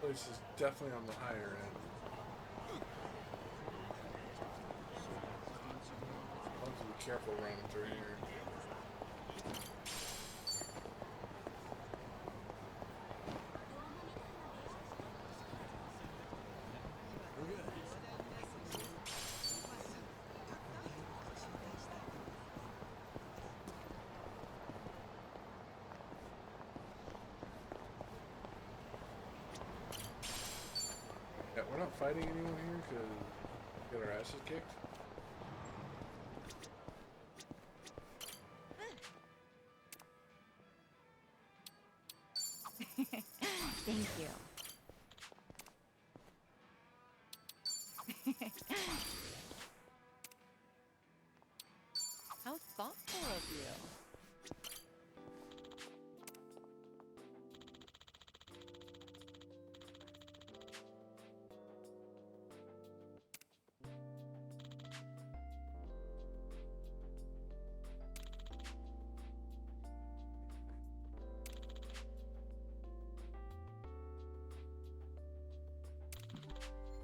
Place is definitely on the higher end. I'll have to be careful running through here. Yeah, we're not fighting anyone here because we got our asses kicked. Thank you. How thoughtful of you.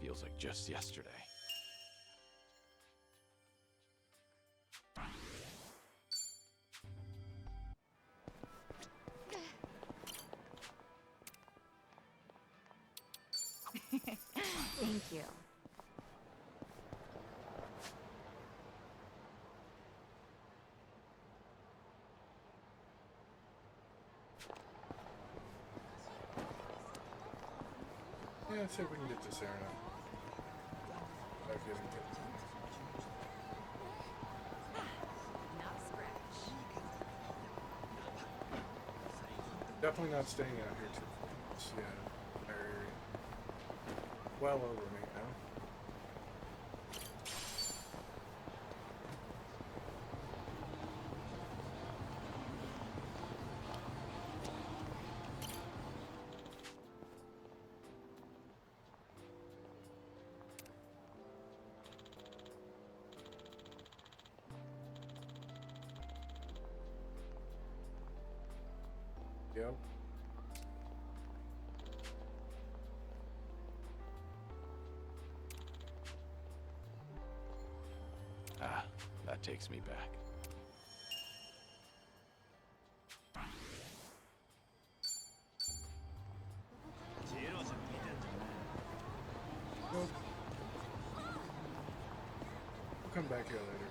Feels like just yesterday. Thank you. Yeah, let's see if we can get this area now. Without getting kicked. Not a scratch. Definitely not staying out here too close. Yeah, our area. Well over me now. Yep. Ah, that takes me back. come back here later.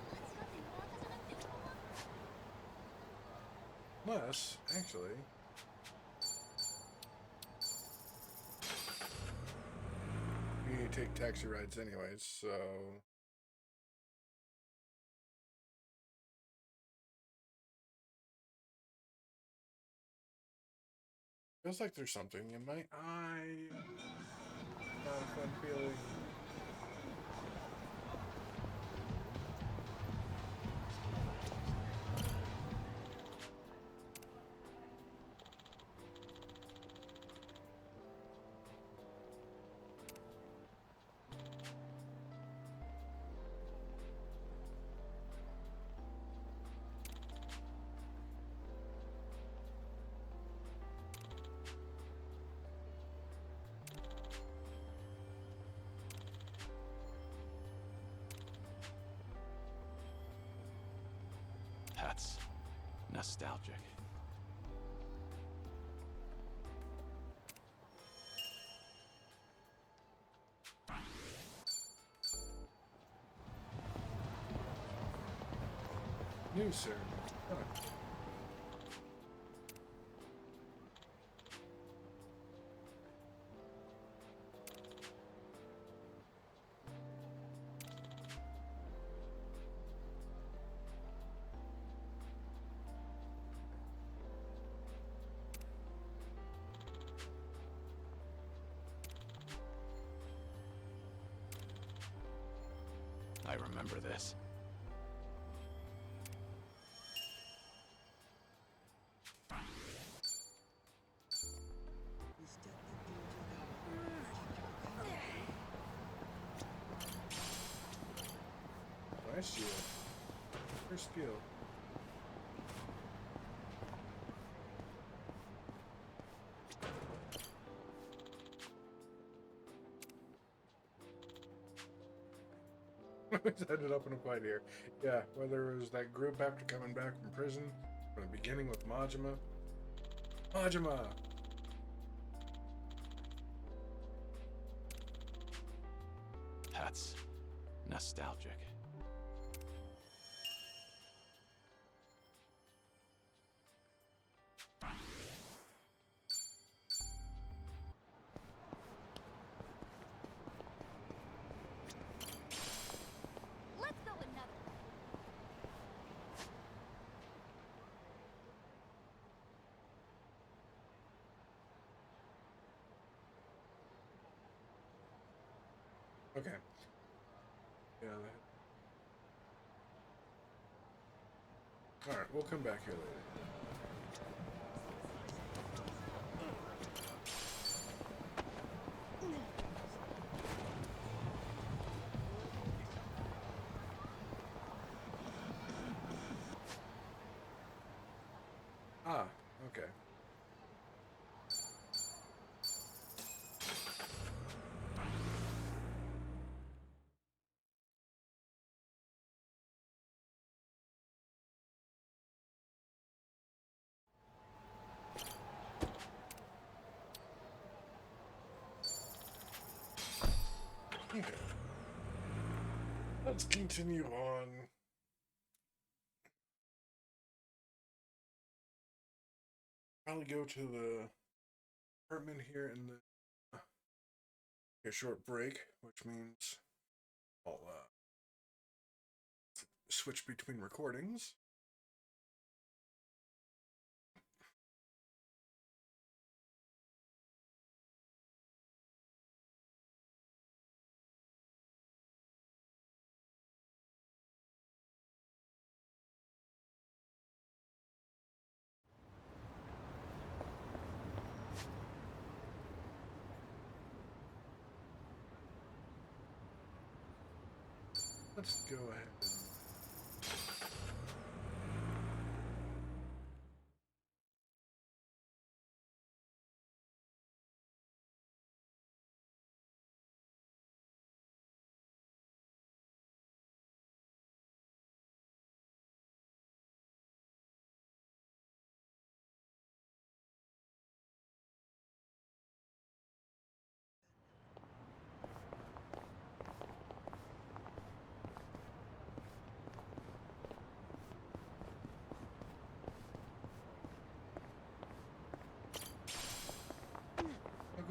Unless, actually... you need to take taxi rides anyways, so... feels like there's something in my eye. Not a fun feeling. That's nostalgic. New sir. Huh. I remember this. Nice shield. First skill. Ended up in a fight here. Yeah, whether it was that group after coming back from prison, from the beginning with Majima. Majima! That's nostalgic. Let's go another. Okay. Yeah. Alright, we'll come back here later. Ah, okay. Okay. Let's continue on. Probably go to the apartment here and then a short break, which means I'll switch between recordings. Let's go ahead and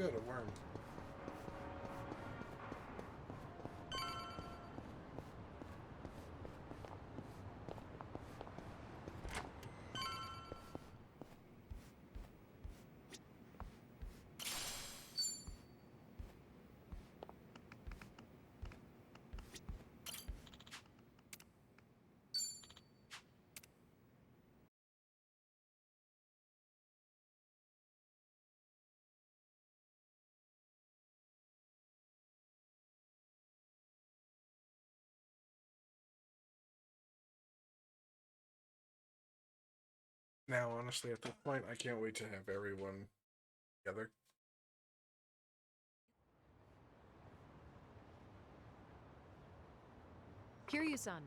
good, a worm. Now, honestly, at this point, I can't wait to have everyone together. Kiryu-san.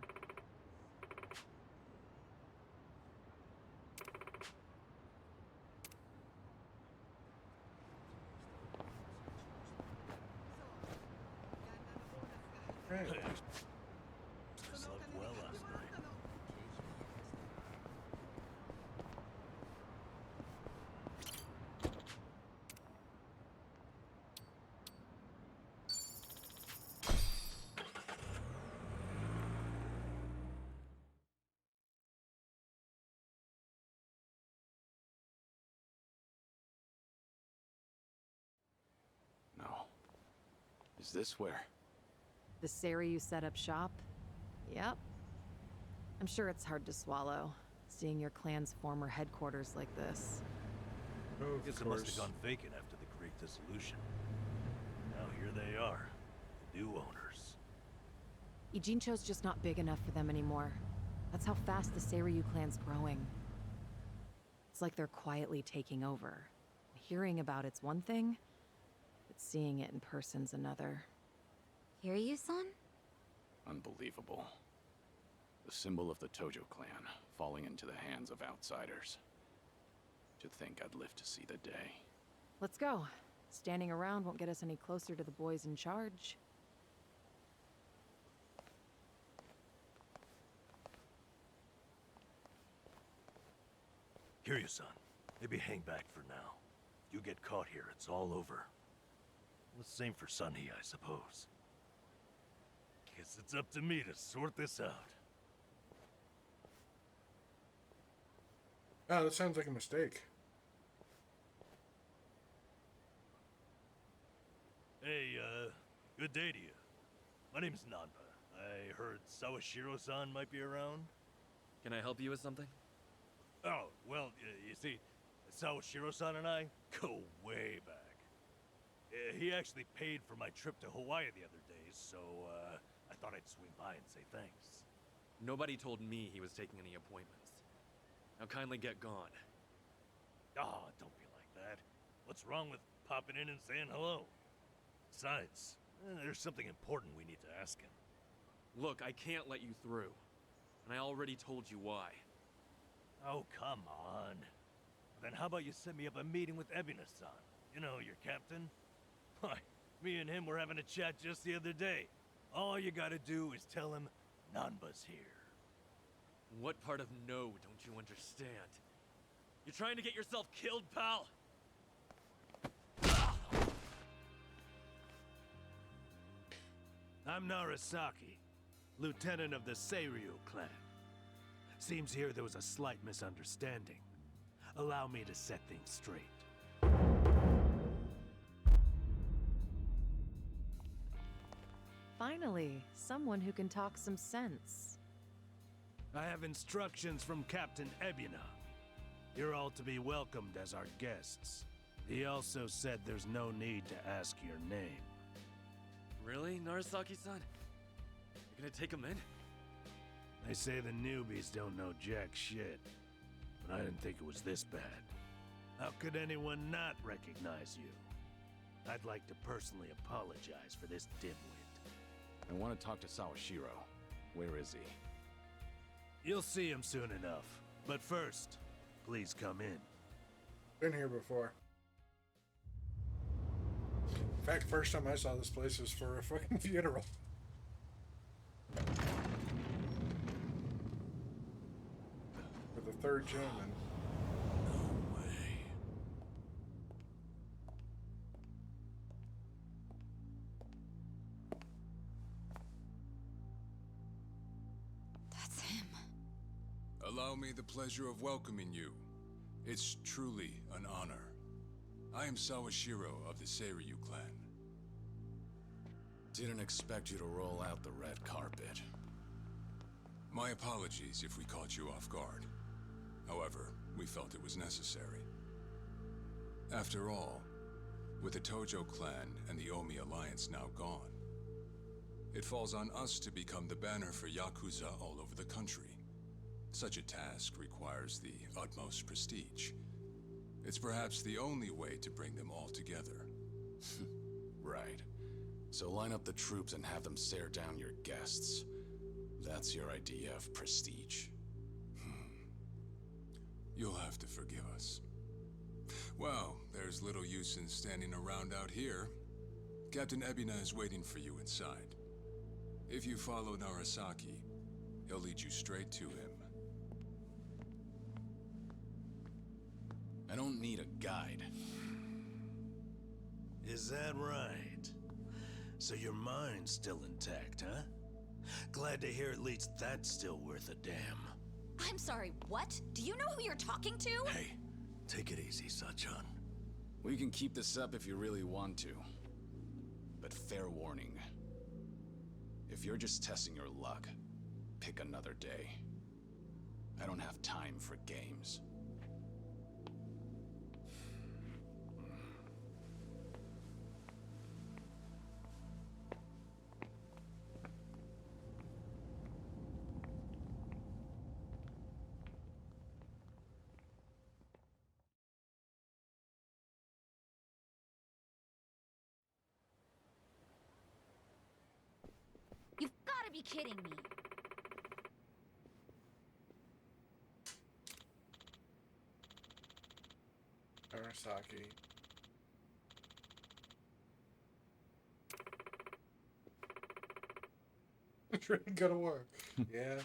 Right. Slept well last night. No. Is this where? The Seiryu set up shop? Yep. I'm sure it's hard to swallow, seeing your clan's former headquarters like this. Oh, Guess it must have gone vacant after the Great Dissolution. Now here they are, the new owners. Ijincho's just not big enough for them anymore. That's how fast the Seiryu clan's growing. It's like they're quietly taking over. Hearing about it's one thing, but seeing it in person's another. Kiryu-san? Unbelievable. The symbol of the Tojo clan, falling into the hands of outsiders. To think I'd live to see the day. Let's go. Standing around won't get us any closer to the boys in charge. Kiryu-san, maybe hang back for now. You get caught here, it's all over. The same for Sunny, I suppose. Guess it's up to me to sort this out. Oh, that sounds like a mistake. Hey, good day to you. My name's Nanba. I heard Sawashiro-san might be around. Can I help you with something? Oh, well, you see, Sawashiro-san and I go way back. He actually paid for my trip to Hawaii the other day, so, I thought I'd swing by and say thanks. Nobody told me he was taking any appointments. Now kindly get gone. Oh, don't be like that. What's wrong with popping in and saying hello? Besides, there's something important we need to ask him. Look, I can't let you through. And I already told you why. Oh, come on. Then how about you set me up a meeting with Ebina-san? You know, your captain? Why, me and him were having a chat just the other day. All you gotta do is tell him Nanba's here. What part of no don't you understand? You're trying to get yourself killed, pal? I'm Narasaki, lieutenant of the Seiryu clan. Seems here there was a slight misunderstanding. Allow me to set things straight. Finally, someone who can talk some sense. I have instructions from Captain Ebina. You're all to be welcomed as our guests. He also said there's no need to ask your name. Really, Narasaki-san? You're gonna take him in? They say the newbies don't know jack shit, but I didn't think it was this bad. How could anyone not recognize you? I'd like to personally apologize for this dimwit. I want to talk to Sawashiro. Where is he? You'll see him soon enough. But first, please come in. Been here before. In fact, first time I saw this place was for a fucking funeral. For the third gentleman. Allow me the pleasure of welcoming you. It's truly an honor. I am Sawashiro of the Seiryu clan. Didn't expect you to roll out the red carpet. My apologies if we caught you off guard. However, we felt it was necessary. After all, with the Tojo clan and the Omi alliance now gone, it falls on us to become the banner for Yakuza all over the country. Such a task requires the utmost prestige. It's perhaps the only way to bring them all together. Right. So line up the troops and have them stare down your guests. That's your idea of prestige. You'll have to forgive us. Well, there's little use in standing around out here. Captain Ebina is waiting for you inside. If you follow Narasaki, he'll lead you straight to him. I don't need a guide. Is that right? So your mind's still intact, huh? Glad to hear at least that's still worth a damn. I'm sorry, what? Do you know who you're talking to? Hey, take it easy, Sachan. We can keep this up if you really want to. But fair warning. If you're just testing your luck, pick another day. I don't have time for games. You've gotta be kidding me. Arasaki. It's really gonna work. Yeah.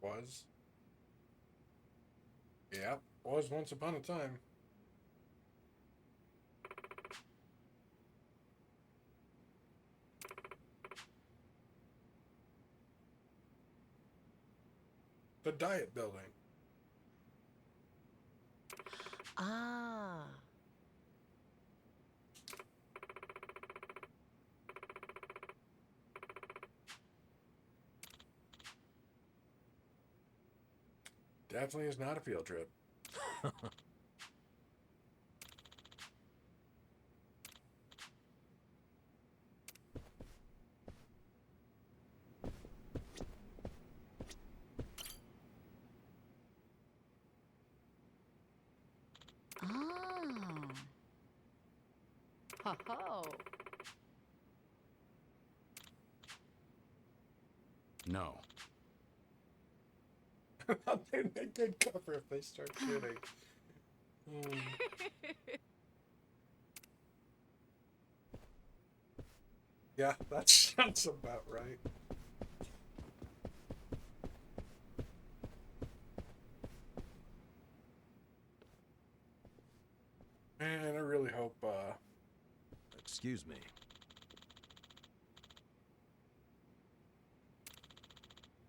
Was. Yep. Was once upon a time. The diet building. Ah. Definitely is not a field trip. Ho ho. No. They'd make good cover if they start shooting. Yeah, that sounds about right. Man, I really hope, Excuse me.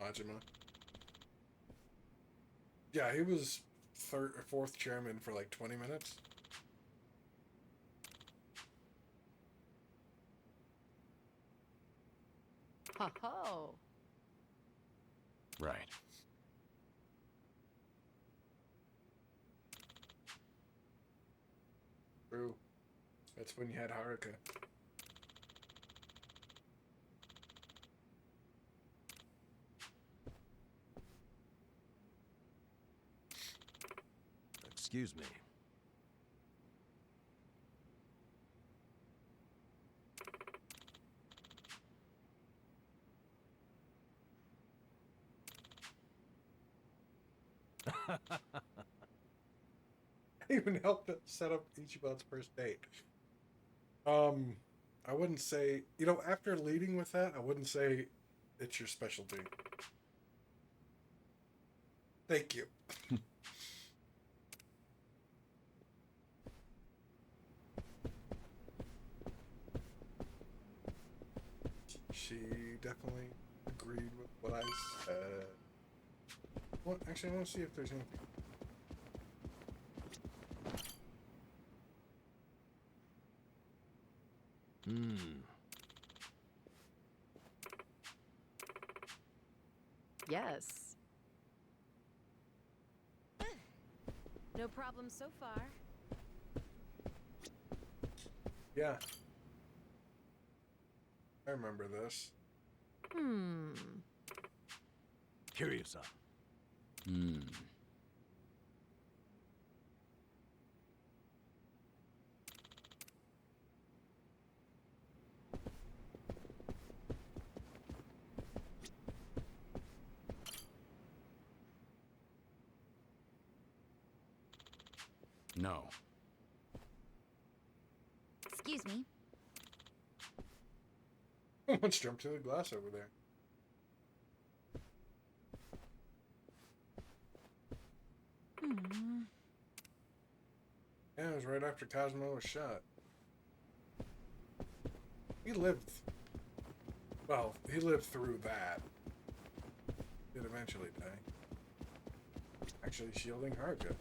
Majima. Yeah, he was fourth chairman for like 20 minutes. Ho ho. Right. True. That's when you had Haruka. Excuse me. Even helped to set up Ichiban's first date. I wouldn't say, you know, after leading with that, I wouldn't say it's your specialty. Thank you. she definitely agreed with what I said. Well, actually, I want to see if there's anything. Yes. No problem so far. Yeah. I remember this. Curious, huh? No. Excuse me. Let's jump to the glass over there. Yeah, it was right after Cosmo was shot. He lived. Well, he lived through that. He'd eventually die. Actually, shielding Haruka.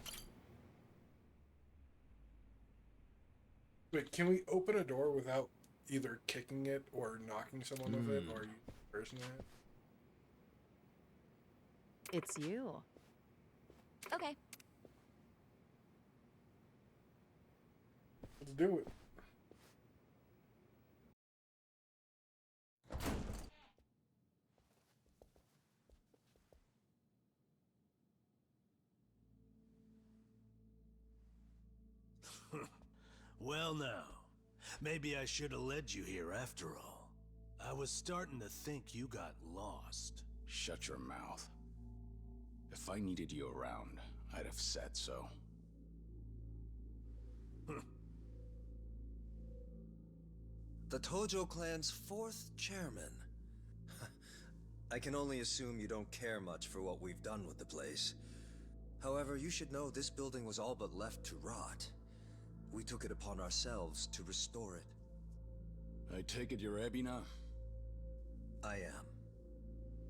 Wait, can we open a door without either kicking it or knocking someone with it, or you person it? It's you. Okay. Let's do it. Well now, maybe I should have led you here after all. I was starting to think you got lost. Shut your mouth. If I needed you around, I'd have said so. The Tojo clan's 4th chairman. I can only assume you don't care much for what we've done with the place. However, you should know this building was all but left to rot. We took it upon ourselves to restore it. I take it you're Ebina? I am.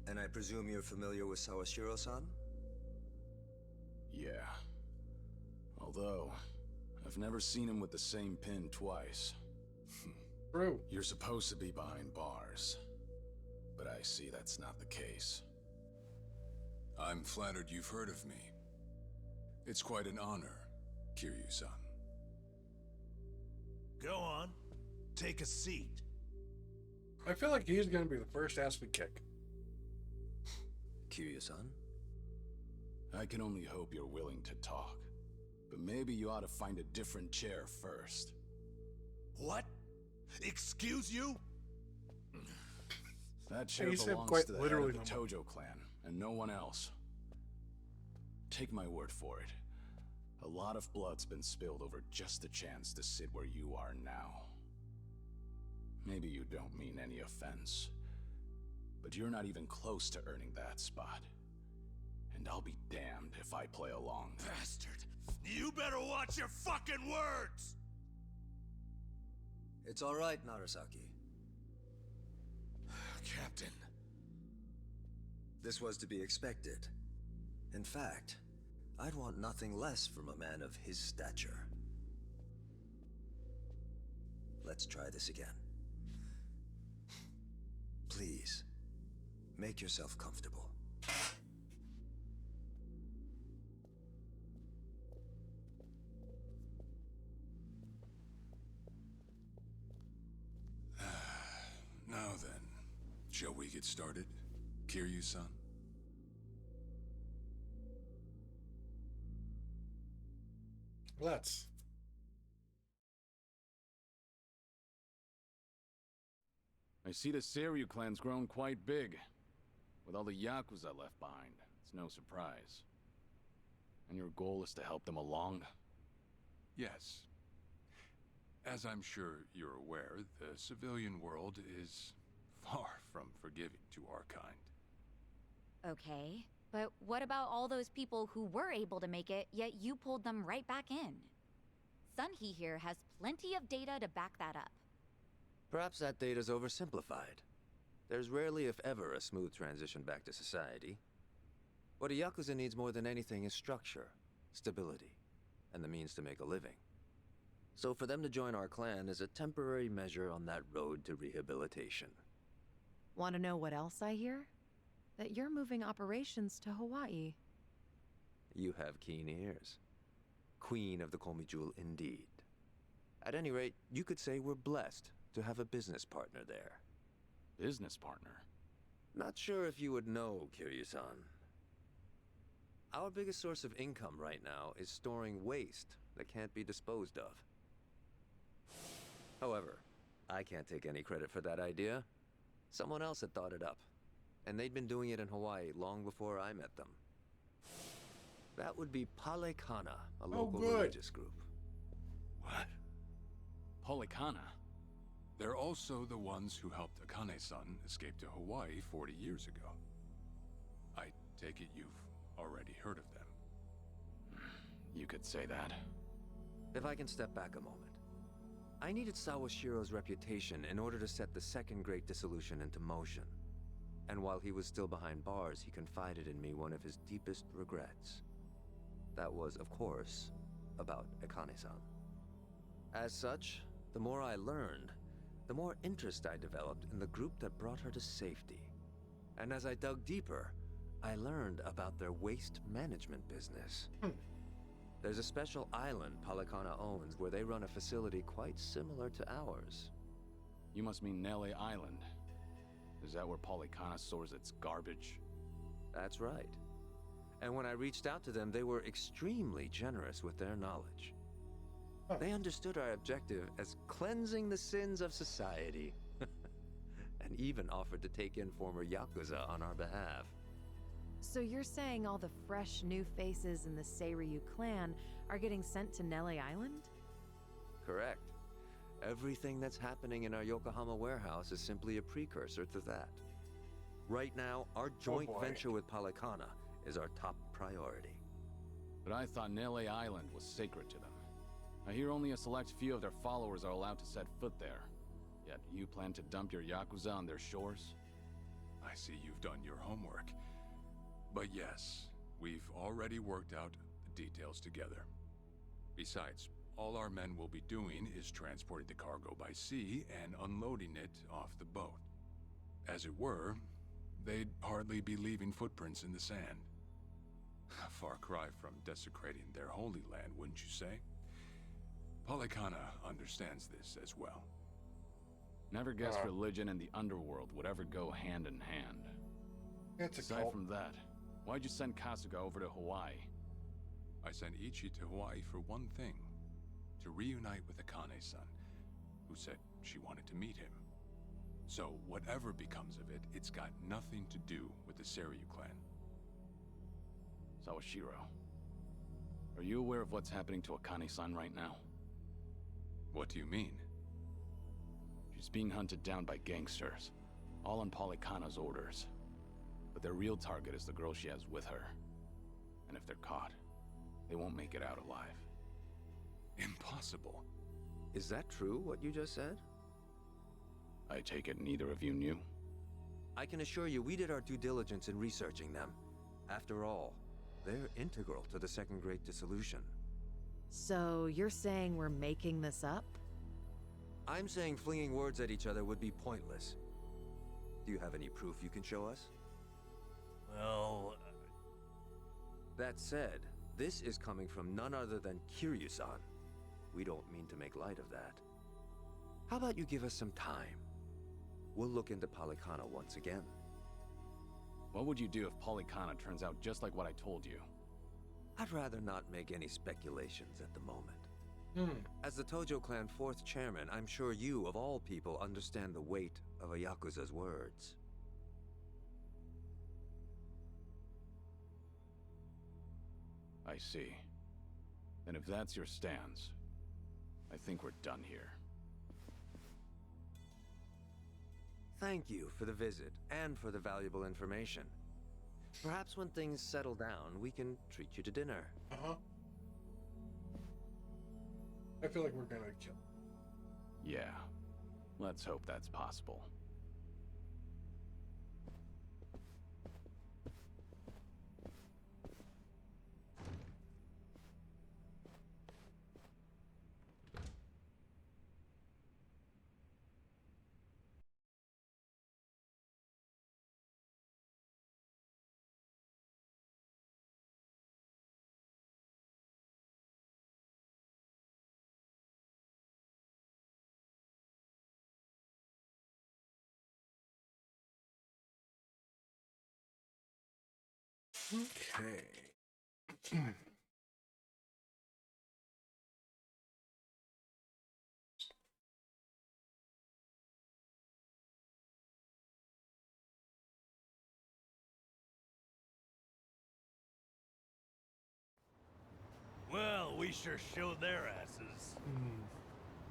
And I presume you're familiar with Sawashiro-san? Yeah. Although, I've never seen him with the same pin twice. True. You're supposed to be behind bars. But I see that's not the case. I'm flattered you've heard of me. It's quite an honor, Kiryu-san. Go on. Take a seat. I feel like he's gonna be the first ass we kick. Kiryu-san? I can only hope you're willing to talk. But maybe you ought to find a different chair first. What? Excuse you? That chair He said belongs quite to the literally head of the Tojo clan, and no one else. Take my word for it. A lot of blood's been spilled over just a chance to sit where you are now. Maybe you don't mean any offense, but you're not even close to earning that spot. And I'll be damned if I play along. Bastard! You better watch your fucking words! It's all right, Narasaki. Captain. This was to be expected. In fact, I'd want nothing less from a man of his stature. Let's try this again. Please, make yourself comfortable. Now then, shall we get started, Kiryu-san? Let's. I see the Seiryu clan's grown quite big. With all the Yakuza left behind, it's no surprise. And your goal is to help them along? Yes. As I'm sure you're aware, the civilian world is far from forgiving to our kind. Okay, but what about all those people who were able to make it, yet you pulled them right back in? Sunhee here has plenty of data to back that up. Perhaps that data's oversimplified. There's rarely, if ever, a smooth transition back to society. What a Yakuza needs more than anything is structure, stability, and the means to make a living. So for them to join our clan is a temporary measure on that road to rehabilitation. Want to know what else I hear? That you're moving operations to Hawaii. You have keen ears. Queen of the Komi Jewel indeed. At any rate, you could say we're blessed to have a business partner there. Business partner? Not sure if you would know, Kiryu-san. Our biggest source of income right now is storing waste that can't be disposed of. However, I can't take any credit for that idea. Someone else had thought it up, and they'd been doing it in Hawaii long before I met them. That would be Palekana, a local religious group. What? Polikana? They're also the ones who helped Akane-san escape to Hawaii 40 years ago. I take it you've already heard of them. You could say that. If I can step back a moment. I needed Sawashiro's reputation in order to set the second great dissolution into motion. And while he was still behind bars, he confided in me one of his deepest regrets. That was, of course, about Akane-san. As such, the more I learned, the more interest I developed in the group that brought her to safety. And as I dug deeper, I learned about their waste management business. There's a special island Palekana owns where they run a facility quite similar to ours. You must mean Nele Island. Is that where Polikana stores its garbage? That's right. And when I reached out to them, they were extremely generous with their knowledge. They understood our objective as cleansing the sins of society, and even offered to take in former Yakuza on our behalf. So you're saying all the fresh new faces in the Seiryu clan are getting sent to Nele Island? Correct. Everything that's happening in our Yokohama warehouse is simply a precursor to that. Right now, our joint venture with Palekana is our top priority. But I thought Nele Island was sacred to them. I hear only a select few of their followers are allowed to set foot there. Yet you plan to dump your Yakuza on their shores? I see you've done your homework. But yes, we've already worked out the details together. Besides, all our men will be doing is transporting the cargo by sea and unloading it off the boat. As it were, they'd hardly be leaving footprints in the sand. A far cry from desecrating their holy land, wouldn't you say? Palekana understands this as well. Never guessed religion and the underworld would ever go hand in hand. Aside from that, why'd you send Kasuga over to Hawaii? I sent Ichi to Hawaii for one thing. To reunite with Akane-san, who said she wanted to meet him. So whatever becomes of it, it's got nothing to do with the Seiryu clan. Sawashiro, are you aware of what's happening to Akane-san right now? What do you mean? She's being hunted down by gangsters, all on Polikana's orders. But their real target is the girl she has with her. And if they're caught, they won't make it out alive. Impossible. Is that true, what you just said? I take it neither of you knew? I can assure you we did our due diligence in researching them. After all, they're integral to the Second Great Dissolution. So you're saying we're making this up? I'm saying flinging words at each other would be pointless. Do you have any proof you can show us? Well... That said, this is coming from none other than Kiryu-san. We don't mean to make light of that. How about you give us some time? We'll look into Palekana once again. What would you do if Polikana turns out just like what I told you? I'd rather not make any speculations at the moment. As the Tojo Clan 4th chairman, I'm sure you, of all people, understand the weight of a Yakuza's words. I see. And if that's your stance, I think we're done here. Thank you for the visit, and for the valuable information. Perhaps when things settle down, we can treat you to dinner. I feel like we're gonna kill. Yeah. Let's hope that's possible. Okay. Well, we sure showed their asses.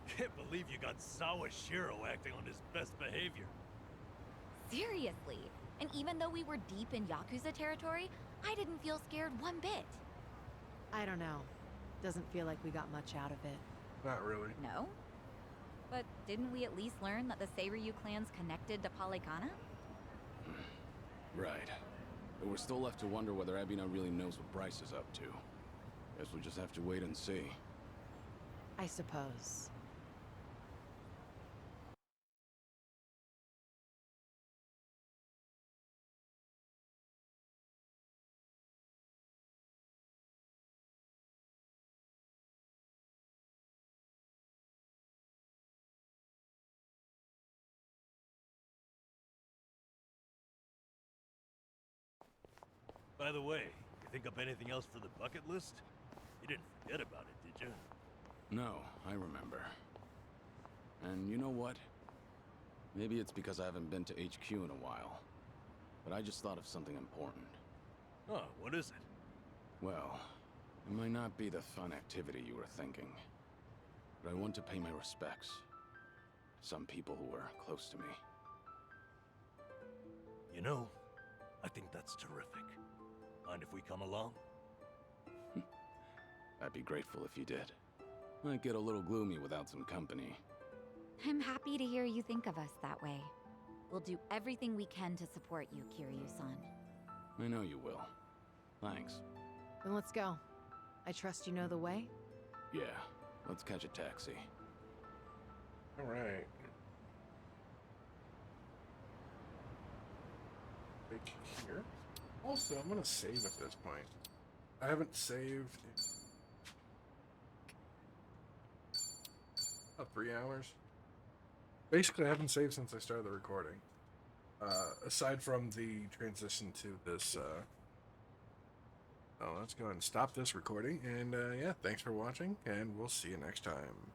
Can't believe you got Sawashiro acting on his best behavior. Seriously. And even though we were deep in Yakuza territory, I didn't feel scared one bit. I don't know. Doesn't feel like we got much out of it. Not really. No? But didn't we at least learn that the Seiryu clan's connected to Polycana? Right. But we're still left to wonder whether Abina really knows what Bryce is up to. Guess we'll just have to wait and see. I suppose. By the way, you think up anything else for the bucket list? You didn't forget about it, did you? No, I remember. And you know what? Maybe it's because I haven't been to HQ in a while. But I just thought of something important. Oh, what is it? Well, it might not be the fun activity you were thinking. But I want to pay my respects to some people who were close to me. You know, I think that's terrific. Mind if we come along? I'd be grateful if you did. Might get a little gloomy without some company. I'm happy to hear you think of us that way. We'll do everything we can to support you, Kiryu-san. I know you will. Thanks. Then let's go. I trust you know the way? Yeah, let's catch a taxi. Alright. Like here. Also, I'm gonna save at this point. I haven't saved in about 3 hours. Basically, I haven't saved since I started the recording. Aside from the transition to this, let's go ahead and stop this recording. And yeah, thanks for watching, and we'll see you next time.